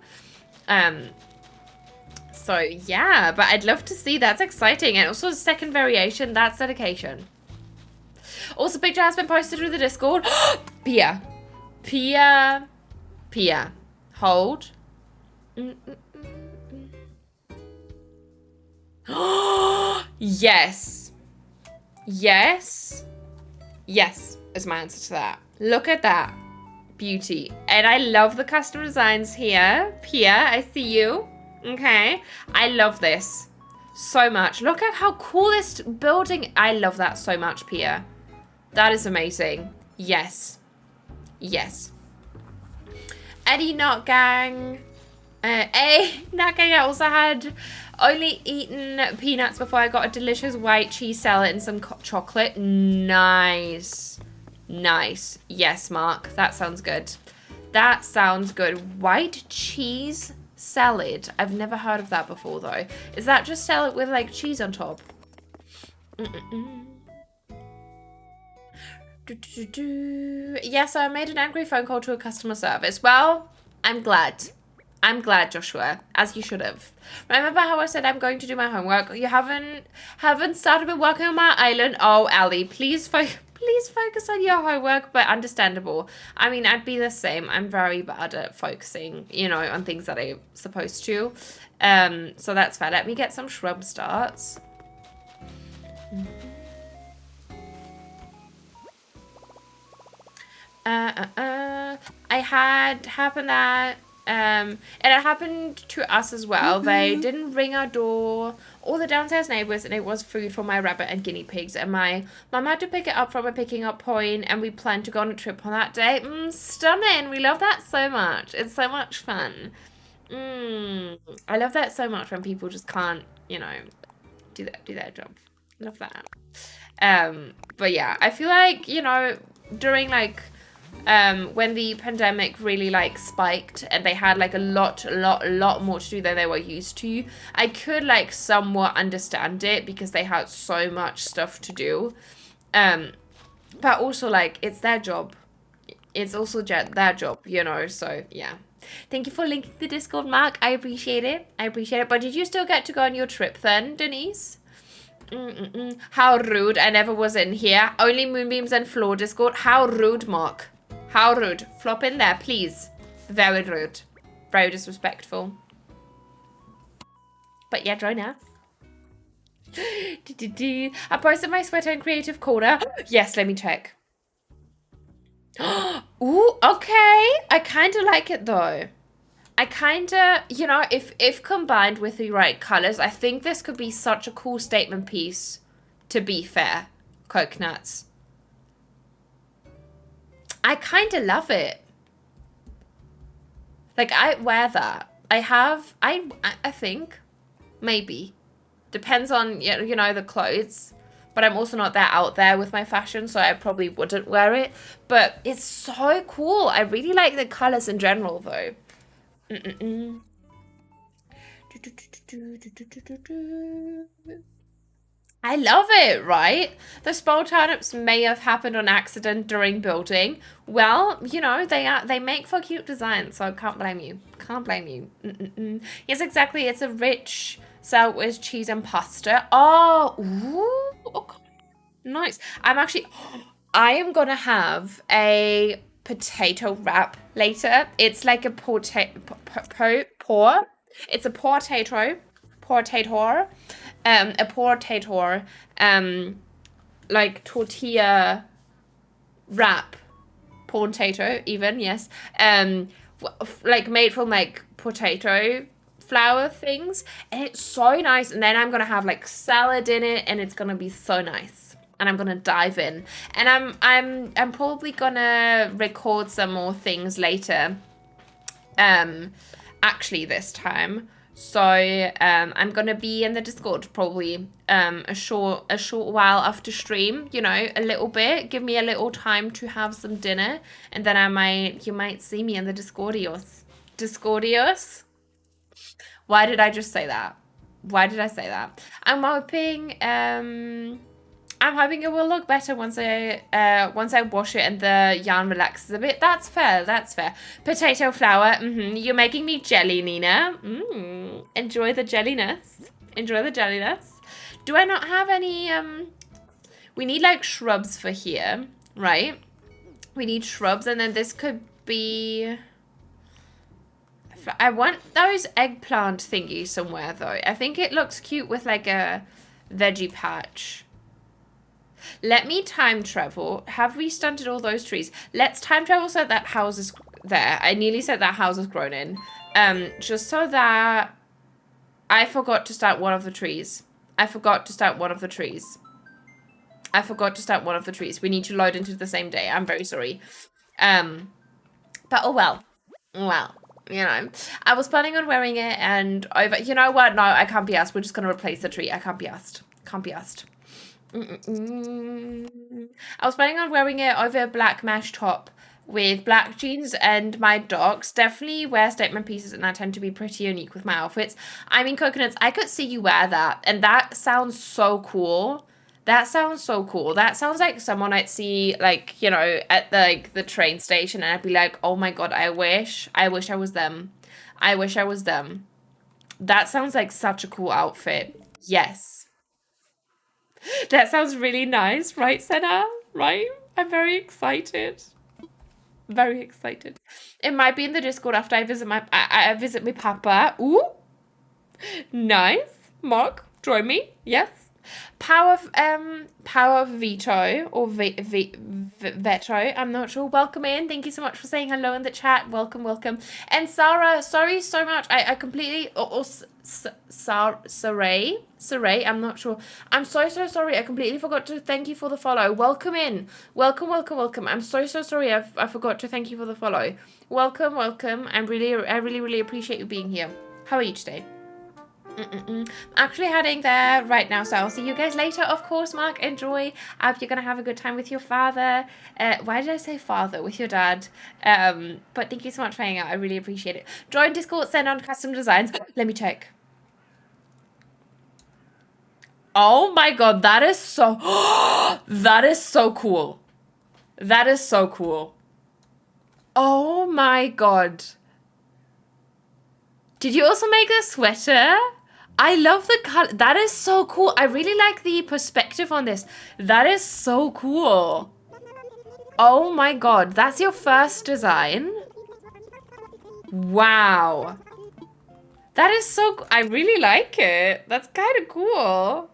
So yeah, but I'd love to see. That's exciting. And also the second variation, that's dedication. Also, picture has been posted through the Discord. Pia. Hold. Yes. Yes. Yes is my answer to that. Look at that. Beauty. And I love the custom designs here. Pia, I see you. Okay. I love this so much. Look at how cool this building. I love that so much, Pia. That is amazing. Yes. Yes. Eddie Not Gang. Not Gang, I also had only eaten peanuts before I got a delicious white cheese salad and some chocolate. Nice. Nice. Yes, Mark. That sounds good. That sounds good. White cheese salad. I've never heard of that before, though. Is that just salad with, like, cheese on top? Yes, I made an angry phone call to a customer service. Well, I'm glad. I'm glad, Joshua, as you should have. Remember how I said I'm going to do my homework? You haven't started with working on my island? Oh, Ali, please focus on your homework, but understandable. I mean, I'd be the same. I'm very bad at focusing, you know, on things that I'm supposed to. So that's fair. Let me get some shrub starts. I had happened that and it happened to us as well. They didn't ring our door or the downstairs neighbors, and it was food for my rabbit and guinea pigs, and my mum had to pick it up from a picking up point, and we planned to go on a trip on that day. Stunning. We love that so much. It's so much fun. I love that so much when people just can't, you know, do their job. Love that. But yeah, I feel like, you know, during like when the pandemic really like spiked and they had like a lot more to do than they were used to, I could like somewhat understand it because they had so much stuff to do. But also like it's their job. It's also their job, you know, so yeah. Thank you for linking the Discord, Mark. I appreciate it. But did you still get to go on your trip then, Denise? How rude. I never was in here. Only Moonbeams and Floor Discord. How rude, Mark. How rude. Flop in there, please. Very rude. Very disrespectful. But yeah, join us. I posted my sweater in Creative Corner. Yes, let me check. Ooh, okay. I kind of like it though. I kind of, you know, if combined with the right colors, I think this could be such a cool statement piece, to be fair. Coconuts. I kind of love it. Like, I wear that. I think, maybe. Depends on, you know, the clothes. But I'm also not that out there with my fashion, so I probably wouldn't wear it. But it's so cool. I really like the colors in general, though. I love it, right? The spoiled turnips may have happened on accident during building. Well, you know, they make for cute designs, so can't blame you. Can't blame you. Yes, exactly. It's a rich with cheese and pasta. Oh, ooh, okay. Nice. I am gonna have a potato wrap later. It's like a it's a potato, like tortilla wrap, potato even, yes, like made from like potato flour things, and it's so nice. And then I'm gonna have like salad in it, and it's gonna be so nice. And I'm gonna dive in, and I'm probably gonna record some more things later. Actually this time. So I'm gonna be in the Discord probably a short while after stream, you know, a little bit. Give me a little time to have some dinner, and then you might see me in the Discordios. Discordios? Why did I just say that? Why did I say that? I'm hoping it will look better once I wash it and the yarn relaxes a bit. That's fair. That's fair. Potato flour. You're making me jelly, Nina. Enjoy the jelliness. Enjoy the jelliness. Do I not have any? We need like shrubs for here, right? We need shrubs, and then this could be. I want those eggplant thingies somewhere though. I think it looks cute with like a veggie patch. Let me time travel. Have we stunted all those trees? Let's time travel so that house is there. I nearly said that house is grown in. Just so that I forgot to start one of the trees. I forgot to start one of the trees. I forgot to start one of the trees. We need to load into the same day. I'm very sorry. But oh well. Well, you know. I was planning on wearing it and over. You know what? No, I can't be asked. We're just going to replace the tree. I can't be asked. Can't be asked. I was planning on wearing it over a black mesh top with black jeans and my docs. Definitely wear statement pieces, and I tend to be pretty unique with my outfits. I mean, Coconuts, I could see you wear that, and that sounds so cool. That sounds so cool. That sounds like someone I'd see, like, you know, at the train station, and I'd be like, oh my god, I wish I was them. I wish I was them. That sounds like such a cool outfit. Yes. That sounds really nice, right, Senna? Right? I'm very excited. Very excited. It might be in the Discord after I visit my papa. Ooh. Nice. Mark, join me. Yes. Power of veto or veto. I'm not sure. Welcome in. Thank you so much for saying hello in the chat. Welcome, welcome. And Sarah, sorry so much. I completely Saray, I'm not sure. I'm so sorry. I completely forgot to thank you for the follow. Welcome in. Welcome, welcome, welcome. I'm so sorry. I forgot to thank you for the follow. Welcome, welcome. I really appreciate you being here. How are you today? I'm actually heading there right now, so I'll see you guys later. Of course, Mark, enjoy. I hope you're gonna have a good time with your father. Why did I say father? With your dad. But thank you so much for hanging out. I really appreciate it. Join Discord, send on custom designs. Let me check. Oh my god, that is so that is so cool. That is so cool. Oh my god. Did you also make a sweater? I love the color. That is so cool. I really like the perspective on this. That is so cool. Oh my god, that's your first design? Wow. That is so, I really like it. That's kind of cool.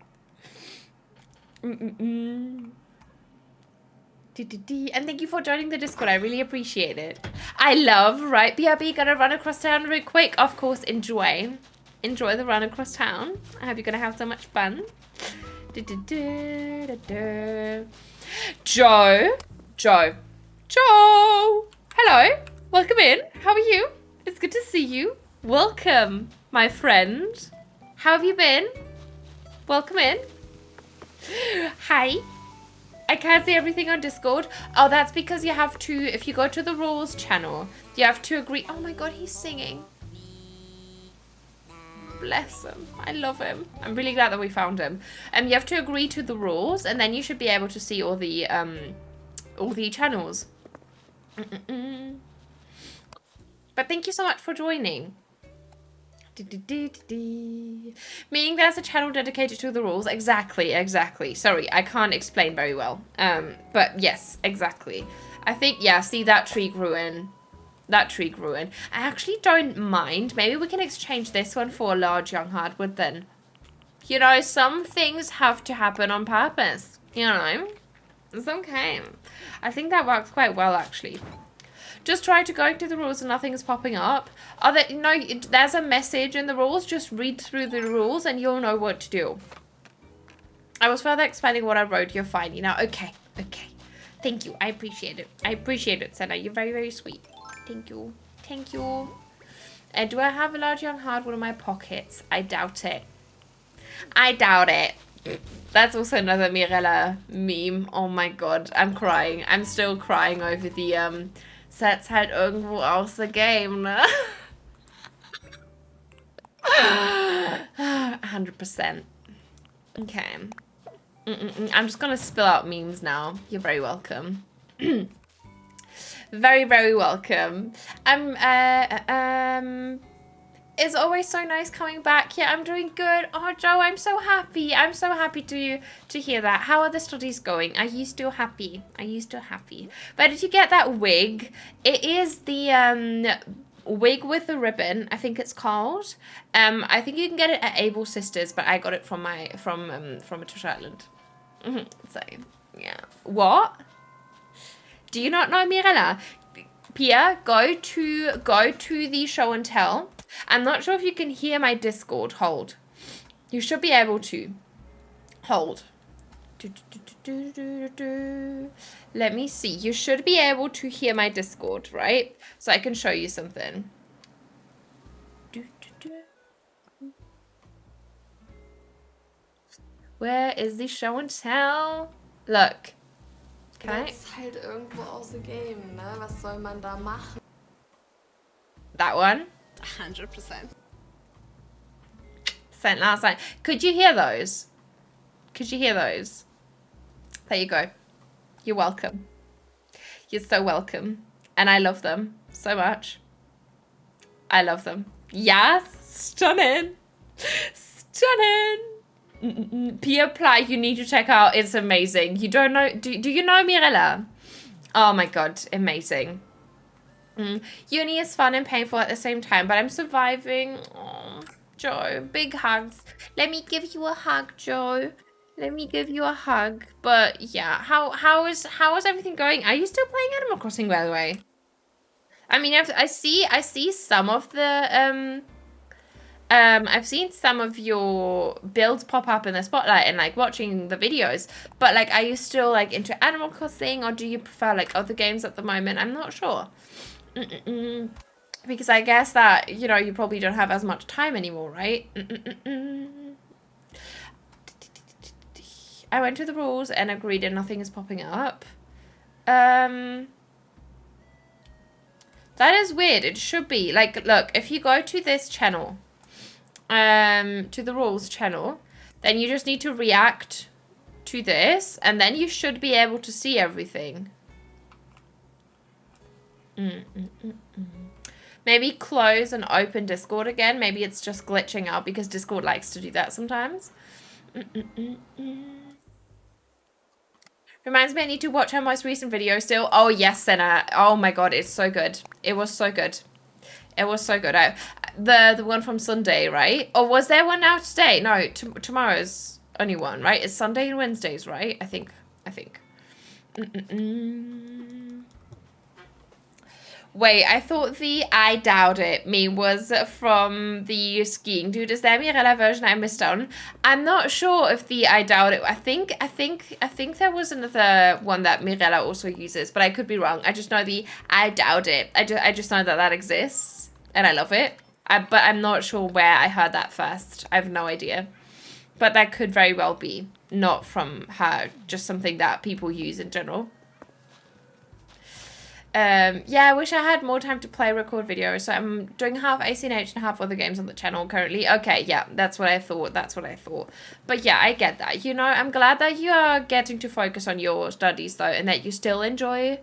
And thank you for joining the Discord. I really appreciate it. I love, right? BRB, gonna run across town real quick. Of course, enjoy. Enjoy the run across town. I hope you're gonna have so much fun. Joe. Hello. Welcome in. How are you? It's good to see you. Welcome, my friend. How have you been? Welcome in. Hi. I can't see everything on Discord. Oh, that's because you have to, if you go to the rules channel, you have to agree. Oh my god, he's singing. Bless him. I love him. I'm really glad that we found him. You have to agree to the rules, and then you should be able to see all the channels. But thank you so much for joining. Meaning there's a channel dedicated to the rules. Exactly. Sorry, I can't explain very well. But yes, exactly. I think, yeah, see, that tree grew in. I actually don't mind. Maybe we can exchange this one for a large young hardwood then. You know, some things have to happen on purpose. You know? It's okay. I think that works quite well, actually. Just try to go through the rules and nothing is popping up. There's a message in the rules. Just read through the rules and you'll know what to do. I was further explaining what I wrote. You're fine. You know, okay. Thank you. I appreciate it, Senna. You're very, very sweet. Thank you. Do I have a large young hardwood in my pockets? I doubt it. That's also another Mirella meme. Oh my god. I'm crying. I'm still crying over the, set's halt irgendwo aus the game, ne? 100%. Okay. I'm just gonna spill out memes now. You're very welcome. Very, very welcome. It's always so nice coming back. Yeah, I'm doing good. Oh, Joe, I'm so happy. I'm so happy to hear that. How are the studies going? Are you still happy? But did you get that wig? It is the wig with the ribbon, I think it's called. I think you can get it at Able Sisters, but I got it from a Trish Island. So, yeah. What? Do you not know Mirella? Pia, go to the show and tell. I'm not sure if you can hear my Discord. Hold. You should be able to. Hold. Let me see. You should be able to hear my Discord, right? So I can show you something. Where is the show and tell? Look. Can Jetzt halt irgendwo aus the game, ne? Was soll man da machen? That one? 100%. Sent last night. Could you hear those? There you go. You're welcome. You're so welcome. And I love them so much. I love them. Yes, stunning. Pia Ply, you need to check out. It's amazing. You don't know, do you know Mirella? Oh my god, amazing. Uni is fun and painful at the same time, but I'm surviving. Oh, Joe, big hugs. Let me give you a hug, Joe. Let me give you a hug. But yeah, how is everything going? Are you still playing Animal Crossing, by the way? I mean, I see some of the I've seen some of your builds pop up in the spotlight and like watching the videos, but like, are you still like into Animal Crossing, or do you prefer like other games at the moment? I'm not sure. Because I guess that, you know, you probably don't have as much time anymore, right? I went to the rules and agreed and nothing is popping up. That is weird. It should be like, look, if you go to this channel, to the rules channel, then you just need to react to this and then you should be able to see everything. Maybe close and open Discord again. Maybe it's just glitching out because Discord likes to do that sometimes. Reminds me I need to watch her most recent video still. Oh yes, Senna. Oh my god, it's so good. It was so good. The one from Sunday, right? Or was there one out today? No, tomorrow's only one, right? It's Sunday and Wednesdays, right? I think. Wait, I thought the I doubt it meme was from the skiing dude. Is there Mirella version I missed on? I'm not sure if the I doubt it. I think there was another one that Mirella also uses, but I could be wrong. I just know the I doubt it. I just know that exists and I love it. But I'm not sure where I heard that first. I have no idea. But that could very well be not from her, just something that people use in general. Yeah, I wish I had more time to play record videos. So I'm doing half ACNH and half other games on the channel currently. Okay, yeah, that's what I thought. That's what I thought. But yeah, I get that. You know, I'm glad that you are getting to focus on your studies though, and that you still enjoy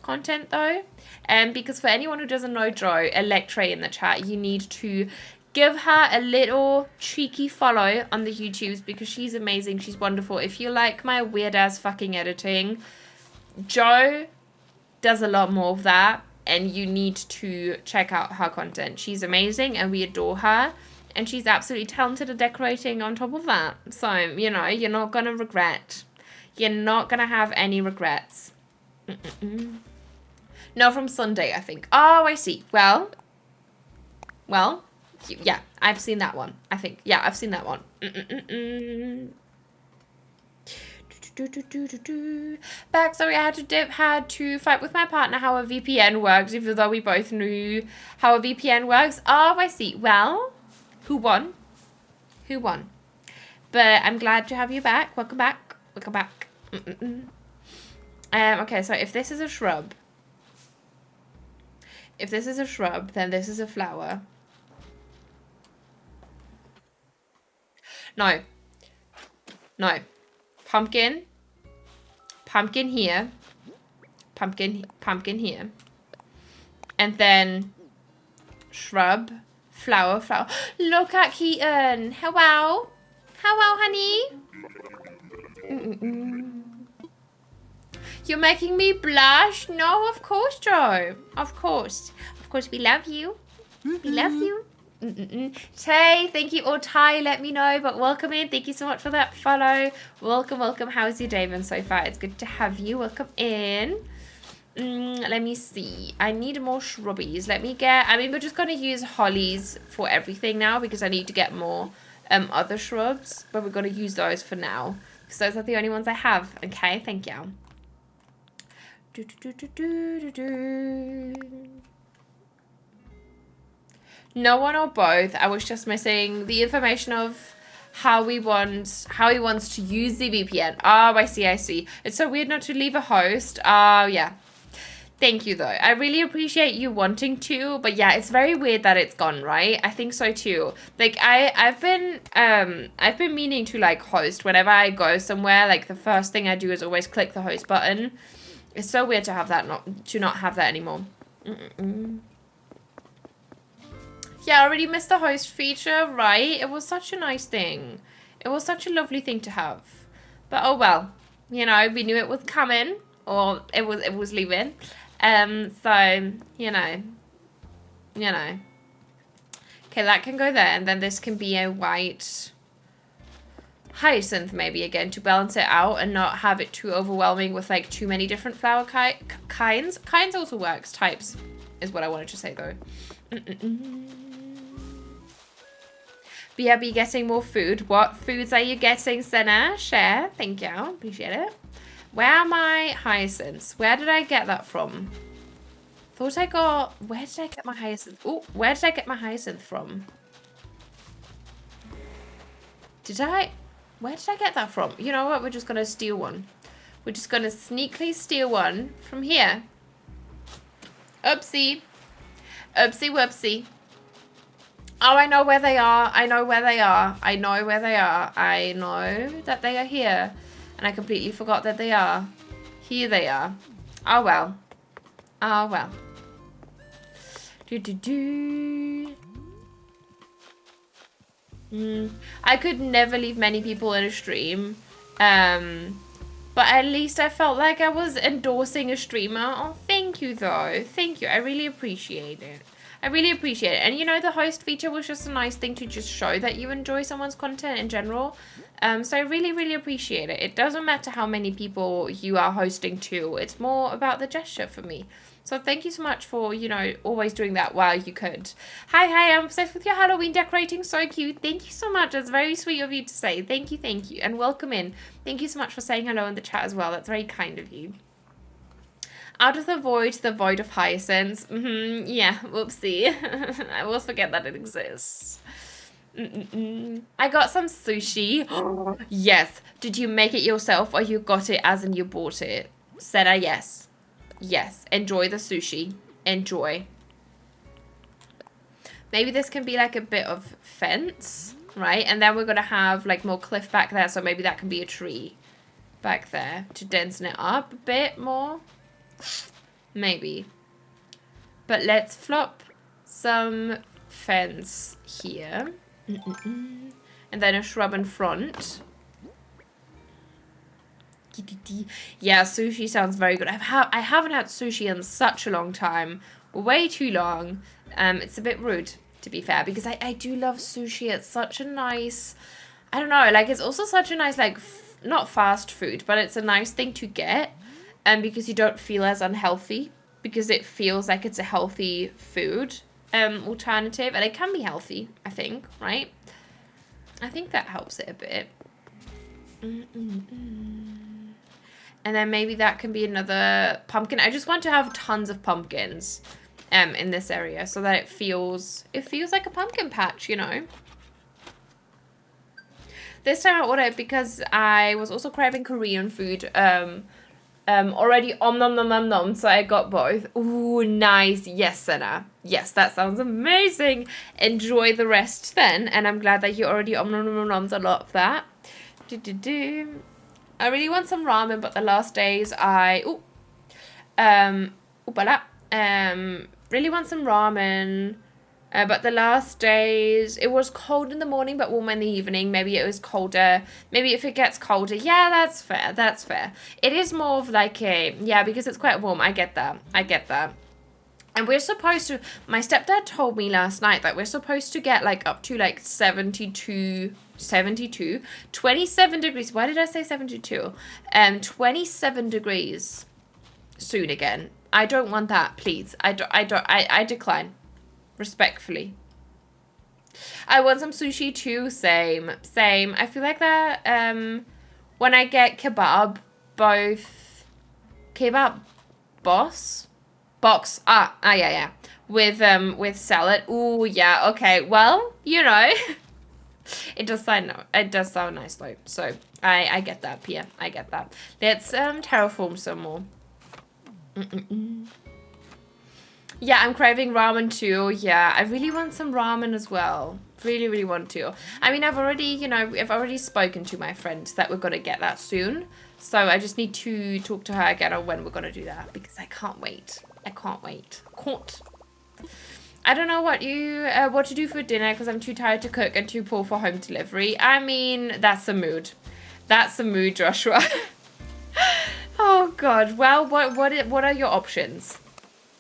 content though. And because for anyone who doesn't know Jo, Electre in the chat, you need to give her a little cheeky follow on the YouTubes because she's amazing. She's wonderful. If you like my weird ass fucking editing, Jo does a lot more of that, and you need to check out her content. She's amazing and we adore her, and she's absolutely talented at decorating on top of that. So, you know, you're not gonna regret. You're not gonna have any regrets. No, from Sunday, I think. Oh, I see. Well, yeah, I've seen that one. I think, yeah, I've seen that one. Backstory: I had to fight with my partner how a VPN works, even though we both knew how a VPN works. Oh, I see. Well, who won? Who won? But I'm glad to have you back. Welcome back. Welcome back. Okay, so if this is a shrub, then this is a flower. No. No. Pumpkin here, pumpkin here, and then shrub, flower. Look at Keaton. Hello, honey. You're making me blush. No, of course, Jo. Of course, we love you. We love you. Tay, thank you. Or Ty, let me know. But welcome in. Thank you so much for that follow. Welcome. How's your day been so far? It's good to have you. Welcome in. Let me see. I need more shrubbies. We're just going to use hollies for everything now because I need to get more other shrubs. But we're going to use those for now because those are the only ones I have. Okay, thank you. No one or both. I was just missing the information of how he wants to use the VPN. Oh, I see. It's so weird not to leave a host. Oh, yeah. Thank you, though. I really appreciate you wanting to, but yeah, it's very weird that it's gone, right? I think so too. Like I've been meaning to like host whenever I go somewhere. Like the first thing I do is always click the host button. It's so weird to have that not have that anymore. Yeah, I already missed the host feature, right? It was such a nice thing. It was such a lovely thing to have. But oh well. You know, we knew it was coming. Or it was leaving. So, you know. Okay, that can go there. And then this can be a white hyacinth maybe again to balance it out and not have it too overwhelming with like too many different flower kinds. Kinds also works. Types is what I wanted to say though. Be getting more food. What foods are you getting, Senna? Share. Thank you. Appreciate it. Where are my hyacinths? Where did I get that from? Where did I get my hyacinth? Oh, where did I get my hyacinth from? Where did I get that from? You know what? We're just going to steal one. We're just going to sneakily steal one from here. Oopsie. Oopsie whoopsie. Oh, I know where they are. I know that they are here. And I completely forgot that they are. Here they are. Oh, well. I could never leave many people in a stream. But at least I felt like I was endorsing a streamer. Oh, thank you, though. Thank you. I really appreciate it. And you know, the host feature was just a nice thing to just show that you enjoy someone's content in general. So I really appreciate it. It doesn't matter how many people you are hosting to. It's more about the gesture for me. So thank you so much for, you know, always doing that while you could. Hi, I'm obsessed with your Halloween decorating. So cute. Thank you so much. That's very sweet of you to say. Thank you. And welcome in. Thank you so much for saying hello in the chat as well. That's very kind of you. Out of the void of hyacinths. Yeah, whoopsie. I always forget that it exists. I got some sushi. Yes. Did you make it yourself or you got it as in you bought it? Said I yes. Yes, enjoy the sushi. Enjoy. Maybe this can be like a bit of fence, right? And then we're going to have like more cliff back there. So maybe that can be a tree back there to densen it up a bit more. Maybe. But let's flop some fence here. And then a shrub in front. Yeah, sushi sounds very good. I haven't had sushi in such a long time. Way too long. It's a bit rude, to be fair, because I do love sushi. It's such a nice, I don't know, like it's also such a nice, like, not fast food, but it's a nice thing to get. Because you don't feel as unhealthy, because it feels like it's a healthy food alternative, and it can be healthy, I think, right? I think that helps it a bit. And then maybe that can be another pumpkin. I just want to have tons of pumpkins in this area so that it feels like a pumpkin patch, you know. This time I ordered because I was also craving Korean food. Already nom nom nom nom, so I got both. Ooh, nice. Yes, Senna. Yes, that sounds amazing. Enjoy the rest then, and I'm glad that you already nom nom nom nommed a lot of that. I really want some ramen, but the last days really want some ramen. But the last days, it was cold in the morning, but warm in the evening. Maybe it was colder. Maybe if it gets colder, yeah, that's fair. That's fair. It is more of like a, yeah, because it's quite warm. I get that. I get that. And we're supposed to, my stepdad told me last night that we're supposed to get like up to like 27 degrees. Why did I say 72? 27 degrees soon again. I don't want that, please. I decline. Respectfully. I want some sushi too. Same. I feel like that when I get kebab, both kebab box, yeah, with salad. Ooh, yeah, okay. Well, you know, it does sound nice though. So I get that, Pia. I get that. Let's terraform some more. Yeah, I'm craving ramen too. Yeah, I really want some ramen as well. Really, really want to. I mean, I've already spoken to my friends that we're going to get that soon. So I just need to talk to her again on when we're going to do that, because I can't wait. I don't know what to do for dinner because I'm too tired to cook and too poor for home delivery. I mean, that's a mood. That's a mood, Joshua. Oh, God. Well, what are your options?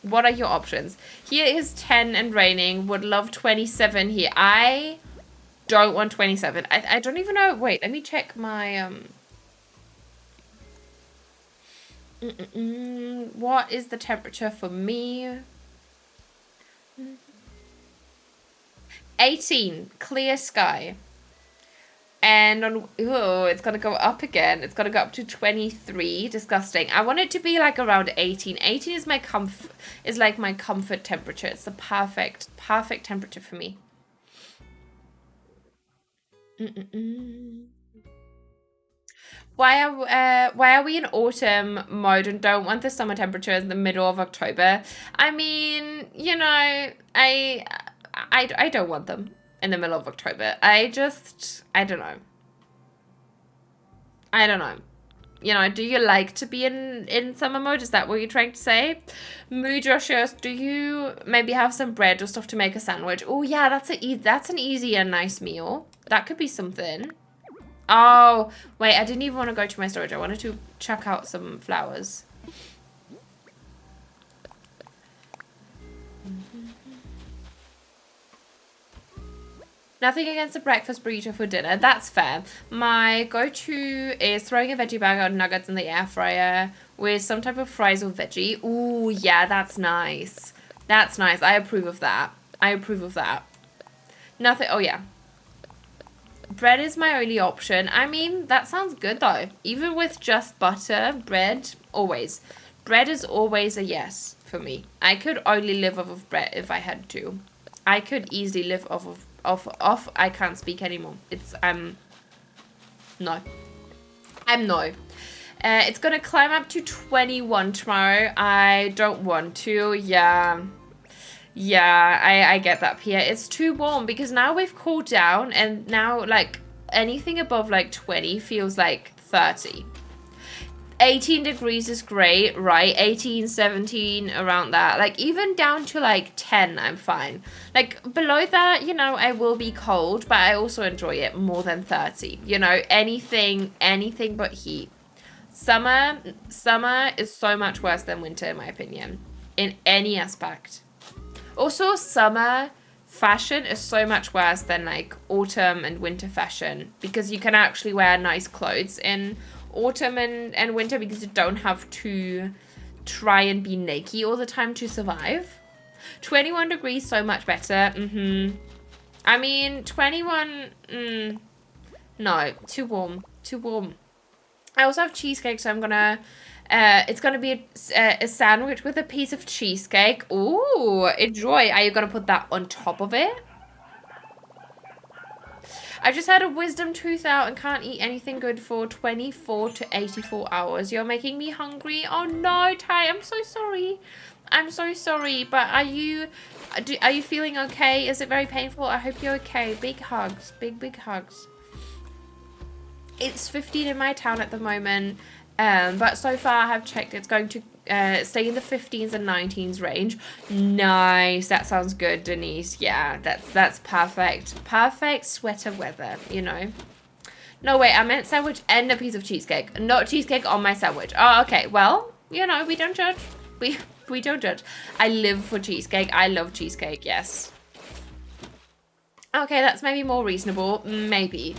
What are your options? Here is 10 and raining. Would love 27 here. I don't want 27. I don't even know. Wait, let me check my... What is the temperature for me? 18. Clear sky. And on, it's going to go up again. It's going to go up to 23. Disgusting. I want it to be like around 18. 18 is my comfort temperature. It's the perfect temperature for me. Why are we in autumn mode and don't want the summer temperature in the middle of October? I mean, you know, I don't want them in the middle of October. I don't know. You know, do you like to be in summer mode? Is that what you're trying to say? Mood Joshua, do you maybe have some bread or stuff to make a sandwich? Oh yeah, that's an easy and nice meal. That could be something. Oh, wait, I didn't even want to go to my storage. I wanted to check out some flowers. Nothing against a breakfast burrito for dinner. That's fair. My go-to is throwing a veggie bag of nuggets in the air fryer with some type of fries or veggie. Ooh, yeah, that's nice. That's nice. I approve of that. Nothing. Oh, yeah. Bread is my only option. I mean, that sounds good, though. Even with just butter, bread, always. Bread is always a yes for me. I could only live off of bread if I had to. I could easily live off of I can't speak anymore. It's no. It's going to climb up to 21 tomorrow. I don't want to. Yeah. Yeah, I get that, Pia. It's too warm because now we've cooled down and now, like, anything above, like, 20 feels like 30. 18 degrees is great, right? 18, 17, around that. Like, even down to, like, 10, I'm fine. Like, below that, you know, I will be cold, but I also enjoy it more than 30. You know, anything but heat. Summer is so much worse than winter, in my opinion, in any aspect. Also, summer fashion is so much worse than like autumn and winter fashion because you can actually wear nice clothes in autumn and winter because you don't have to try and be naked all the time to survive. 21 degrees, so much better. I mean, 21, no, too warm, too warm. I also have cheesecake, so I'm gonna... it's going to be a sandwich with a piece of cheesecake. Ooh, enjoy. Are you going to put that on top of it? I just had a wisdom tooth out and can't eat anything good for 24 to 84 hours. You're making me hungry. Oh no, Ty, I'm so sorry. I'm so sorry. But are you feeling okay? Is it very painful? I hope you're okay. Big hugs. Big hugs. It's 15 in my town at the moment. But so far I have checked it's going to stay in the 15s and 19s range. Nice. That sounds good, Denise. Yeah, that's perfect. Perfect sweater weather, you know. No, wait, I meant sandwich and a piece of cheesecake. Not cheesecake on my sandwich. Oh, okay. Well, you know, we don't judge. We don't judge. I live for cheesecake. I love cheesecake, yes. Okay, that's maybe more reasonable. Maybe.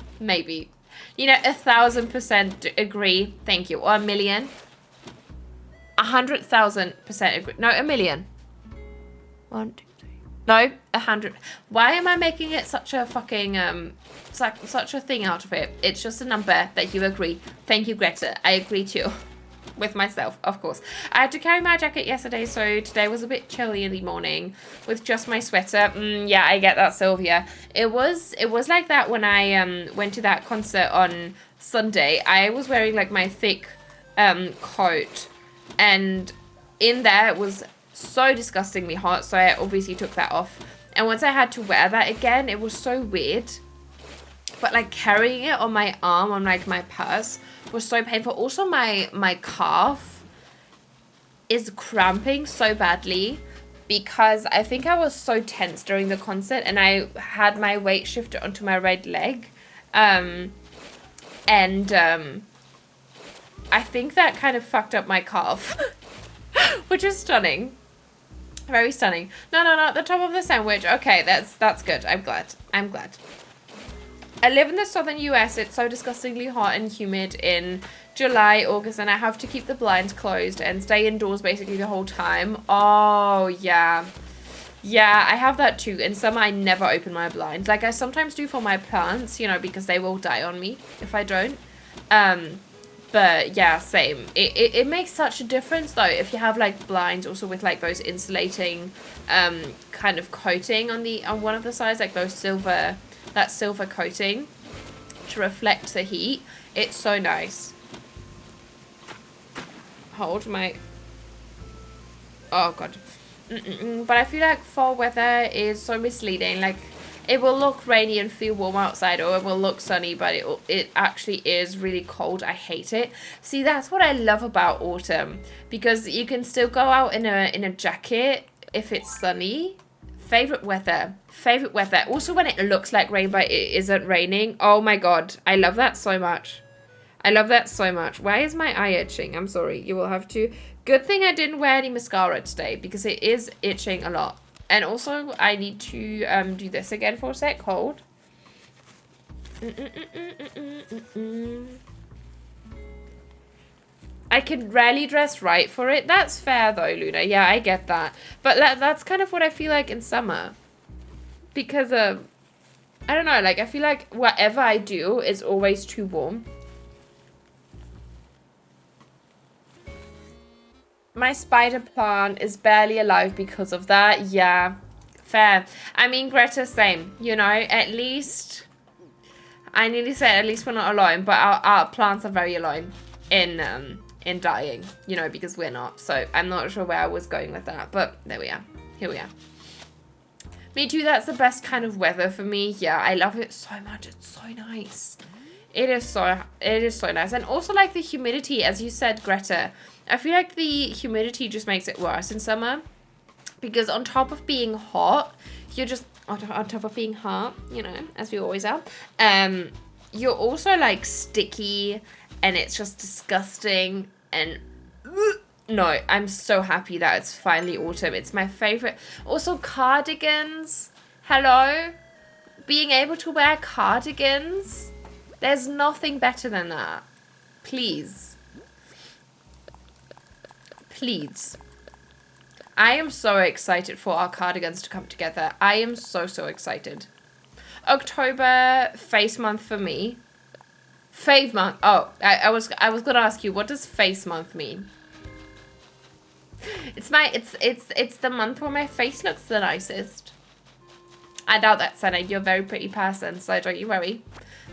You know, 1,000% agree. Thank you. Or a million. 100,000% agree. No, a million. 1, 2, 3. No, 100. Why am I making it such a fucking such a thing out of it? It's just a number that you agree. Thank you, Greta. I agree too. With myself, of course. I had to carry my jacket yesterday, so today was a bit chilly in the morning with just my sweater. Yeah, I get that, Sylvia. It was like that when I went to that concert on Sunday. I was wearing like my thick coat, and in there it was so disgustingly hot, so I obviously took that off. And once I had to wear that again, it was so weird. But like carrying it on my arm, on like my purse, was so painful. Also, my calf is cramping so badly because I think I was so tense during the concert and I had my weight shifted onto my right leg. I think that kind of fucked up my calf, which is stunning. Very stunning. No, the top of the sandwich. Okay, that's good. I'm glad. I live in the southern US. It's so disgustingly hot and humid in July, August, and I have to keep the blinds closed and stay indoors basically the whole time. Oh, yeah. Yeah, I have that too. In summer, I never open my blinds. Like, I sometimes do for my plants, you know, because they will die on me if I don't. But, yeah, same. It makes such a difference, though, if you have, like, blinds also with, like, those insulating kind of coating on one of the sides, like those silver... That silver coating to reflect the heat. It's so nice. Hold my... Oh, God. But I feel like fall weather is so misleading. Like, it will look rainy and feel warm outside, or it will look sunny, but it actually is really cold. I hate it. See, that's what I love about autumn. Because you can still go out in a jacket if it's sunny. Favorite weather. Also when it looks like rain but it isn't raining. Oh my god. I love that so much. Why is my eye itching? I'm sorry. You will have to. Good thing I didn't wear any mascara today because it is itching a lot. And also I need to do this again for a sec. Hold. I can rarely dress right for it. That's fair though, Luna. Yeah, I get that. But that's kind of what I feel like in summer. Because, I don't know, like, I feel like whatever I do is always too warm. My spider plant is barely alive because of that. Yeah, fair. I mean, Greta, same. You know, at least... I nearly said at least we're not alone, but our plants are very alone. in dying, you know, because we're not. So I'm not sure where I was going with that, but there we are. Here we are. Me too, that's the best kind of weather for me. Yeah, I love it so much. It's so nice. It is so nice. And also like the humidity, as you said, Greta. I feel like the humidity just makes it worse in summer. Because on top of being hot, you're just, on top of being hot, you know, as we always are, you're also like sticky and it's just disgusting. And no, I'm so happy that it's finally autumn. It's my favorite. Also cardigans. Hello? Being able to wear cardigans. There's nothing better than that. Please. Please. I am so excited for our cardigans to come together. I am so excited. October, face month for me. Fave month. Oh, I was gonna ask you, what does face month mean? It's the month where my face looks the nicest. I doubt that, Senna. You're a very pretty person, so don't you worry.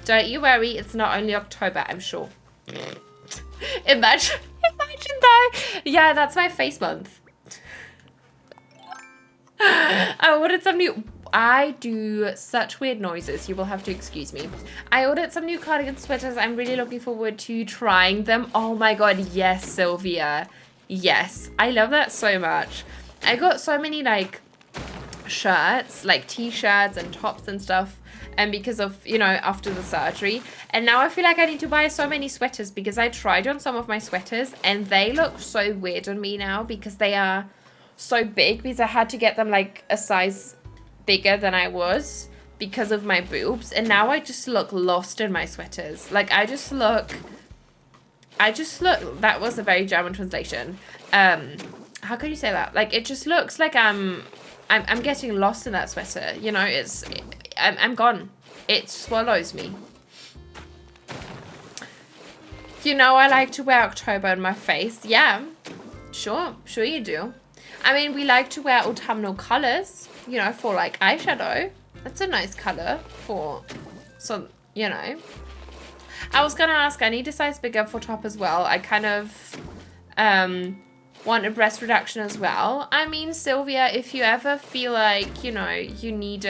Don't you worry. It's not only October, I'm sure. Imagine that. Yeah, that's my face month. I ordered some new. I do such weird noises. You will have to excuse me. I ordered some new cardigan sweaters. I'm really looking forward to trying them. Oh my god, yes, Sylvia. Yes, I love that so much. I got so many like shirts, like t-shirts and tops and stuff, and because of, you know, after the surgery, and now I feel like I need to buy so many sweaters because I tried on some of my sweaters and they look so weird on me now because they are so big, because I had to get them like a size bigger than I was because of my boobs, and now I just look lost in my sweaters. Like I just look, that was a very German translation. How can you say that? Like it just looks like I'm getting lost in that sweater. You know, I'm gone. It swallows me. You know, I like to wear October on my face. Yeah, sure you do. I mean, we like to wear autumnal colors, you know, for like eyeshadow. That's a nice color for some, you know. I was gonna ask, I need a size bigger for top as well. I kind of want a breast reduction as well. I mean, Sylvia, if you ever feel like, you know, you need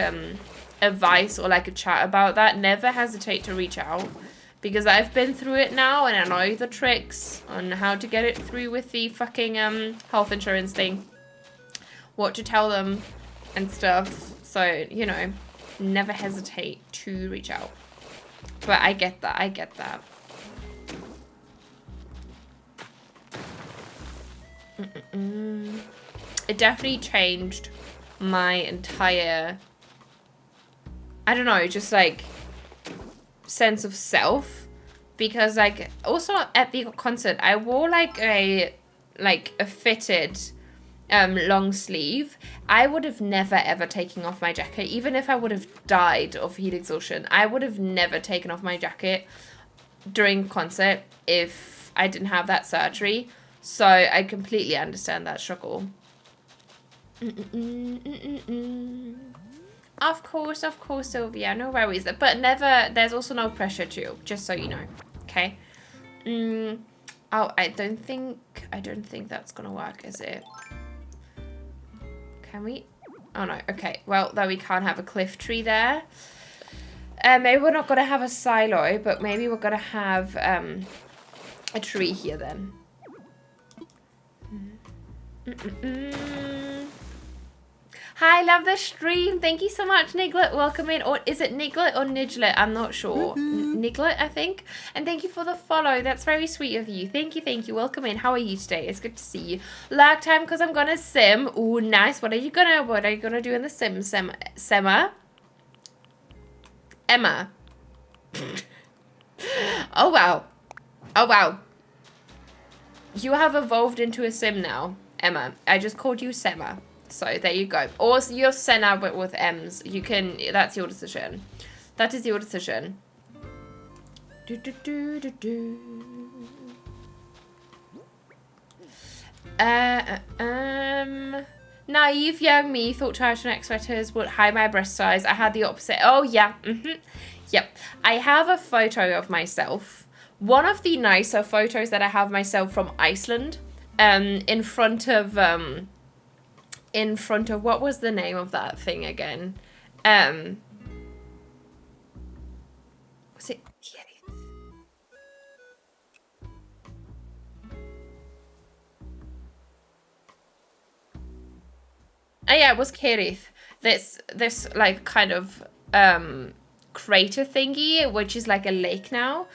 advice or like a chat about that, never hesitate to reach out, because I've been through it now and I know the tricks on how to get it through with the fucking health insurance thing, what to tell them and stuff. So, you know, never hesitate to reach out. But I get that. It definitely changed my entire, I don't know, just like sense of self, because like also at the concert I wore like a fitted long sleeve. I would have never ever taken off my jacket, even if I would have died of heat exhaustion. I would have never taken off my jacket during concert if I didn't have that surgery. So I completely understand that struggle. Of course, Sylvia, no worries. But never, there's also no pressure to, just so you know. Okay. Oh, I don't think that's gonna work, is it? Can we? Oh no, okay. Well, though we can't have a cliff tree there. Maybe we're not gonna have a silo, but maybe we're gonna have a tree here then. Hi, love the stream. Thank you so much, Niglet. Welcome in. Or is it Niglet or Niglet? I'm not sure. Niglet, I think. And thank you for the follow. That's very sweet of you. Thank you. Welcome in. How are you today? It's good to see you. Lag time because I'm gonna sim. Ooh, nice. What are you gonna do in the sim? Emma? Oh wow. You have evolved into a sim now, Emma. I just called you Sema. So there you go. Or you're Senna but with M's. You can, that's your decision. That is your decision. Naive young me thought turtleneck sweaters would hide my breast size. I had the opposite. Oh yeah. Yep. I have a photo of myself one of the nicer photos that I have myself from Iceland, in front of what was the name of that thing again? Was it Kerith? Oh yeah, it was Kerith. This like kind of crater thingy, which is like a lake now,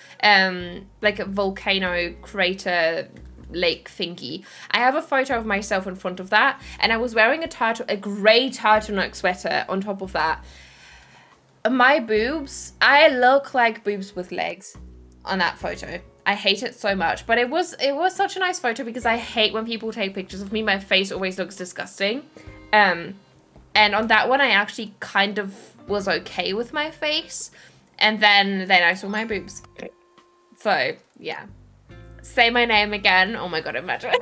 like a volcano crater lake thingy. I have a photo of myself in front of that, and I was wearing a grey turtleneck sweater on top of that. My boobs, I look like boobs with legs on that photo. I hate it so much, but it was such a nice photo because I hate when people take pictures of me. My face always looks disgusting. And on that one, I actually kind of was okay with my face. And then I saw my boobs. So, yeah. Say my name again. Oh my god, imagine.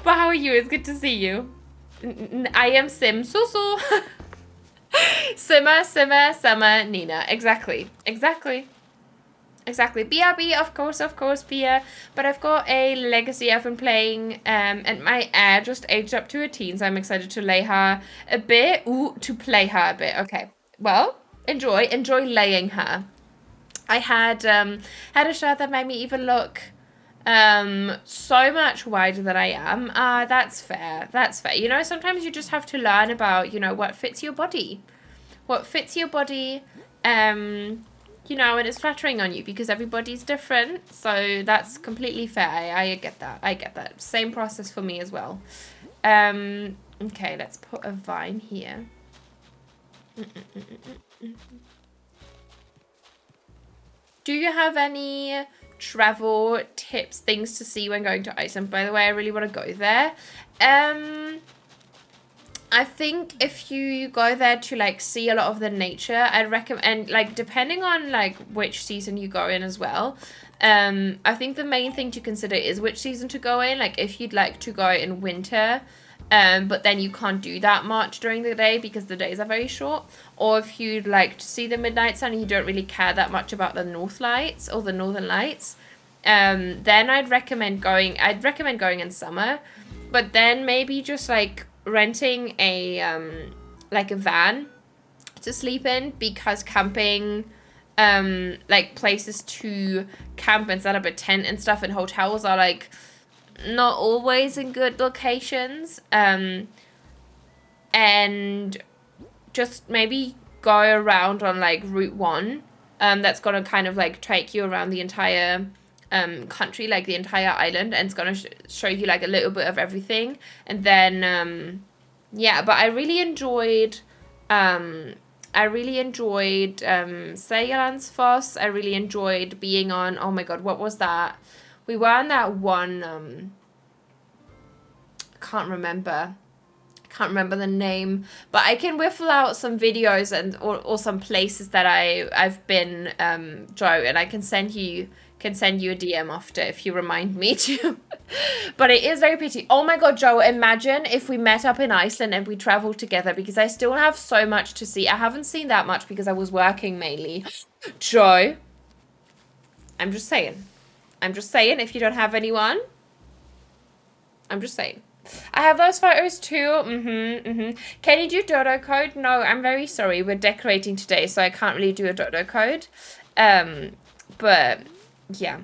But how are you? It's good to see you. I am Sim Susu. Simmer, Summer, Nina. Exactly. BRB, of course, Pia. But I've got a legacy I've been playing, and my heir just aged up to a teen, so I'm excited to lay her a bit. Ooh, to play her a bit. Okay. Well, enjoy laying her. I had a shirt that made me even look so much wider than I am. That's fair. You know, sometimes you just have to learn about, you know, what fits your body. You know, and it's flattering on you because everybody's different. So that's completely fair. I get that. Same process for me as well. Okay, let's put a vine here. Do you have any travel tips, things to see when going to Iceland? By the way, I really want to go there. I think if you go there to like see a lot of the nature, I'd recommend, like, depending on like which season you go in as well. I think the main thing to consider is which season to go in. Like if you'd like to go in winter, but then you can't do that much during the day because the days are very short. Or if you'd like to see the midnight sun and you don't really care that much about the North Lights or the Northern Lights, then I'd recommend going in summer. But then maybe just like renting a like a van to sleep in, because camping, like places to camp and set up a tent and stuff in hotels are like not always in good locations, and just maybe go around on like Route 1, that's gonna kind of like take you around the entire country, like the entire island, and it's gonna show you like a little bit of everything. And then yeah, but I really enjoyed Seylandsfoss. I really enjoyed being on, oh my god, what was that? We were on that one, can't remember the name, but I can whiffle out some videos and or some places that I've been, Joe, and I can send you a DM after if you remind me to. But it is very pretty. Oh my god, Joe, imagine if we met up in Iceland and we traveled together, because I still have so much to see. I haven't seen that much because I was working mainly. Joe, I'm just saying, if you don't have anyone, I'm just saying. I have those photos too. Can you do dodo code? No, I'm very sorry. We're decorating today, so I can't really do a dodo code. But yeah.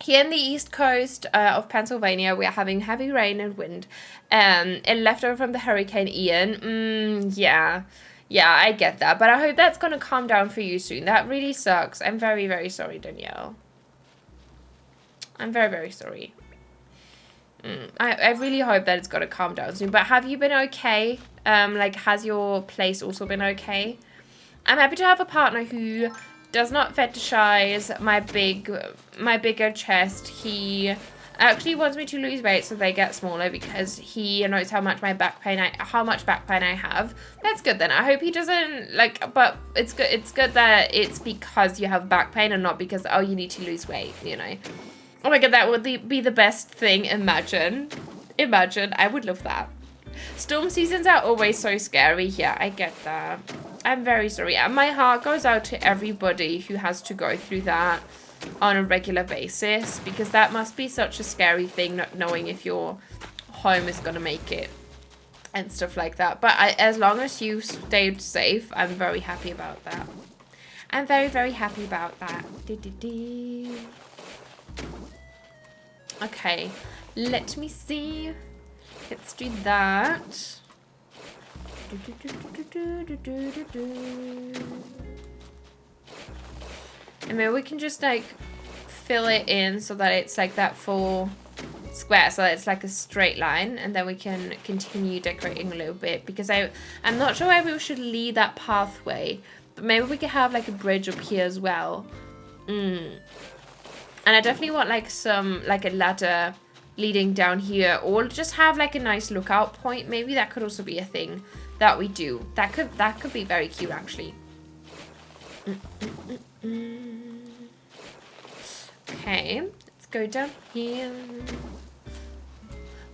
Here in the east coast of Pennsylvania, we are having heavy rain and wind. It left over from the Hurricane Ian. Yeah, I get that. But I hope that's going to calm down for you soon. That really sucks. I'm very, very sorry, Danielle. I'm very, very sorry. I really hope that it's going to calm down soon. But have you been okay? Like, has your place also been okay? I'm happy to have a partner who does not fetishize my bigger chest. He actually wants me to lose weight so they get smaller because he knows how much back pain I have. That's good then. I hope he doesn't like, but it's good that it's because you have back pain and not because, oh, you need to lose weight, you know. Oh my god, that would be the best thing. Imagine, I would love that. Storm seasons are always so scary. Yeah, I get that. I'm very sorry. And my heart goes out to everybody who has to go through that. on a regular basis, because that must be such a scary thing, not knowing if your home is gonna make it and stuff like that. But as long as you stayed safe, I'm very happy about that. I'm very, very happy about that. Okay, let me see. Let's do that. And maybe we can just like fill it in so that it's like that full square, so that it's like a straight line, and then we can continue decorating a little bit, because I'm not sure why we should lead that pathway, but maybe we could have like a bridge up here as well. And I definitely want like a ladder leading down here, or just have like a nice lookout point. Maybe that could also be a thing that we do. That could be very cute, actually. Okay, let's go down here.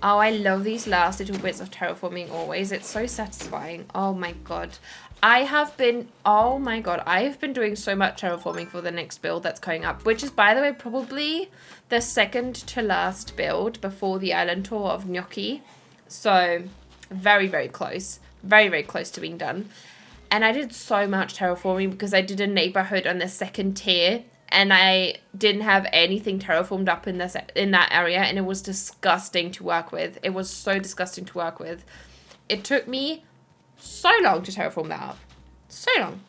Oh, I love these last little bits of terraforming always. It's so satisfying. Oh my god. I have been doing so much terraforming for the next build that's coming up, which is, by the way, probably the second to last build before the island tour of Gnocchi. So very, very close. Very, very close to being done. And I did so much terraforming because I did a neighborhood on the second tier, and I didn't have anything terraformed up in that area, and it was disgusting to work with. It was so disgusting to work with. It took me so long to terraform that up. So long.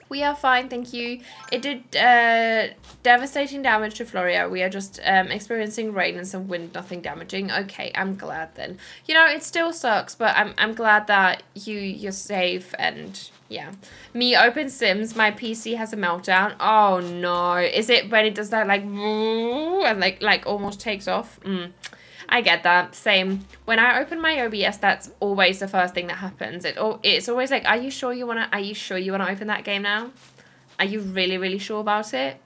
We are fine, thank you. It did devastating damage to Floria. We are just experiencing rain and some wind, nothing damaging. Okay, I'm glad then. You know, it still sucks, but I'm glad that you're safe, and yeah. Me open Sims, my PC has a meltdown. Oh no. Is it when it does that like and like almost takes off? I get that. Same. When I open my OBS, that's always the first thing that happens. It's always like, are you sure you wanna open that game now? Are you really, really sure about it?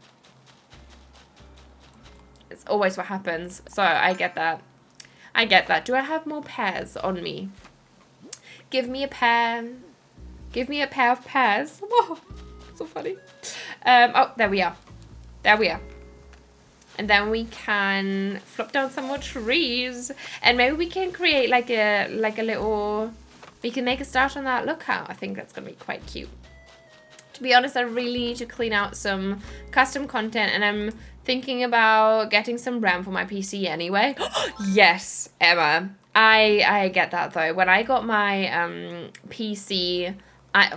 It's always what happens. So I get that. I get that. Do I have more pears on me? Give me a pear. Give me a pair of pears. Whoa, so funny. Oh, there we are. There we are. And then we can flop down some more trees, and maybe we can create like a little. We can make a start on that lookout. I think that's gonna be quite cute. To be honest, I really need to clean out some custom content, and I'm thinking about getting some RAM for my PC anyway. Yes, Emma. I get that though. When I got my PC,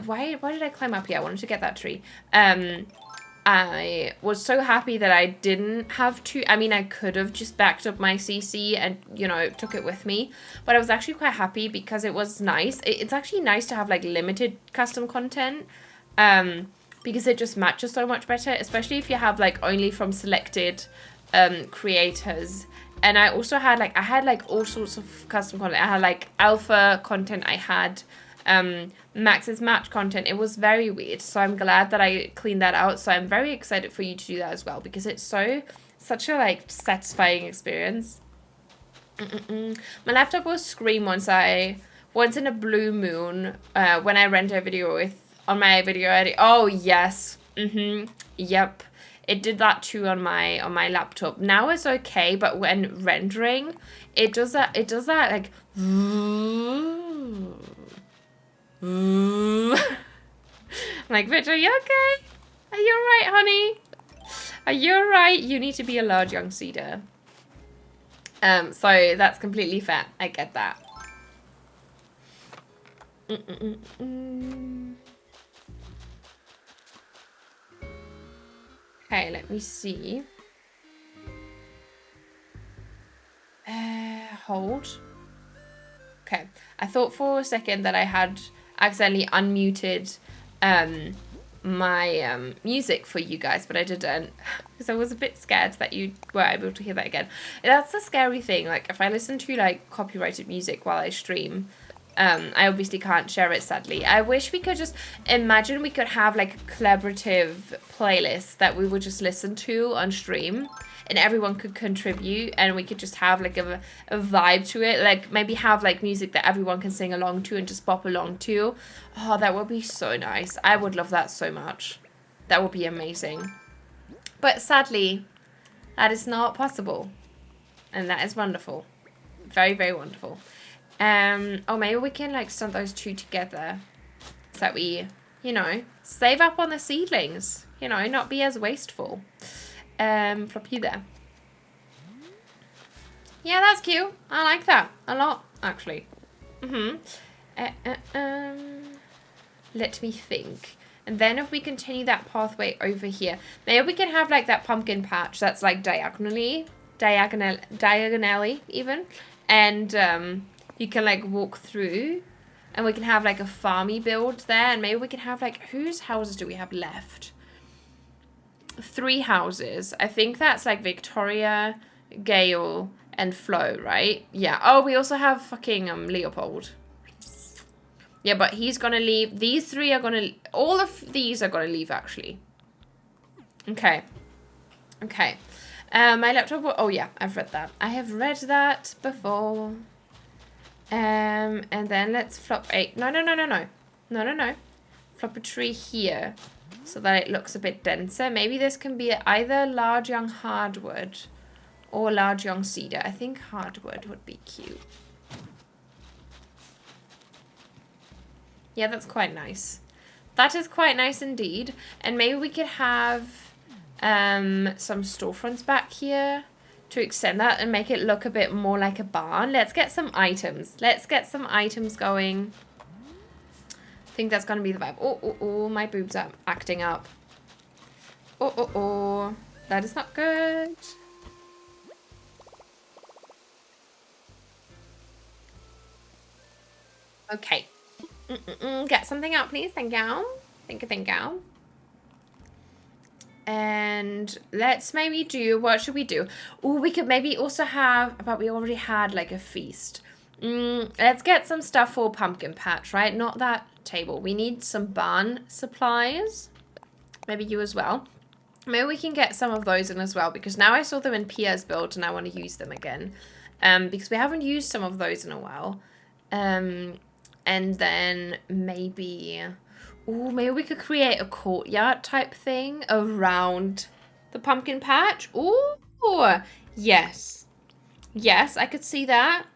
why did I climb up here? I wanted to get that tree. I was so happy that I didn't have to. I mean, I could have just backed up my CC and, you know, took it with me. But I was actually quite happy because it was nice. It's actually nice to have, like, limited custom content. Because it just matches so much better. Especially if you have, like, only from selected creators. And I also had, like, all sorts of custom content. I had, like, alpha content. I had Max's match content. It was very weird, so I'm glad that I cleaned that out. So I'm very excited for you to do that as well, because it's such a like satisfying experience. My laptop will scream once in a blue moon when I render a video on my video edit. Oh yes, yep, it did that too on my laptop. Now it's okay, but when rendering, it does that like. I'm like, bitch, are you okay? Are you alright, honey? Are you alright? You need to be a large young cedar. So that's completely fair. I get that. Okay, let me see. Hold. Okay, I thought for a second that I had accidentally unmuted my music for you guys, but I didn't, because I was a bit scared that you were able to hear that again. That's the scary thing. Like, if I listen to like copyrighted music while I stream, I obviously can't share it, sadly. I wish we could just imagine we could have like a collaborative playlist that we would just listen to on stream, and everyone could contribute, and we could just have like a vibe to it. Like maybe have like music that everyone can sing along to and just bop along to. Oh, that would be so nice. I would love that so much. That would be amazing. But sadly, that is not possible. And that is wonderful. Very, very wonderful. Oh, maybe we can like stunt those two together. So that we, you know, save up on the seedlings. You know, not be as wasteful. Flop you there. Yeah, that's cute. I like that a lot, actually. Let me think. And then if we continue that pathway over here, maybe we can have like that pumpkin patch that's like diagonally even. And you can like walk through and we can have like a farmy build there. And maybe we can have like, whose houses do we have left? 3 houses. I think that's like Victoria, Gale, and Flo, right? Yeah. Oh, we also have fucking Leopold. Yeah, but he's gonna leave. These 3 are gonna... All of these are gonna leave, actually. Okay. Okay. My laptop... Oh, yeah. I've read that. I have read that before. And then let's flop a... No. Flop a tree here. So that it looks a bit denser. Maybe this can be either large young hardwood or large young cedar. I think hardwood would be cute. Yeah, that's quite nice. That is quite nice indeed. And maybe we could have some storefronts back here to extend that and make it look a bit more like a barn. Let's get some items. Let's get some items going. I think that's going to be the vibe. Oh, my boobs are acting up. Oh. That is not good. Okay. Get something out, please. Thank you. Thank you. And let's maybe do... What should we do? Oh, we could maybe also have... But we already had, like, a feast. Let's get some stuff for pumpkin patch, right? Not that table. We need some barn supplies. Maybe you as well. Maybe we can get some of those in as well. Because now I saw them in Pierre's build and I want to use them again. Because we haven't used some of those in a while. And then maybe... Ooh, maybe we could create a courtyard type thing around the pumpkin patch. Ooh, yes. Yes, I could see that.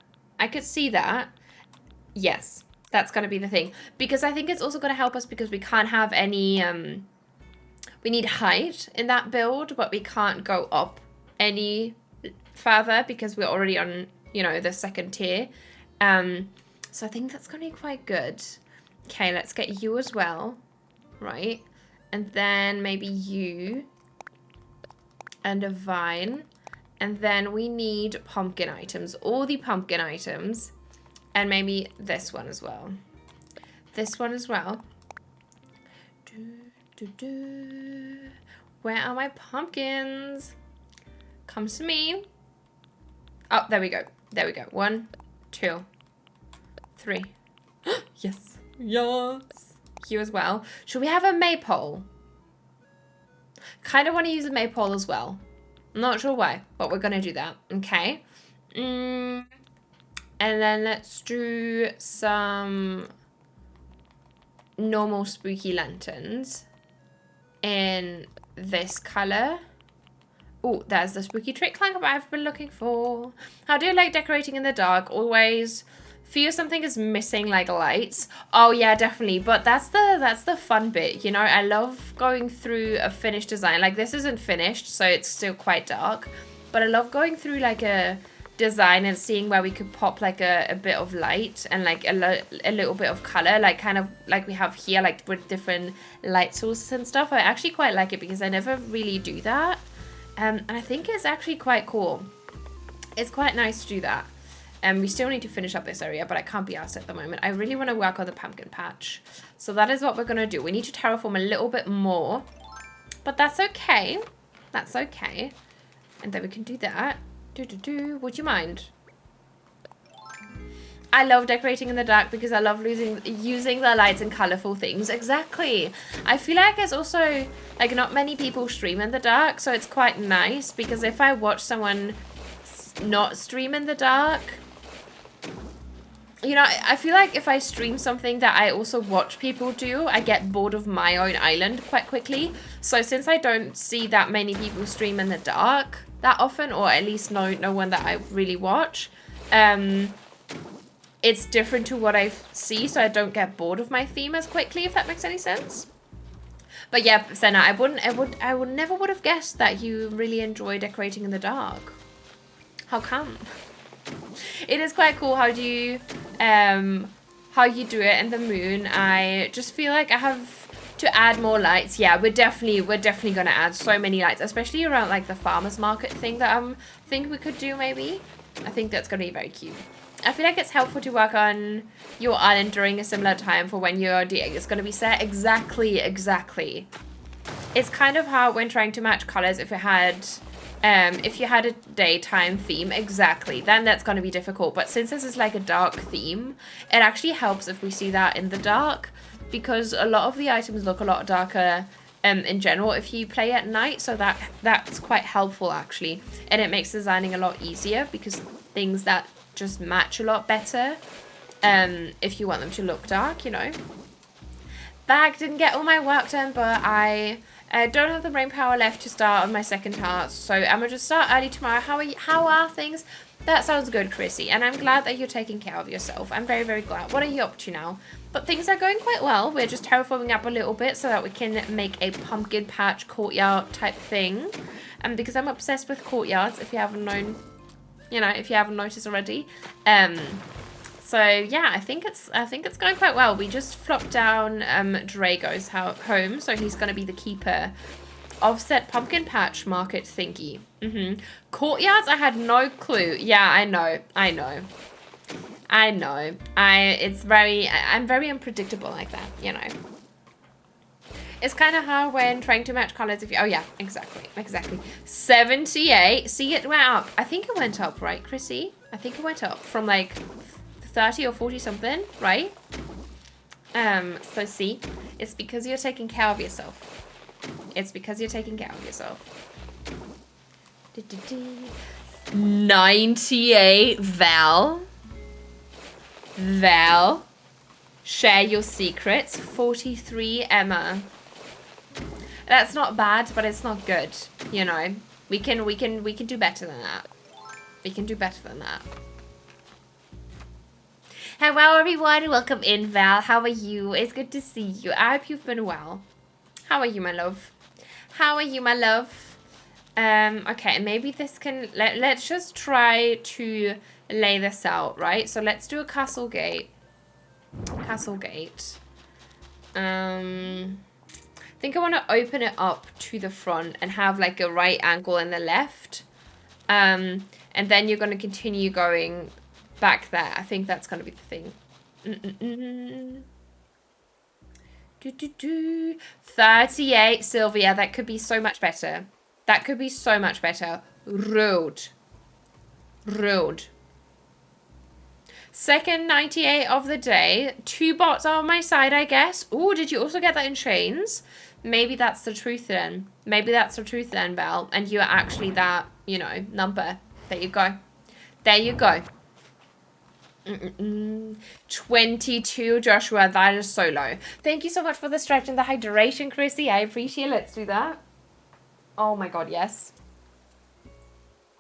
Yes, that's going to be the thing. Because I think it's also going to help us because we can't have any... we need height in that build, but we can't go up any further because we're already on, you know, the 2nd tier. So I think that's going to be quite good. Okay, let's get you as well, right? And then maybe you and a vine. And then we need pumpkin items, all the pumpkin items. And maybe this one as well. This one as well. Where are my pumpkins? Come to me. Oh, there we go. 1, 2, 3. Yes. Yes. You as well. Should we have a maypole? Kind of want to use a maypole as well. I'm not sure why, but we're going to do that. Okay. And then let's do some normal spooky lanterns in this color. Oh, there's the spooky trick clank I've been looking for. How do you like decorating in the dark? Always feel something is missing, like lights. Oh yeah, definitely. But that's the fun bit, you know. I love going through a finished design. Like this isn't finished, so it's still quite dark. But I love going through like a design and seeing where we could pop like a bit of light and like a little bit of color, like kind of like we have here, like with different light sources and stuff. I actually quite like it because I never really do that. And I think it's actually quite cool. It's quite nice to do that. And we still need to finish up this area, but I can't be asked at the moment. I really want to work on the pumpkin patch. So that is what we're going to do. We need to terraform a little bit more, but that's okay. That's okay. And then we can do that. Would you mind? I love decorating in the dark because I love using the lights and colorful things. Exactly. I feel like it's also, like, not many people stream in the dark, so it's quite nice because if I watch someone not stream in the dark, you know, I feel like if I stream something that I also watch people do, I get bored of my own island quite quickly. So since I don't see that many people stream in the dark that often, or at least no one that I really watch, it's different to what I see, so I don't get bored of my theme as quickly, if that makes any sense. But yeah, Senna, I would never would have guessed that you really enjoy decorating in the dark. How come? It is quite cool how you do it in the moon. I just feel like I have to add more lights. Yeah, we're definitely gonna add so many lights, especially around like the farmers market thing that think we could do maybe. I think that's gonna be very cute. I feel like it's helpful to work on your island during a similar time for when your DA is going to be set. Exactly. It's kind of how when trying to match colors, if you had a daytime theme, exactly, then that's going to be difficult. But since this is like a dark theme, it actually helps if we see that in the dark, because a lot of the items look a lot darker in general if you play at night. So that's quite helpful actually, and it makes designing a lot easier because things that just match a lot better if you want them to look dark, you know. Bag didn't get all my work done, but I don't have the brain power left to start on my second task, so I'm gonna just start early tomorrow. How are things? That sounds good, Chrissy, and I'm glad that you're taking care of yourself. I'm very, very glad. What are you up to now? But things are going quite well. We're just terraforming up a little bit so that we can make a pumpkin patch courtyard type thing, and because I'm obsessed with courtyards, if you haven't known, you know, if you haven't noticed already. So yeah, I think it's going quite well. We just flopped down Drago's home, so he's gonna be the keeper of said pumpkin patch market thingy. Courtyards, I had no clue. Yeah, I know. I'm very unpredictable like that, you know. It's kind of hard when trying to match colors. Oh yeah, exactly. 78. See, it went up. I think it went up, right, Chrissy? I think it went up from like 30 or 40 something, right? So see, it's because you're taking care of yourself. 98, Val. Share your secrets. 43, Emma. That's not bad, but it's not good, you know. We can do better than that. Hello everyone, welcome in, Val. How are you? It's good to see you. I hope you've been well. How are you, my love? Okay, maybe this can, let's just try to lay this out, right? So let's do a castle gate. I think I want to open it up to the front and have like a right angle in the left. And then you're going to continue going back there. I think that's going to be the thing. 38, Sylvia. That could be so much better. Rude. Second 98 of the day. 2 bots are on my side, I guess. Oh, did you also get that in chains? Maybe that's the truth then. Val. And you're actually that, you know, number. There you go. 22, Joshua. That is so low. Thank you so much for the stretch and the hydration, Chrissy. I appreciate it. Let's do that. Oh my god, yes.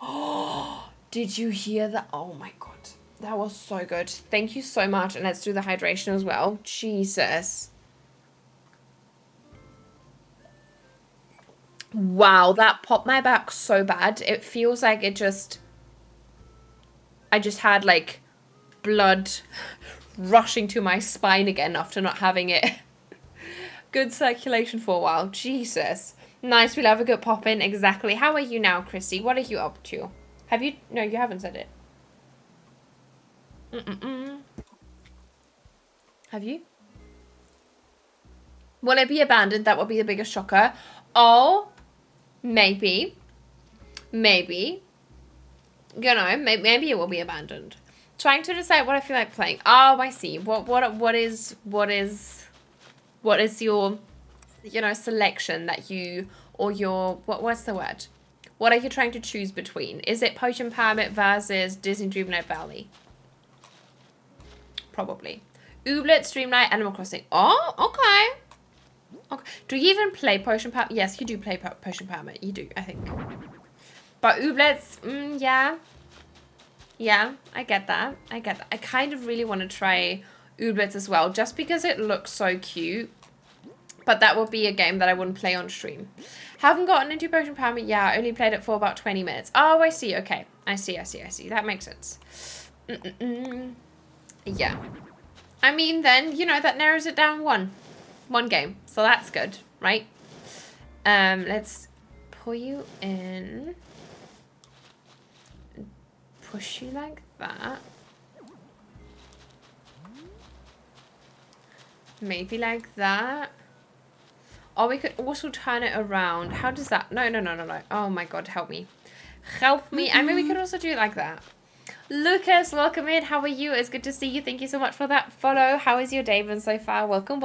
Oh, did you hear that? Oh my god. That was so good. Thank you so much. And let's do the hydration as well. Jesus. Wow, that popped my back so bad. It feels like I just had like blood rushing to my spine again after not having it. Good circulation for a while. Jesus. Nice, we'll have a good pop in. Exactly. How are you now, Christy? What are you up to? Have you? No, you haven't said it. Have you? Will it be abandoned? That would be the biggest shocker. Oh, maybe. You know, maybe it will be abandoned. Trying to decide what I feel like playing. Oh, I see. What is your, you know, selection that you, or your, what's the word? What are you trying to choose between? Is it Potion Permit versus Disney Dreamlight Valley? probably. Ooblet, Streamlight, Animal Crossing. Oh, okay. Okay. Do you even play Potion Power? Yes, you do play Potion Power. You do, I think. But Ooblets, yeah. Yeah, I get that. I get that. I kind of really want to try Ooblets as well, just because it looks so cute. But that would be a game that I wouldn't play on stream. Haven't gotten into Potion Power. Yeah, I only played it for about 20 minutes. Oh, I see. Okay. I see. That makes sense. Yeah. I mean, then, you know, that narrows it down one game. So that's good, right? Let's pull you in. Push you like that. Maybe like that. Or we could also turn it around. How does that? No. Oh my god, help me. Help me. I mean, we could also do it like that. Lucas, welcome in. How are you? It's good to see you. Thank you so much for that follow. How is your day been so far? Welcome.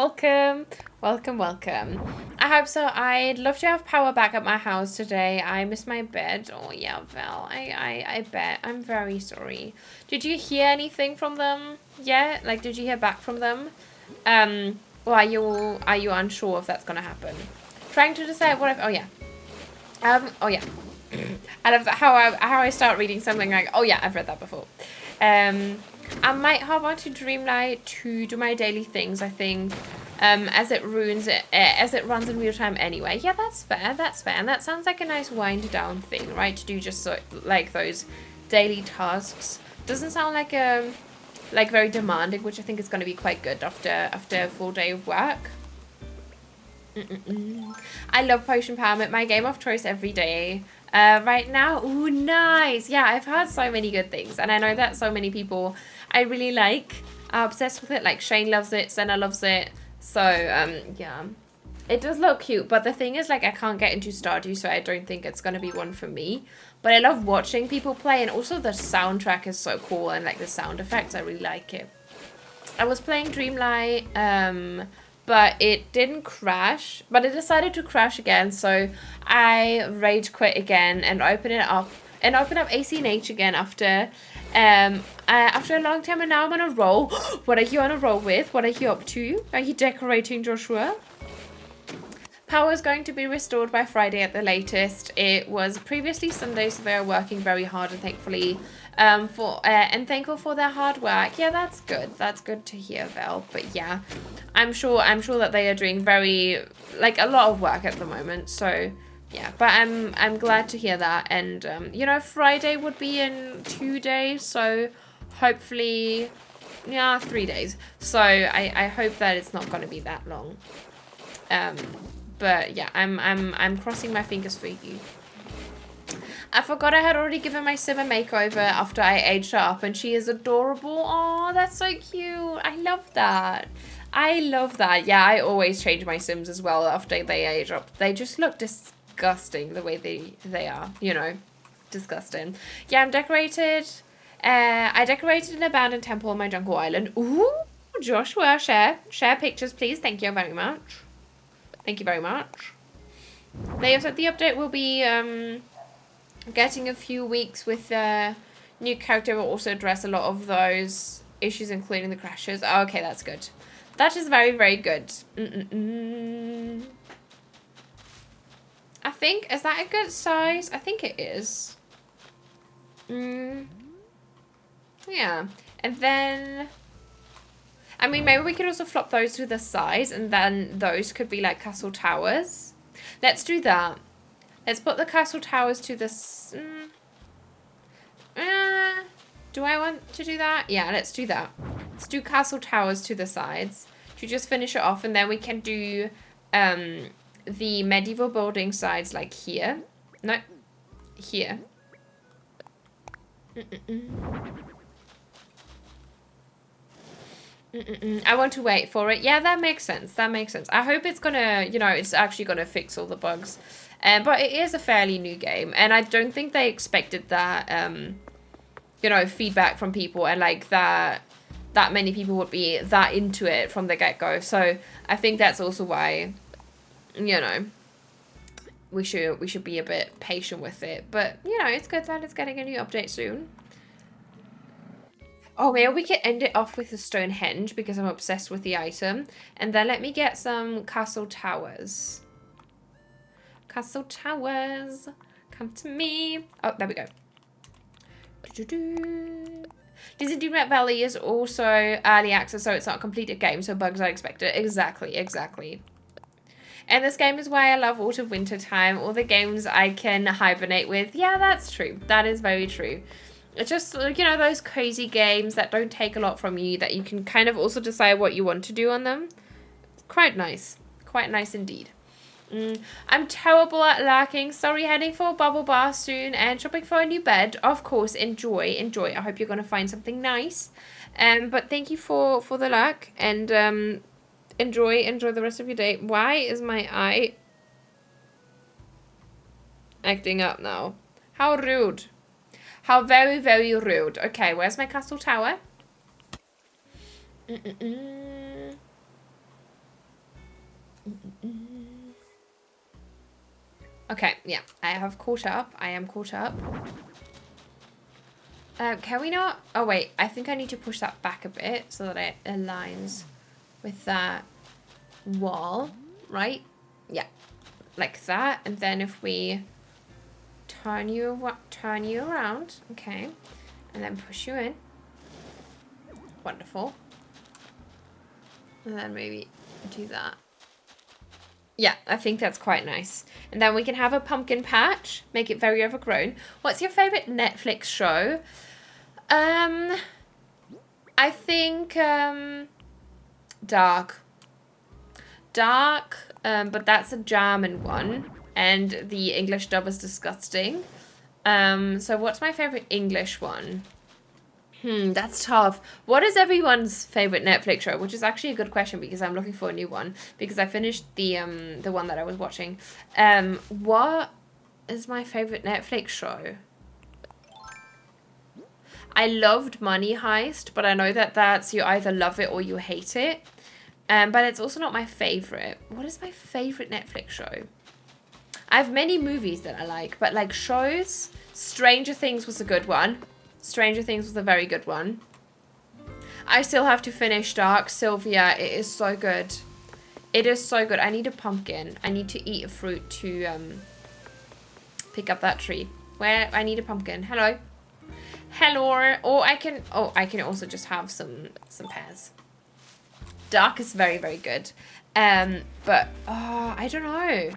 I hope so. I'd love to have power back at my house today. I miss my bed. Oh yeah, Val. I bet. I'm very sorry. Did you hear anything from them yet? Like, did you hear back from them? Or are you unsure if that's gonna happen? Trying to decide what oh yeah. Oh yeah. I love how I start reading something like, oh yeah, I've read that before. I might hop on to Dreamlight to do my daily things, I think, as it runs in real time anyway. Yeah, that's fair, and that sounds like a nice wind down thing, right? To do just so, like those daily tasks. Doesn't sound like very demanding, which I think is going to be quite good after a full day of work. I love Potion Power, my game of choice every day. Right now, ooh, nice. Yeah, I've heard so many good things, and I know that so many people I really like are obsessed with it. Like Shane loves it, Senna loves it. So, yeah, it does look cute. But the thing is, like, I can't get into Stardew, so I don't think it's gonna be one for me. But I love watching people play, and also the soundtrack is so cool, and like the sound effects, I really like it. I was playing Dreamlight, but it didn't crash, but it decided to crash again, so I rage quit again and open up ACNH again after a long time, and now I'm on a roll. What are you on a roll with? What are you up to? Are you decorating, Joshua? Power is going to be restored by Friday at the latest. It was previously Sunday, so they're working very hard, and thankfully and thankful for their hard work. Yeah, that's good. That's good to hear, Val. But yeah, I'm sure that they are doing a lot of work at the moment. So yeah, but I'm glad to hear that. And you know, Friday would be in 2 days, so hopefully, yeah, 3 days. So I hope that it's not going to be that long. But yeah, I'm crossing my fingers for you. I forgot I had already given my sim a makeover after I aged her up, and she is adorable. Oh, that's so cute. I love that. Yeah, I always change my sims as well after they age up. They just look disgusting the way they are, you know. Disgusting. Yeah, I'm decorated. I decorated an abandoned temple on my jungle island. Ooh, Joshua, share pictures, please. Thank you very much. Thank you very much. They have said the update will be getting a few weeks with the new character will also address a lot of those issues, including the crashes. Oh, okay, that's good. That is very, very good. I think, is that a good size? I think it is. Yeah. And then, I mean, maybe we could also flop those to the sides, and then those could be like castle towers. Let's do that. Let's put the castle towers to this. Do I want to do that? Yeah, let's do that. Let's do castle towers to the sides to just finish it off, and then we can do the medieval building sides like here. No, here. I want to wait for it. Yeah, that makes sense. That makes sense. I hope it's gonna, you know, it's actually gonna fix all the bugs. But it is a fairly new game, and I don't think they expected that, you know, feedback from people, and like that many people would be that into it from the get-go. So I think that's also why, you know, we should be a bit patient with it. But you know, it's good that it's getting a new update soon. Oh, maybe we could end it off with a Stonehenge because I'm obsessed with the item. And then let me get some castle towers. Castle towers, come to me. Oh, there we go. Disney Dreamlight Valley is also early access, so it's not a completed game, so bugs are expected. Exactly, exactly. And this game is why I love autumn winter time. All the games I can hibernate with. Yeah, that's true. That is very true. It's just, you know, those cozy games that don't take a lot from you, that you can kind of also decide what you want to do on them. Quite nice. Quite nice indeed. I'm terrible at lurking. Sorry, heading for a bubble bath soon and shopping for a new bed. Of course, enjoy, enjoy. I hope you're going to find something nice. But thank you for the lurk and enjoy the rest of your day. Why is my eye acting up now? How rude. How very, very rude. Okay, where's my castle tower? Okay, yeah, I have caught up. I am caught up. Can we not? Oh, wait, I think I need to push that back a bit so that it aligns with that wall, right? Yeah, like that. And then if we turn you around, okay, and then push you in. Wonderful. And then maybe do that. Yeah, I think that's quite nice. And then we can have a pumpkin patch, make it very overgrown. What's your favorite Netflix show? I think Dark. Dark, but that's a German one, and the English dub is disgusting. So what's my favorite English one? That's tough. What is everyone's favorite Netflix show? Which is actually a good question because I'm looking for a new one because I finished the one that I was watching. What is my favorite Netflix show? I loved Money Heist, but I know that that's you either love it or you hate it. But it's also not my favorite. What is my favorite Netflix show? I have many movies that I like, but like shows, Stranger Things was a good one. Stranger Things was a very good one. I still have to finish Dark. Sylvia, it is so good. It is so good. I need a pumpkin. I need to eat a fruit to pick up that tree. Where? I need a pumpkin. Hello. Hello. Or I can also just have some pears. Dark is very, very good. But I don't know.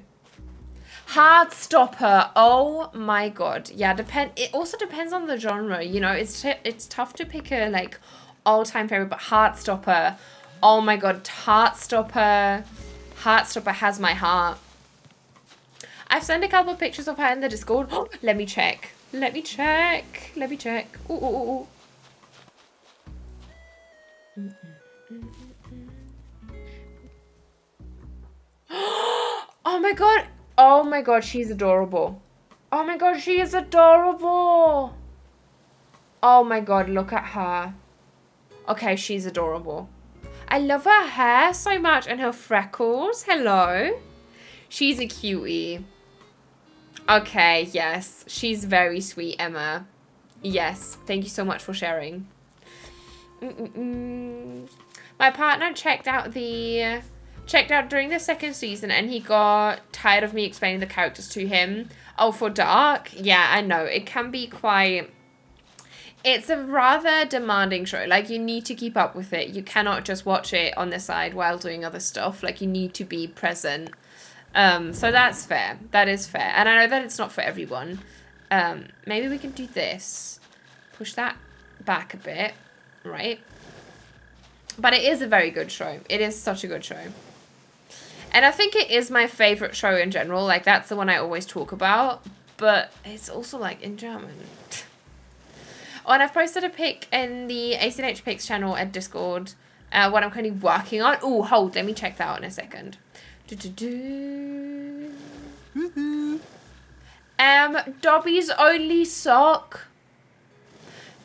Heartstopper. Oh my god. Yeah, it also depends on the genre, you know. It's tough to pick a like all-time favorite, but Heartstopper. Oh my god, Heartstopper. Heartstopper has my heart. I've sent a couple of pictures of her in the Discord. Oh, let me check. Let me check. Let me check. Ooh, ooh, ooh. Oh my god. Oh my god, she's adorable. Oh my god, she is adorable. Oh my god, look at her. Okay, she's adorable. I love her hair so much and her freckles. Hello. She's a cutie. Okay, yes. She's very sweet, Emma. Yes, thank you so much for sharing. My partner checked out during the second season and he got tired of me explaining the characters to him. Oh, for Dark? Yeah, I know. It can be quite... It's a rather demanding show. Like, you need to keep up with it. You cannot just watch it on the side while doing other stuff. Like, you need to be present. So that's fair. That is fair. And I know that it's not for everyone. Maybe we can do this. Push that back a bit. Right? But it is a very good show. It is such a good show. And I think it is my favorite show in general. Like, that's the one I always talk about. But it's also, like, in German. Oh, and I've posted a pic in the ACNH Pics channel at Discord. What I'm currently working on. Oh, hold. Let me check that out in a second. Dobby's Only Sock.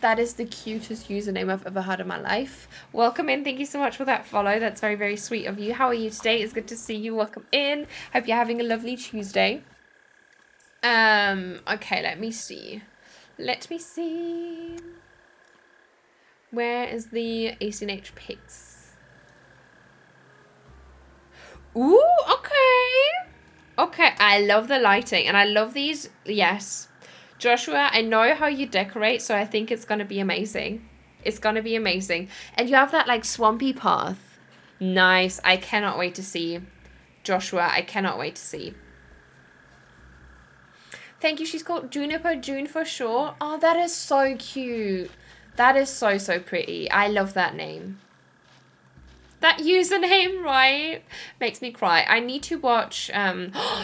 That is the cutest username I've ever had in my life. Welcome in. Thank you so much for that follow. That's very, very sweet of you. How are you today? It's good to see you. Welcome in. Hope you're having a lovely Tuesday. Okay, let me see. Let me see. Where is the ACNH pics? Ooh, okay. Okay, I love the lighting and I love these. Yes. Joshua, I know how you decorate, so I think it's going to be amazing. It's going to be amazing. And you have that like swampy path. Nice. I cannot wait to see. Joshua, I cannot wait to see. Thank you. She's called Juniper June for sure. Oh, that is so cute. That is so, so pretty. I love that name. That username, right? Makes me cry. I need to watch,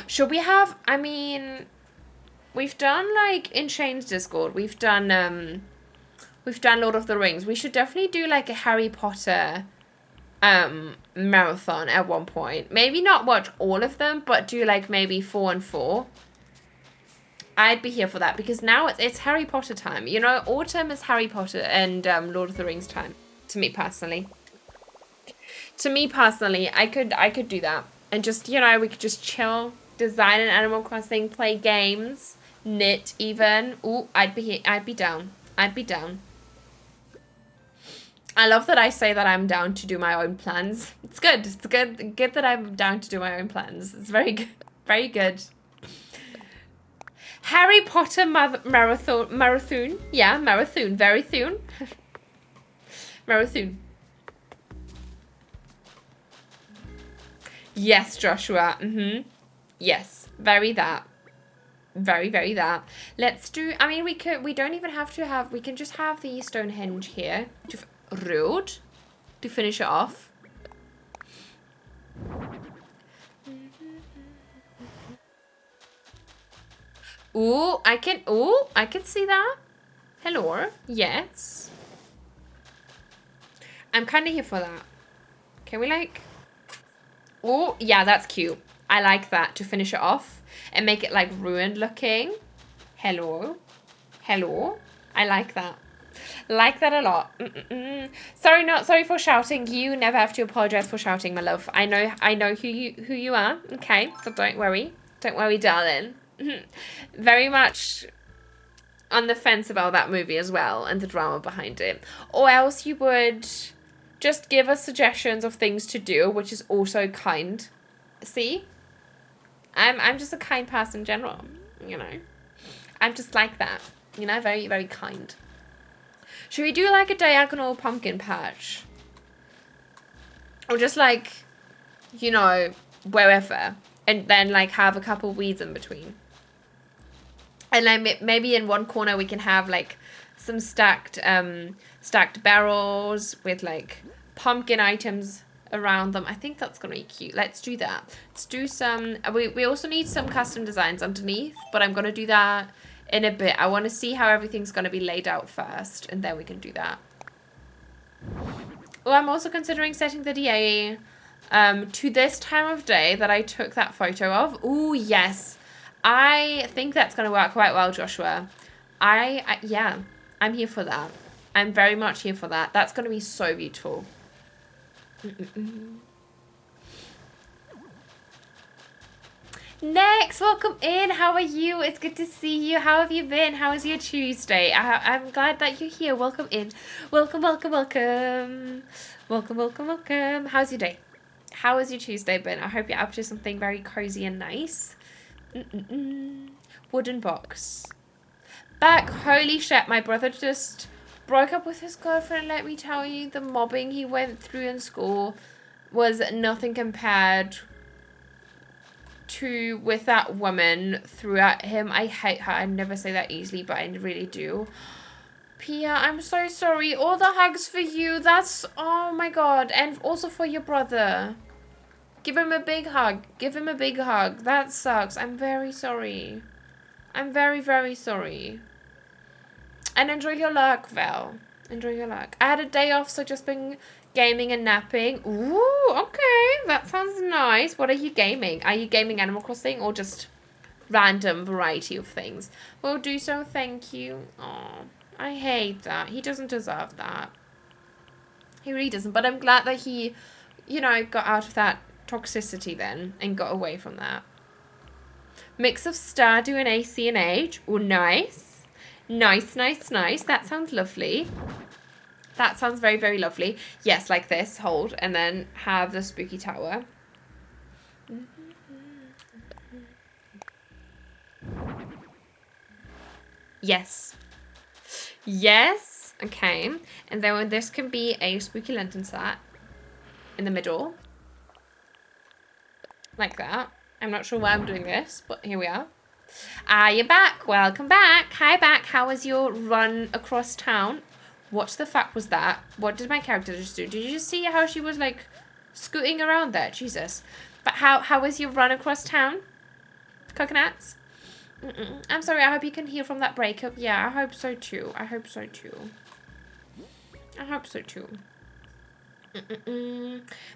should we have, I mean, we've done like in Shane's Discord, we've done Lord of the Rings. We should definitely do like a Harry Potter marathon at one point. Maybe not watch all of them, but do like maybe 4 and 4. I'd be here for that because now it's Harry Potter time. You know, autumn is Harry Potter and Lord of the Rings time. To me personally. I could do that. And just, you know, we could just chill, design an Animal Crossing, play games, knit even. Ooh, I'd be down. I'd be down. I love that I say that I'm down to do my own plans. It's good. It's good that I'm down to do my own plans. It's very good. Very good. Harry Potter marathon. Yeah, marathon. Very soon. Marathon. Yes, Joshua. Yes. Very that. Very, very that. Let's do, I mean, we don't even have to have, we can just have the Stonehenge here. Road. To finish it off. Ooh, I can see that. Hello. Yes. I'm kind of here for that. Can we like... Oh, yeah, that's cute. I like that to finish it off and make it like ruined looking. Hello. Hello. I like that. Like that a lot. Sorry for shouting. You never have to apologize for shouting, my love. I know who you are. Okay, so don't worry. Don't worry, darling. Very much on the fence about that movie as well and the drama behind it. Or else you would just give us suggestions of things to do, which is also kind. See? I'm just a kind person in general, you know. I'm just like that. You know, very, very kind. Should we do like a diagonal pumpkin patch? Or just like, you know, wherever. And then like have a couple weeds in between. And then maybe in one corner we can have like some stacked barrels with like pumpkin items around them. I think that's gonna be cute. Let's do that. Let's do some, we also need some custom designs underneath, but I'm gonna do that in a bit. I want to see how everything's gonna be laid out first, and then we can do that. Oh, I'm also considering setting the DA to this time of day that I took that photo of. Oh, yes. I think that's going to work quite well, Joshua. Yeah, I'm here for that. I'm very much here for that. That's going to be so beautiful. Next, welcome in. How are you? It's good to see you. How have you been? How was your Tuesday? I'm glad that you're here. Welcome in. Welcome, welcome, welcome. Welcome, welcome, welcome. How's your day? How has your Tuesday been? I hope you're up to something very cozy and nice. Wooden box. Back. Holy shit. My brother just broke up with his girlfriend. Let me tell you, the mobbing he went through in school was nothing compared to with that woman threw at him. I hate her. I never say that easily, but I really do. Pia, I'm so sorry. All the hugs for you. That's, oh my god. And also for your brother. Give him a big hug. Give him a big hug. That sucks. I'm very sorry. I'm very, very sorry. And enjoy your luck, Val. Enjoy your luck. I had a day off, so just been gaming and napping. Ooh, okay. That sounds nice. What are you gaming? Are you gaming Animal Crossing or just random variety of things? Will do so, thank you. Oh, I hate that. He doesn't deserve that. He really doesn't. But I'm glad that he, you know, got out of that toxicity then and got away from that. Mix of Stardew and ACNH. Oh, nice. Nice, nice, nice. That sounds lovely. That sounds very, very lovely. Yes, like this. Hold. And then have the spooky tower. Yes. Yes. Okay. And then this can be a spooky lantern set in the middle. Like that. I'm not sure why I'm doing this, but here we are. Ah, you're back. Welcome back. Hi back. How was your run across town? What the fuck was that? What did my character just do? Did you just see how she was like scooting around there? Jesus. But how was your run across town? Coconuts? I'm sorry. I hope you can heal from that breakup. Yeah, I hope so too. I hope so too. I hope so too.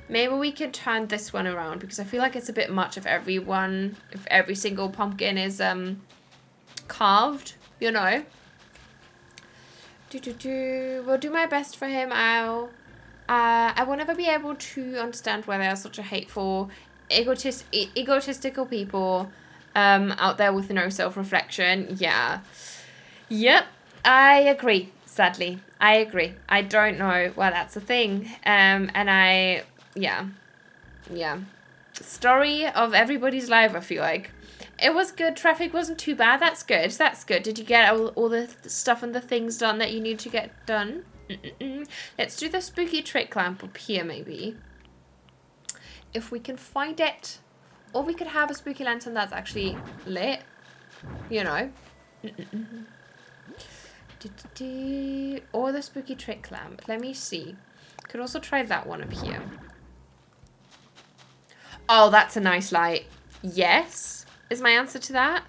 Maybe we could turn this one around because I feel like it's a bit much if everyone, if every single pumpkin is carved, you know. We'll do my best for him. I will never be able to understand why there are such a hateful, egotistical people out there with no self-reflection. Yeah. Yep. I agree. Sadly, I agree. I don't know why that's a thing. Yeah. Story of everybody's life, I feel like. It was good. Traffic wasn't too bad. That's good. That's good. Did you get all the stuff and the things done that you need to get done? Let's do the spooky trick lamp up here, maybe. If we can find it. Or we could have a spooky lantern that's actually lit. You know. Or the spooky trick lamp. Let me see. Could also try that one up here. Oh, that's a nice light. Yes, is my answer to that.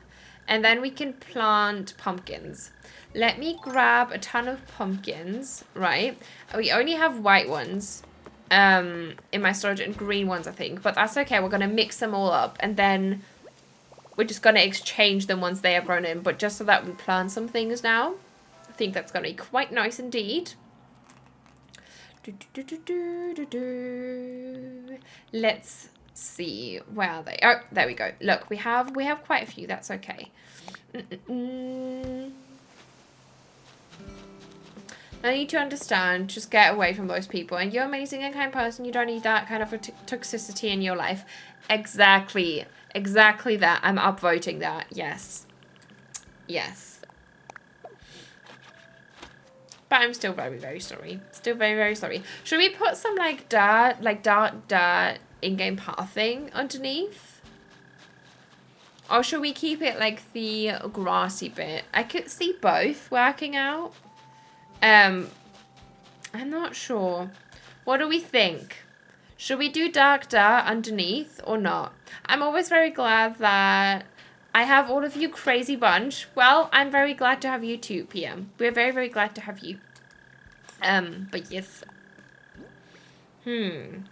And then we can plant pumpkins. Let me grab a ton of pumpkins, right? We only have white ones in my storage and green ones, I think. But that's okay. We're going to mix them all up. And then we're just going to exchange them once they are grown in. But just so that we plant some things now. I think that's going to be quite nice indeed. Let's see. Where are they? Oh, there we go. Look, we have quite a few. That's okay. I need to understand. Just get away from those people. And you're amazing and kind person. You don't need that kind of toxicity in your life. Exactly. Exactly that. I'm upvoting that. Yes. Yes. But I'm still very, very sorry. Still very, very sorry. Should we put some like dark in-game pathing underneath? Or should we keep it like the grassy bit? I could see both working out. I'm not sure. What do we think? Should we do dark underneath or not? I'm always very glad that I have all of you crazy bunch. Well, I'm very glad to have you too, PM. We're very, very glad to have you. But yes. I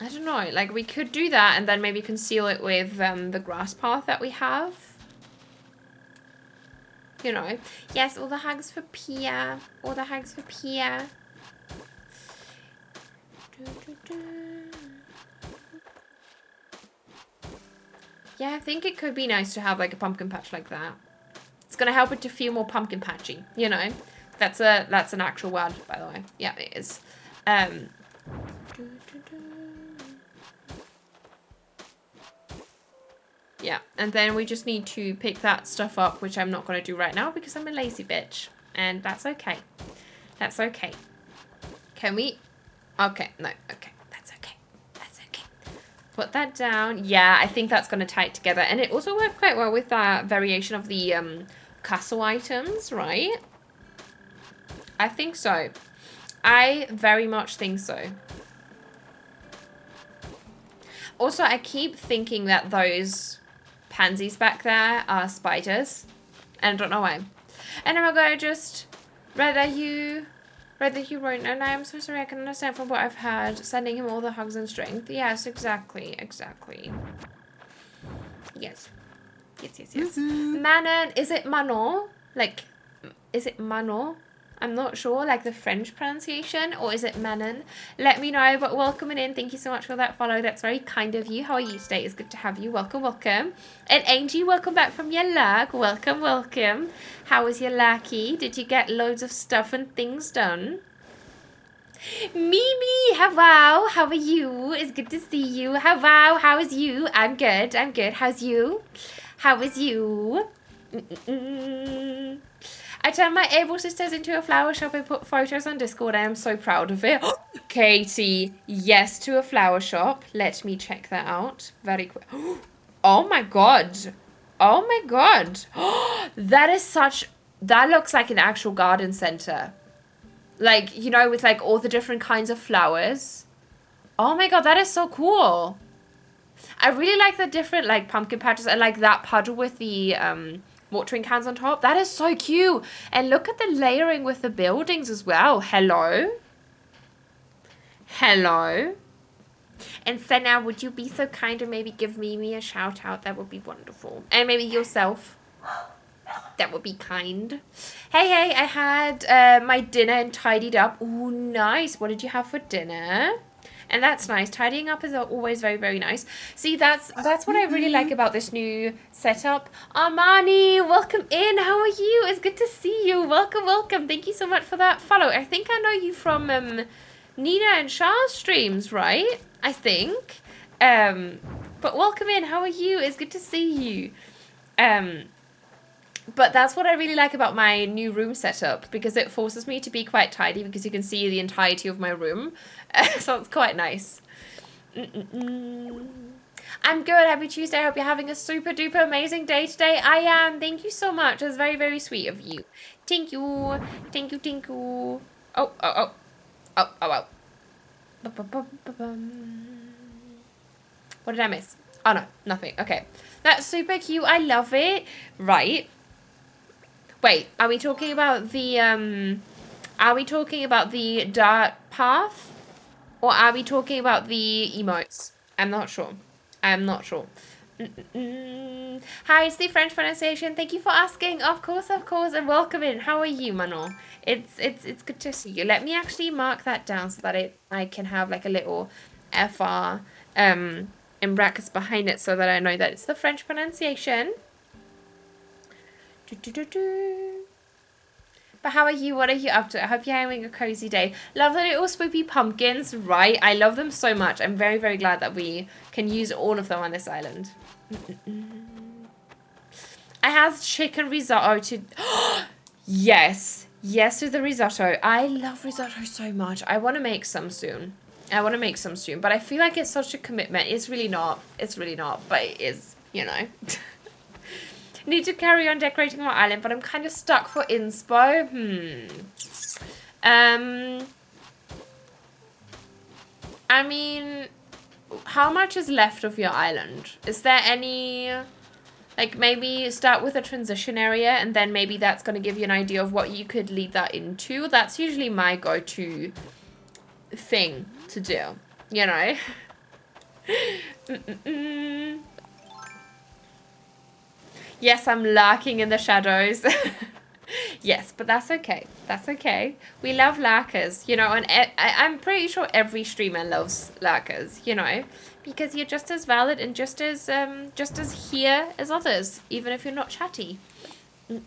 don't know. Like, we could do that and then maybe conceal it with the grass path that we have. You know. Yes, all the hugs for Pia. All the hugs for Pia. Yeah, I think it could be nice to have like a pumpkin patch like that. It's gonna help it to feel more pumpkin patchy, you know. That's an actual word, by the way. Yeah, it is. Yeah, and then we just need to pick that stuff up, which I'm not gonna do right now because I'm a lazy bitch, and that's okay. That's okay. Can we? Okay, no, okay. Put that down. Yeah, I think that's going to tie it together. And it also worked quite well with that variation of the castle items, right? I think so. I very much think so. Also, I keep thinking that those pansies back there are spiders. And I don't know why. And I'm going to just rather you wrote, and I am so sorry, I can understand from what I've heard, sending him all the hugs and strength. Yes, exactly. Yes. Manon, is it Manon? Like, is it Manon? I'm not sure, like the French pronunciation, or is it Manon? Let me know, but welcoming in. Thank you so much for that follow. That's very kind of you. How are you today? It's good to have you. Welcome, welcome. And Angie, welcome back from your lag. Welcome, welcome. How was your lackey? Did you get loads of stuff and things done? Mimi, hello. How are you? It's good to see you. Hello, how is you? I'm good. I'm good. How's you? How is you? I turned my able sisters into a flower shop and put photos on Discord. I am so proud of it. Katie, yes to a flower shop. Let me check that out very quick. Oh my god. Oh my god. That is such... That looks like an actual garden center. Like, you know, with like all the different kinds of flowers. Oh my god, that is so cool. I really like the different like pumpkin patches. I like that puddle with the watering cans on top. That is so cute. And look at the layering with the buildings as well. Hello. Hello. And so now, would you be so kind and maybe give Mimi a shout out? That would be wonderful. And maybe yourself. That would be kind. Hey, I had my dinner and tidied up. Ooh, nice. What did you have for dinner? And that's nice. Tidying up is always very, very nice. See, that's what I really like about this new setup. Armani, welcome in. How are you? It's good to see you. Welcome, welcome. Thank you so much for that follow. I think I know you from Nina and Shah's streams, right? I think. But welcome in. How are you? It's good to see you. But that's what I really like about my new room setup, because it forces me to be quite tidy, because you can see the entirety of my room. So it's quite nice. I'm good. Happy Tuesday. I hope you're having a super duper amazing day today. I am. Thank you so much. That's very, very sweet of you. Thank you. Thank you, thank you. Oh. What did I miss? Oh, no. Nothing. Okay. That's super cute. I love it. Right. Wait, are we talking about the dart path? Or are we talking about the emotes? I'm not sure. I'm not sure. Hi, it's the French pronunciation. Thank you for asking. Of course, and welcome in. How are you, Manon? It's good to see you. Let me actually mark that down so that I can have like a little FR in brackets behind it, so that I know that it's the French pronunciation. But how are you? What are you up to? I hope you're having a cozy day. Love the little spoopy pumpkins, right? I love them so much. I'm very, very glad that we can use all of them on this island. I have chicken risotto to... Yes to the risotto. I love risotto so much. I want to make some soon. But I feel like it's such a commitment. It's really not, but it is, you know. Need to carry on decorating my island, but I'm kind of stuck for inspo. I mean, how much is left of your island? Is there any, like, maybe start with a transition area, and then maybe that's going to give you an idea of what you could lead that into. That's usually my go-to thing to do, you know? Yes, I'm lurking in the shadows. Yes, but that's okay. That's okay. We love lurkers, you know, and I'm pretty sure every streamer loves lurkers, you know, because you're just as valid and just as here as others, even if you're not chatty. Okay,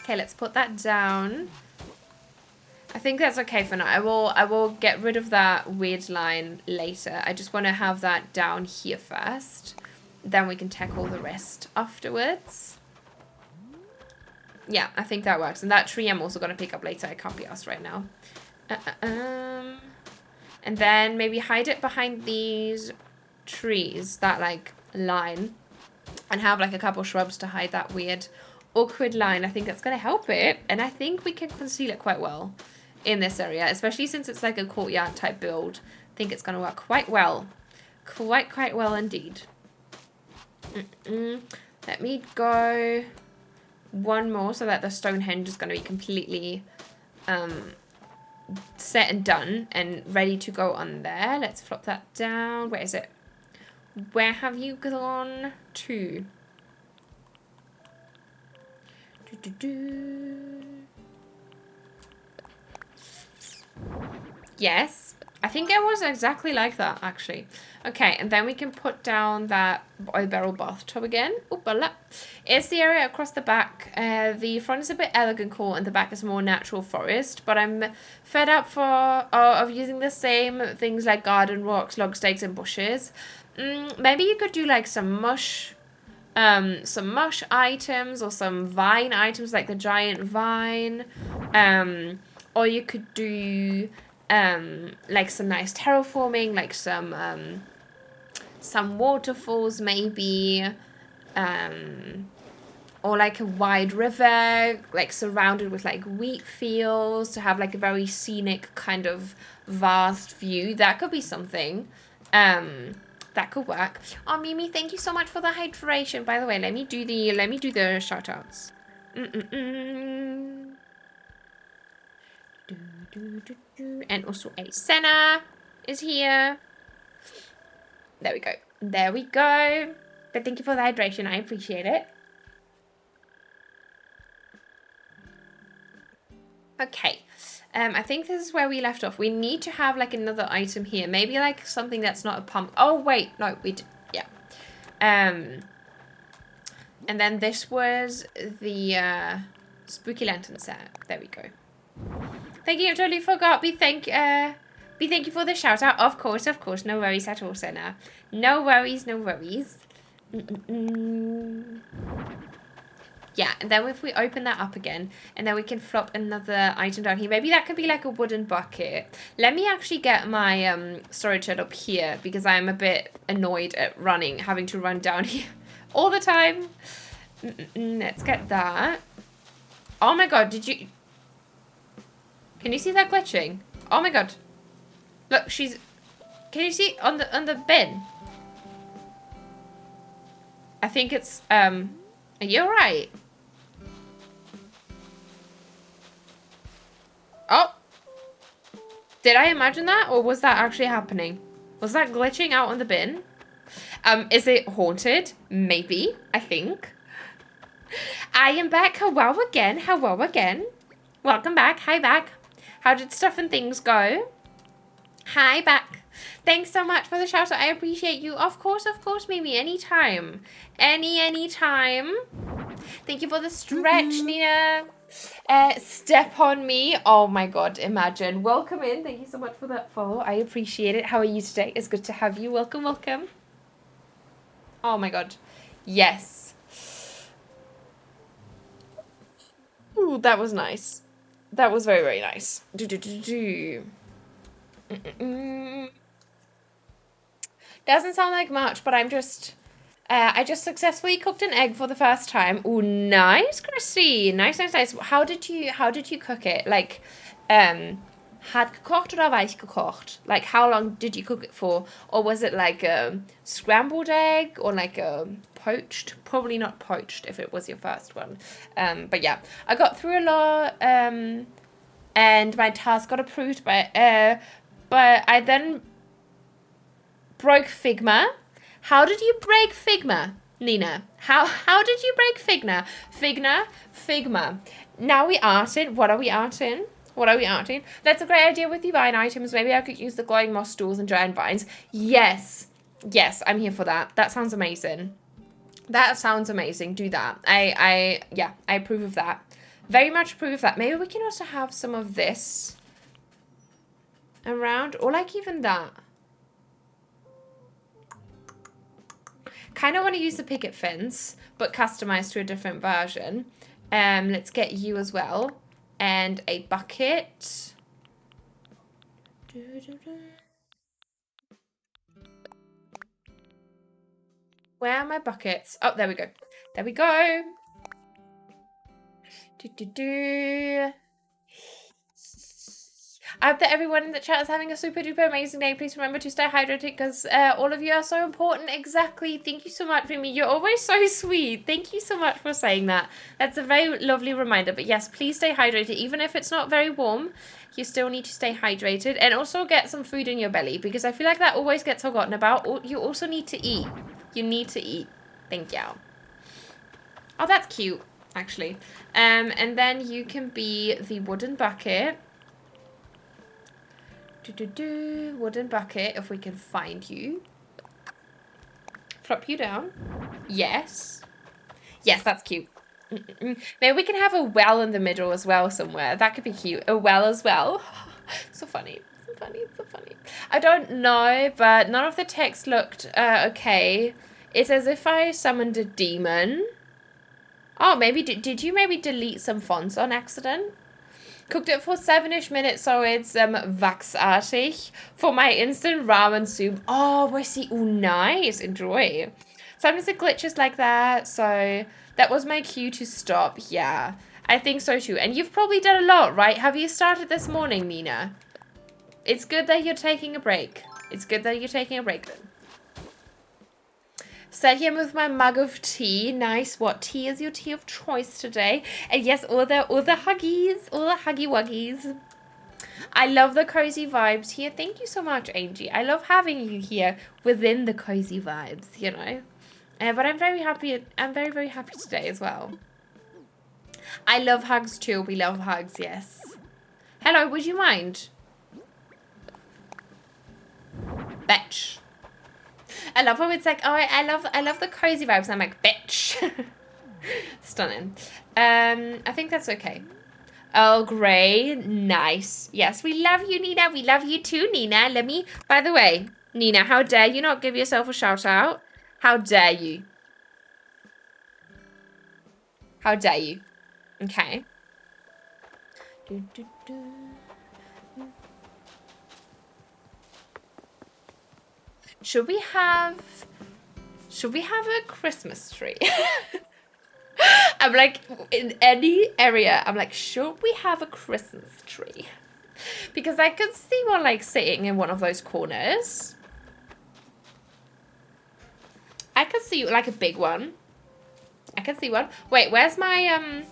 let's put that down. I think that's okay for now. I will get rid of that weird line later. I just want to have that down here first. Then we can tackle the rest afterwards. Yeah, I think that works. And that tree I'm also going to pick up later. I can't be asked right now. And then maybe hide it behind these trees, that like line. And have like a couple shrubs to hide that weird awkward line. I think that's going to help it. And I think we can conceal it quite well in this area. Especially since it's like a courtyard type build. I think it's going to work quite well. Quite well indeed. Let me go one more so that the Stonehenge is going to be completely set and done and ready to go on there. Let's flop that down. Where is it? Where have you gone to? Yes. I think it was exactly like that, actually. Okay, and then we can put down that oil barrel bathtub again. Oopala. It's the area across the back. The front is a bit elegant cool and the back is more natural forest, but I'm fed up of using the same things like garden rocks, log stakes, and bushes. Maybe you could do like some mush items or some vine items like the giant vine. Or you could do like some nice terraforming, like some waterfalls maybe, or like a wide river, like surrounded with like wheat fields to have like a very scenic kind of vast view. That could be something. That could work. Oh, Mimi, thank you so much for the hydration. By the way, let me do the shout outs. And also a Senna is here. There we go. There we go. But thank you for the hydration. I appreciate it. Okay. I think this is where we left off. We need to have like another item here. Maybe like something that's not a pump. Oh, wait. No, we did. Yeah. And then this was the spooky lantern set. There we go. Thank you. I totally forgot. Thank you for the shout out. Of course. No worries at all, Senna. No worries. Yeah, and then if we open that up again, and then we can flop another item down here. Maybe that could be like a wooden bucket. Let me actually get my storage shed up here, because I'm a bit annoyed at having to run down here all the time. Let's get that. Oh my god, can you see that glitching? Oh my god. Look, can you see on the bin? I think it's, are you alright? Oh! Did I imagine that, or was that actually happening? Was that glitching out on the bin? Is it haunted? Maybe, I think. I am back. Hello again. Welcome back. Hi back. How did stuff and things go? Hi back. Thanks so much for the shout out. I appreciate you. Of course, Mimi. Anytime. Anytime. Thank you for the stretch, Nina. Step on me. Oh my god, imagine. Welcome in. Thank you so much for that follow. I appreciate it. How are you today? It's good to have you. Welcome. Oh my god. Yes. Ooh, that was nice. That was very, very nice. Doesn't sound like much, but I just successfully cooked an egg for the first time. Ooh, nice, Chrissy. Nice. How did you cook it? Like, hart gekocht oder weich gekocht? Like, how long did you cook it for? Or was it like a scrambled egg or like a poached? Probably not poached if it was your first one. But yeah, I got through a lot, and my task got approved but I then broke Figma. How did you break Figma, Nina? How did you break Figma? Figma. Now we arting. What are we arting? That's a great idea with the vine items. Maybe I could use the glowing moss stools and giant vines. Yes, I'm here for that. That sounds amazing. Do that. I approve of that. Very much approve of that. Maybe we can also have some of this around, or like even that. Kind of want to use the picket fence, but customized to a different version. Let's get you as well. And a bucket. Where are my buckets? Oh, there we go. I hope that everyone in the chat is having a super duper amazing day. Please remember to stay hydrated, because all of you are so important. Exactly. Thank you so much, Mimi. You're always so sweet. Thank you so much for saying that. That's a very lovely reminder. But yes, please stay hydrated. Even if it's not very warm, you still need to stay hydrated. And also get some food in your belly, because I feel like that always gets forgotten about. You also need to eat. You need to eat. Thank you. Oh, that's cute, actually. And then you can be the wooden bucket. Wooden bucket, if we can find you. Flop you down. Yes. Yes, that's cute. Maybe we can have a well in the middle as well somewhere. That could be cute. A well as well. So funny. So funny. So funny. I don't know, but none of the text looked okay. It's as if I summoned a demon. Oh, maybe did you maybe delete some fonts on accident? Cooked it for 7-ish minutes, so it's wachsartig. For my instant ramen soup. Oh, I see. Oh, nice. Enjoy. Sometimes it glitches like that, so that was my cue to stop. Yeah, I think so too. And you've probably done a lot, right? Have you started this morning, Nina? It's good that you're taking a break. It's good that you're taking a break then. Sat here with my mug of tea. Nice. What tea is your tea of choice today? And yes, all the huggies, all the huggy wuggies. I love the cozy vibes here. Thank you so much, Angie. I love having you here within the cozy vibes, you know. But I'm very happy. I'm very, very happy today as well. I love hugs too. We love hugs, yes. Hello, would you mind? Bitch. I love how it's like, oh, I love the cozy vibes. And I'm like, bitch. Stunning. I think that's okay. Earl Grey, nice. Yes, we love you, Nina. We love you too, Nina. Let me, by the way, Nina, how dare you not give yourself a shout out? How dare you? How dare you? Okay. Should we have a Christmas tree? I'm like, in any area, I'm like, should we have a Christmas tree? Because I could see one like sitting in one of those corners. I could see like a big one. I can see one. Wait, where's my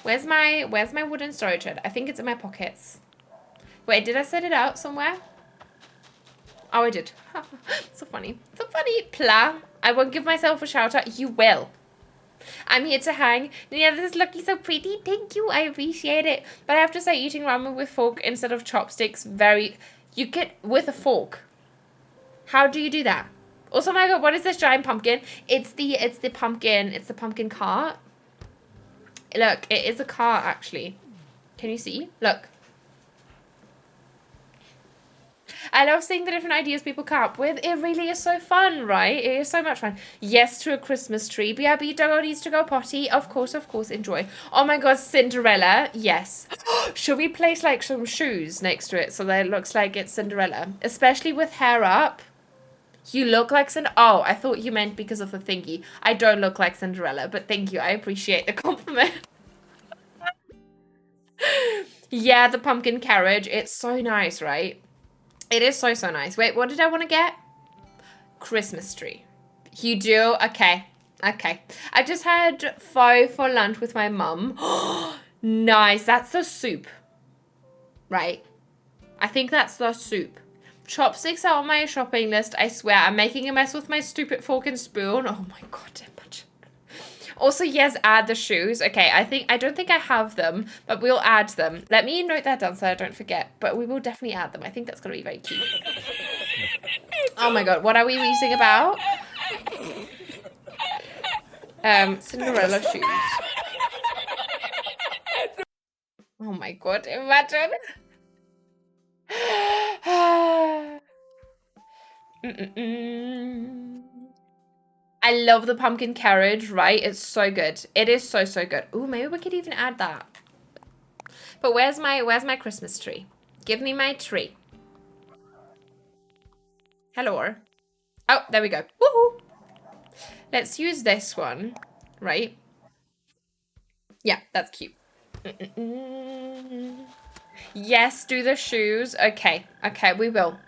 wooden storage shed? I think it's in my pockets. Wait, did I set it out somewhere? Oh, I did. So funny. So funny. Pla. I won't give myself a shout out. You will. I'm here to hang. Yeah, this is looking so pretty. Thank you. I appreciate it. But I have to say, eating ramen with fork instead of chopsticks, you get with a fork. How do you do that? Also, my God, what is this giant pumpkin? It's the pumpkin cart. Look, it is a cart, actually. Can you see? Look. I love seeing the different ideas people come up with. It really is so fun, right? It is so much fun. Yes to a Christmas tree. BRB Doggo needs to go potty. Of course, enjoy. Oh my God, Cinderella. Yes. Should we place like some shoes next to it so that it looks like it's Cinderella? Especially with hair up. You look like Oh, I thought you meant because of the thingy. I don't look like Cinderella, but thank you. I appreciate the compliment. Yeah, the pumpkin carriage. It's so nice, right? It is so, so nice. Wait, what did I want to get? Christmas tree. You do? Okay. Okay. I just had pho for lunch with my mum. Nice. That's the soup. Right? I think that's the soup. Chopsticks are on my shopping list. I swear. I'm making a mess with my stupid fork and spoon. Oh my God. Also, yes, add the shoes. Okay, I don't think I have them, but we'll add them. Let me note that down so I don't forget, but we will definitely add them. I think that's going to be very cute. Oh my God, what are we reading about? Cinderella shoes. Oh my God, imagine. I love the pumpkin carriage, right? It's so good. It is so, so good. Ooh, maybe we could even add that. But where's my Christmas tree? Give me my tree. Hello. Oh, there we go. Woohoo! Let's use this one, right? Yeah, that's cute. Yes, do the shoes. Okay, okay, we will.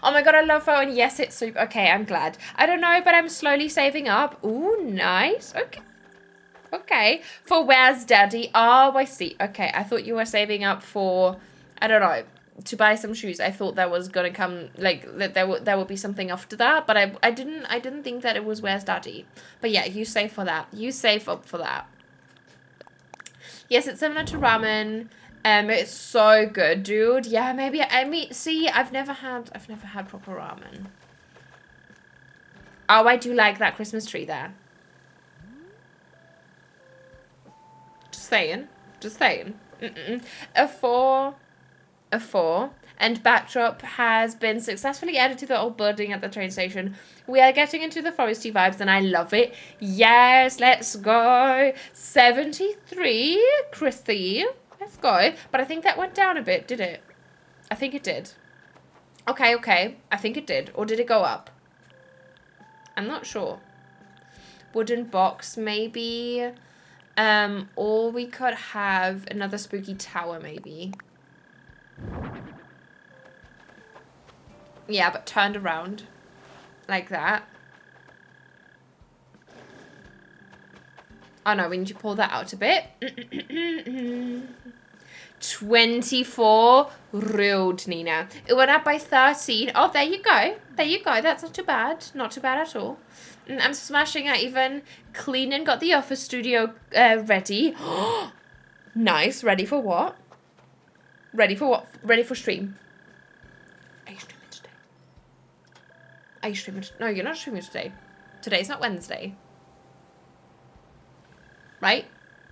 Oh my God, I love pho, and yes, it's soup. Okay, I'm glad. I don't know, but I'm slowly saving up. Ooh, nice. Okay. Okay. For where's daddy? Oh, I see. Okay, I thought you were saving up for, I don't know, to buy some shoes. I thought that was gonna come, like, that there would be something after that, but I didn't think that it was where's daddy. But yeah, you save for that. You save up for that. Yes, it's similar to ramen. It's so good, dude. Yeah, maybe. I mean, see, I've never had proper ramen. Oh, I do like that Christmas tree there. Just saying. Just saying. A 4. A 4. And backdrop has been successfully added to the old building at the train station. We are getting into the foresty vibes and I love it. Yes, let's go. 73, Chrissy. Let's go. But I think that went down a bit, did it? I think it did. Okay, okay. I think it did. Or did it go up? I'm not sure. Wooden box, maybe. Or we could have another spooky tower, maybe. Yeah, but turned around. Like that. Oh no, we need to pull that out a bit. 24. Rude, Nina. It went up by 13. Oh, there you go. There you go. That's not too bad. Not too bad at all. I'm smashing. I even cleaned and got the office studio ready. Nice. Ready for what? Ready for what? Ready for stream. Are you streaming today? Are you streaming? No, you're not streaming today. Today's not Wednesday. Right?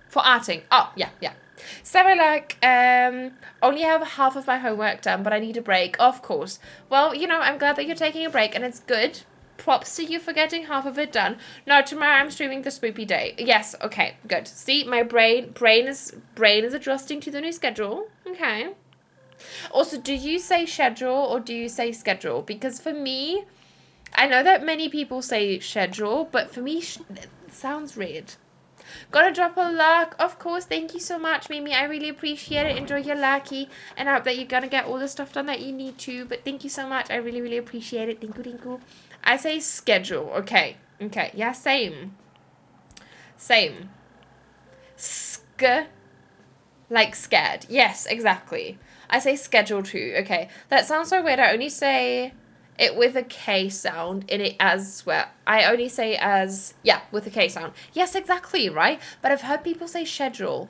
For arting. Oh, yeah, yeah. So I like, only have half of my homework done, but I need a break. Of course. Well, you know, I'm glad that you're taking a break, and it's good. Props to you for getting half of it done. No, tomorrow I'm streaming the Spoopy Day. Yes, okay, good. See, my brain is adjusting to the new schedule. Okay. Also, do you say schedule or do you say schedule? Because for me, I know that many people say schedule, but for me, it sounds weird. Gotta drop a luck. Of course, thank you so much, Mimi. I really appreciate it. Enjoy your lucky. And I hope that you're gonna get all the stuff done that you need to. But thank you so much. I really, really appreciate it. Thank you, thank you. I say schedule. Okay. Okay. Yeah, same. Same. Like scared. Yes, exactly. I say schedule too. Okay. That sounds so weird. I only say it with a K sound in it as well. I only say as, yeah, with a K sound. Yes, exactly, right? But I've heard people say schedule.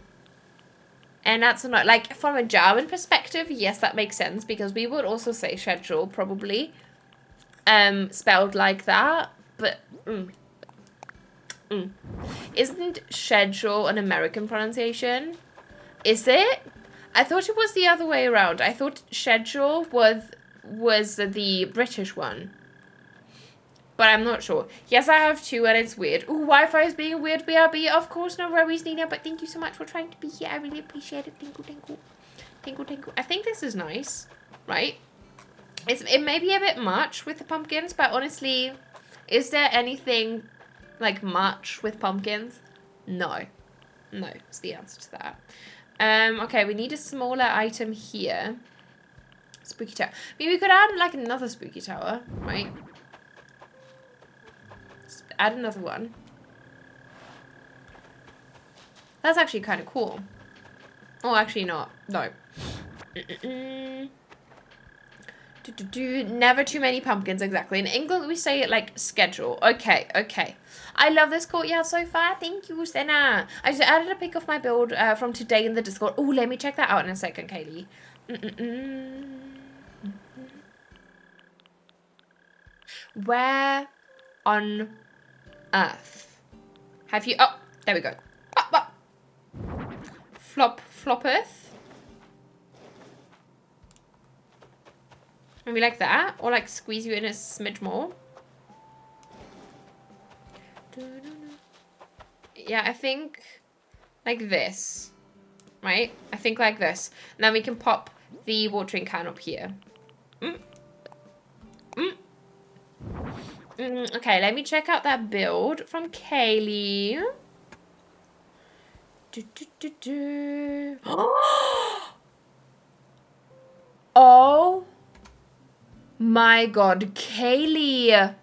And that's not, like, from a German perspective, yes, that makes sense. Because we would also say schedule, probably. Spelled like that. But, Isn't schedule an American pronunciation? Is it? I thought it was the other way around. I thought schedule was the British one. But I'm not sure. Yes, I have two and it's weird. Ooh, Wi-Fi is being weird, BRB. Of course, no worries, Nina. But thank you so much for trying to be here. I really appreciate it. Thank you, thank you. Thank you, thank you. I think this is nice, right? It may be a bit much with the pumpkins, but honestly, is there anything like much with pumpkins? No. No, is the answer to that. Okay, we need a smaller item here. Spooky tower. Maybe we could add like another spooky tower, right? Let's add another one. That's actually kind of cool. Oh, actually not. No. Never too many pumpkins, exactly. In England, we say it like schedule. Okay, okay. I love this courtyard so far. Thank you, Senna. I just added a pic of my build from today in the Discord. Oh, let me check that out in a second, Kaylee. Where on earth have you... Oh, there we go. Floppeth. Maybe like that, or like squeeze you in a smidge more. Yeah, I think like this, right? I think like this. And then we can pop the watering can up here. Okay, let me check out that build from Kaylee. Oh my god, Kaylee.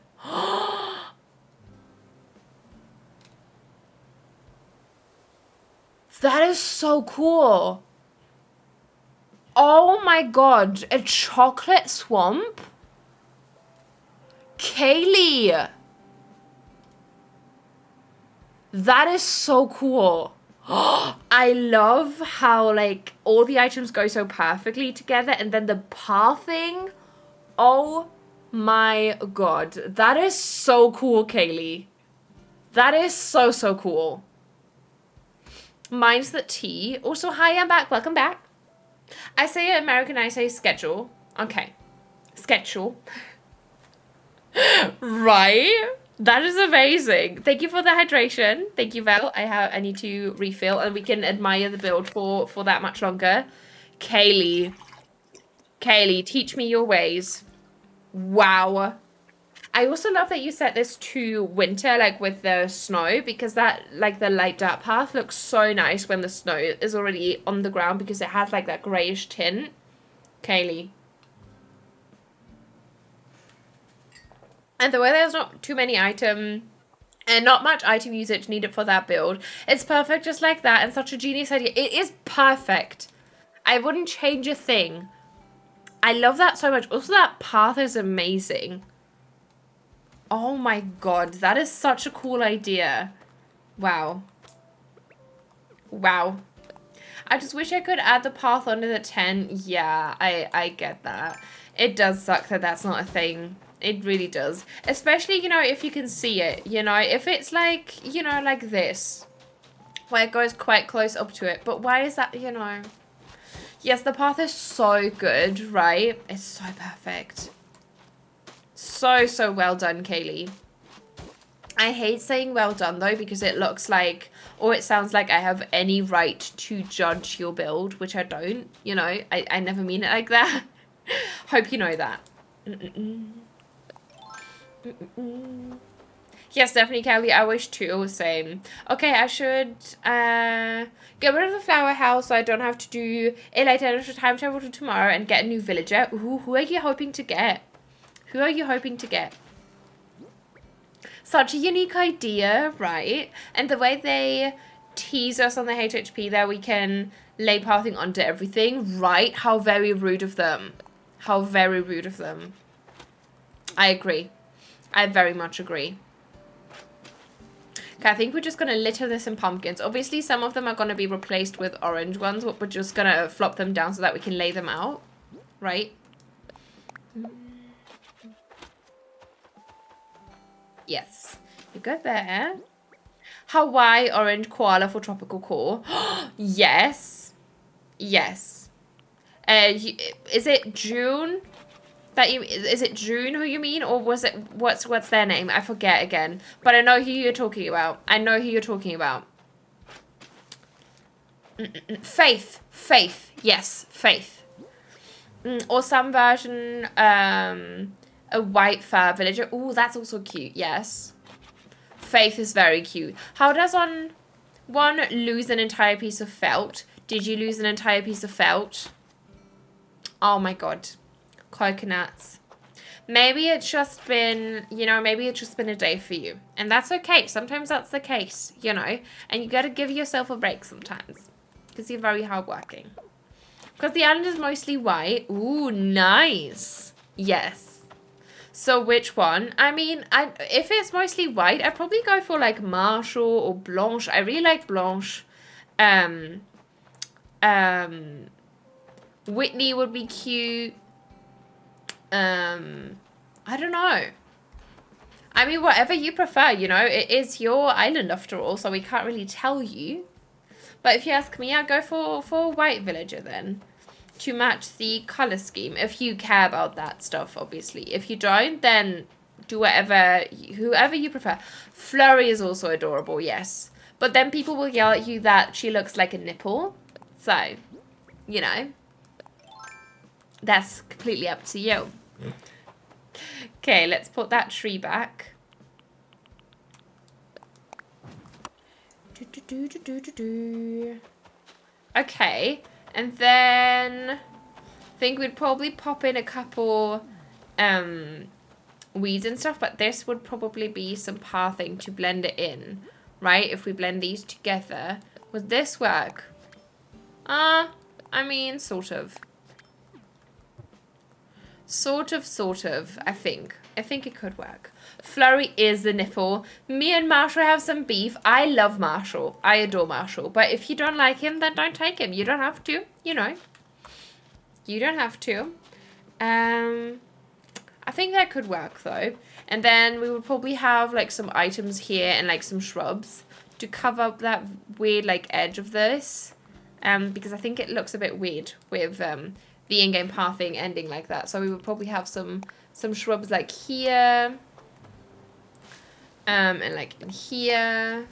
That is so cool. Oh my god, a chocolate swamp? Kaylee. That is so cool. I love how, like, all the items go so perfectly together, and then the pathing. Oh my god. That is so cool, Kaylee. That is so, so cool. Mine's the T. Also, hi, I'm back. Welcome back. I say American, I say schedule. Okay. Schedule. Right? That is amazing. Thank you for the hydration. Thank you, Val. I need to refill, and we can admire the build for that much longer. Kaylee. Kaylee, teach me your ways. Wow. I also love that you set this to winter, like with the snow, because that, like the light dark path looks so nice when the snow is already on the ground because it has like that grayish tint. Kaylee. And the way there's not too many item and not much item usage needed for that build, it's perfect just like that, and such a genius idea. It is perfect. I wouldn't change a thing. I love that so much. Also, that path is amazing. Oh my god, that is such a cool idea. Wow. Wow. I just wish I could add the path under the tent. Yeah, I get that. It does suck that that's not a thing. It really does. Especially, you know, if you can see it, you know, if it's like, you know, like this, where it goes quite close up to it. But why is that, you know? Yes, the path is so good, right? It's so perfect. So, so well done, Kaylee. I hate saying well done, though, because it looks like, or it sounds like I have any right to judge your build, which I don't, you know. I never mean it like that. Hope you know that. Yes, definitely, Kelly. I wish too. Same. Okay, I should get rid of the flower house so I don't have to do it later. I should time travel to tomorrow and get a new villager. Ooh, who are you hoping to get? Who are you hoping to get? Such a unique idea, right? And the way they tease us on the HHP there, we can lay pathing onto everything, right? How very rude of them. How very rude of them. I agree. I very much agree. Okay, I think we're just going to litter this in pumpkins. Obviously, some of them are going to be replaced with orange ones, but we're just going to flop them down so that we can lay them out, right? Yes. You go there. Hawaii orange koala for tropical core. Yes. Yes. Is it June? Is it June who you mean, or was it what's their name? I forget again. But I know who you're talking about. I know who you're talking about. Faith. Faith. Yes, Faith. Or some version a white fur villager. Ooh, that's also cute. Yes. Faith is very cute. How does one lose an entire piece of felt? Did you lose an entire piece of felt? Oh my god. Coconuts. Maybe it's just been, you know, maybe it's just been a day for you. And that's okay. Sometimes that's the case, you know. And you got to give yourself a break sometimes. Because you're very hardworking. Because the island is mostly white. Ooh, nice. Yes. So which one? I mean, if it's mostly white, I'd probably go for like Marshall or Blanche. I really like Blanche. Whitney would be cute. I don't know. I mean, whatever you prefer, you know, it is your island after all, so we can't really tell you. But if you ask me, I'd go for white villager then, to match the color scheme, if you care about that stuff, obviously. If you don't, then do whoever you prefer. Flurry is also adorable, yes. But then people will yell at you that she looks like a nipple. So, you know, that's completely up to you. Okay, let's put that tree back. Okay, and then I think we'd probably pop in a couple weeds and stuff, but this would probably be some pathing to blend it in, right? If we blend these together, would this work? I mean, sort of. Sort of, I think. I think it could work. Flurry is the nipple. Me and Marshall have some beef. I love Marshall. I adore Marshall. But if you don't like him, then don't take him. You don't have to, you know. You don't have to. I think that could work though. And then we would probably have like some items here and like some shrubs to cover up that weird like edge of this. Because I think it looks a bit weird with the in-game pathing ending like that. So we would probably have some shrubs like here. And like in here.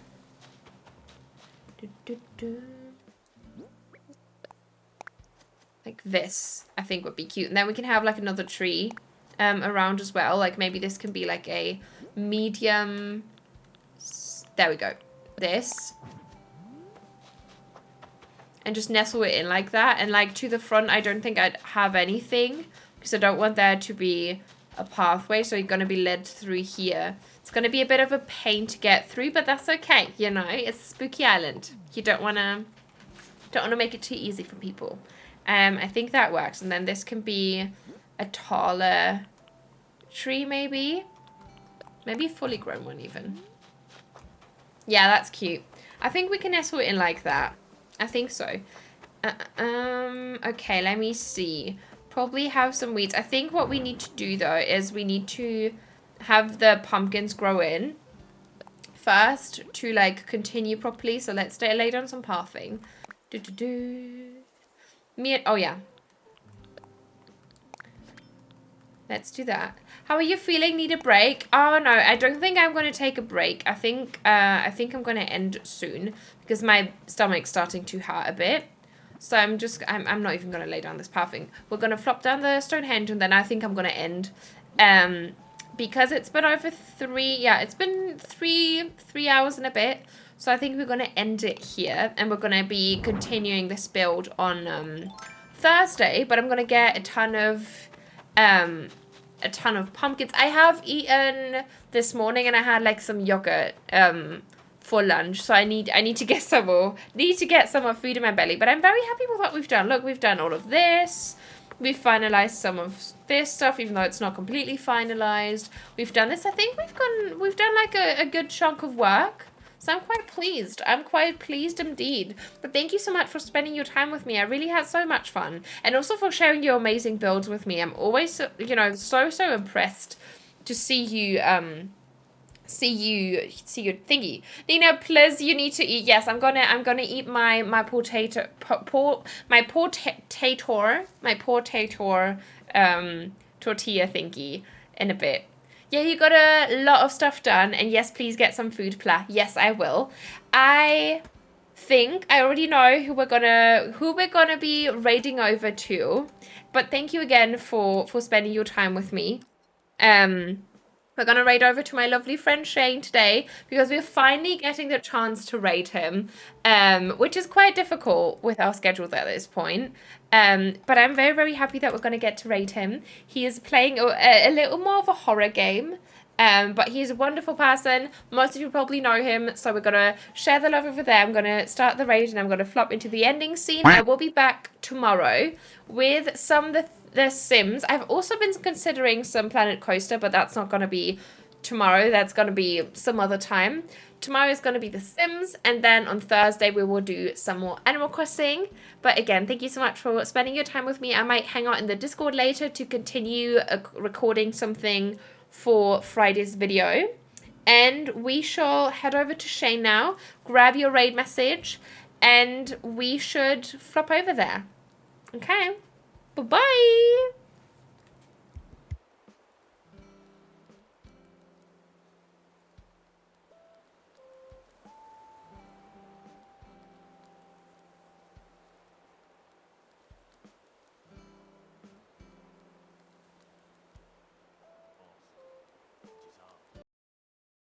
Like this, I think would be cute. And then we can have like another tree around as well. Like maybe this can be like a medium. There we go. This. And just nestle it in like that. And like to the front, I don't think I'd have anything because I don't want there to be a pathway. So you're going to be led through here. It's going to be a bit of a pain to get through, but that's okay. You know, it's a spooky island. You don't want to make it too easy for people. I think that works. And then this can be a taller tree maybe. Maybe a fully grown one even. Yeah, that's cute. I think we can nestle it in like that. I think so. Okay, let me see. Probably have some weeds. I think what we need to do though is we need to have the pumpkins grow in first to like continue properly. So let's lay down some pathing. Oh yeah. Let's do that. How are you feeling? Need a break? Oh no, I don't think I'm going to take a break. I think I'm going to end soon because my stomach's starting to hurt a bit. So I'm not even going to lay down this pathing. We're going to flop down the Stonehenge and then I think I'm going to end. Because it's been over it's been three hours and a bit. So I think we're going to end it here and we're going to be continuing this build on Thursday. But I'm going to get a ton of pumpkins. I have eaten this morning and I had like some yogurt for lunch. So I need to get some more. Need to get some more food in my belly. But I'm very happy with what we've done. Look, we've done all of this. We've finalized some of this stuff, even though it's not completely finalized. We've done this. I think we've done like a good chunk of work. So I'm quite pleased. I'm quite pleased indeed. But thank you so much for spending your time with me. I really had so much fun. And also for sharing your amazing builds with me. I'm always, you know, so impressed to see you, see your thingy. Nina, please, you need to eat. Yes, I'm gonna eat my potato tortilla thingy in a bit. Yeah, you got a lot of stuff done, and yes, please get some food, Pla. Yes, I will. I think I already know who we're gonna be raiding over to, but thank you again for spending your time with me. We're going to raid over to my lovely friend Shane today because we're finally getting the chance to raid him, which is quite difficult with our schedules at this point. But I'm very, very happy that we're going to get to raid him. He is playing a little more of a horror game, but he's a wonderful person. Most of you probably know him, so we're going to share the love over there. I'm going to start the raid and I'm going to flop into the ending scene. I will be back tomorrow with some of the Sims. I've also been considering some Planet Coaster, but that's not going to be tomorrow. That's going to be some other time. Tomorrow is going to be the Sims, and then on Thursday we will do some more Animal Crossing. But again, thank you so much for spending your time with me. I might hang out in the Discord later to continue recording something for Friday's video. And we shall head over to Shane now, grab your raid message, and we should flop over there. Okay. Bye-bye.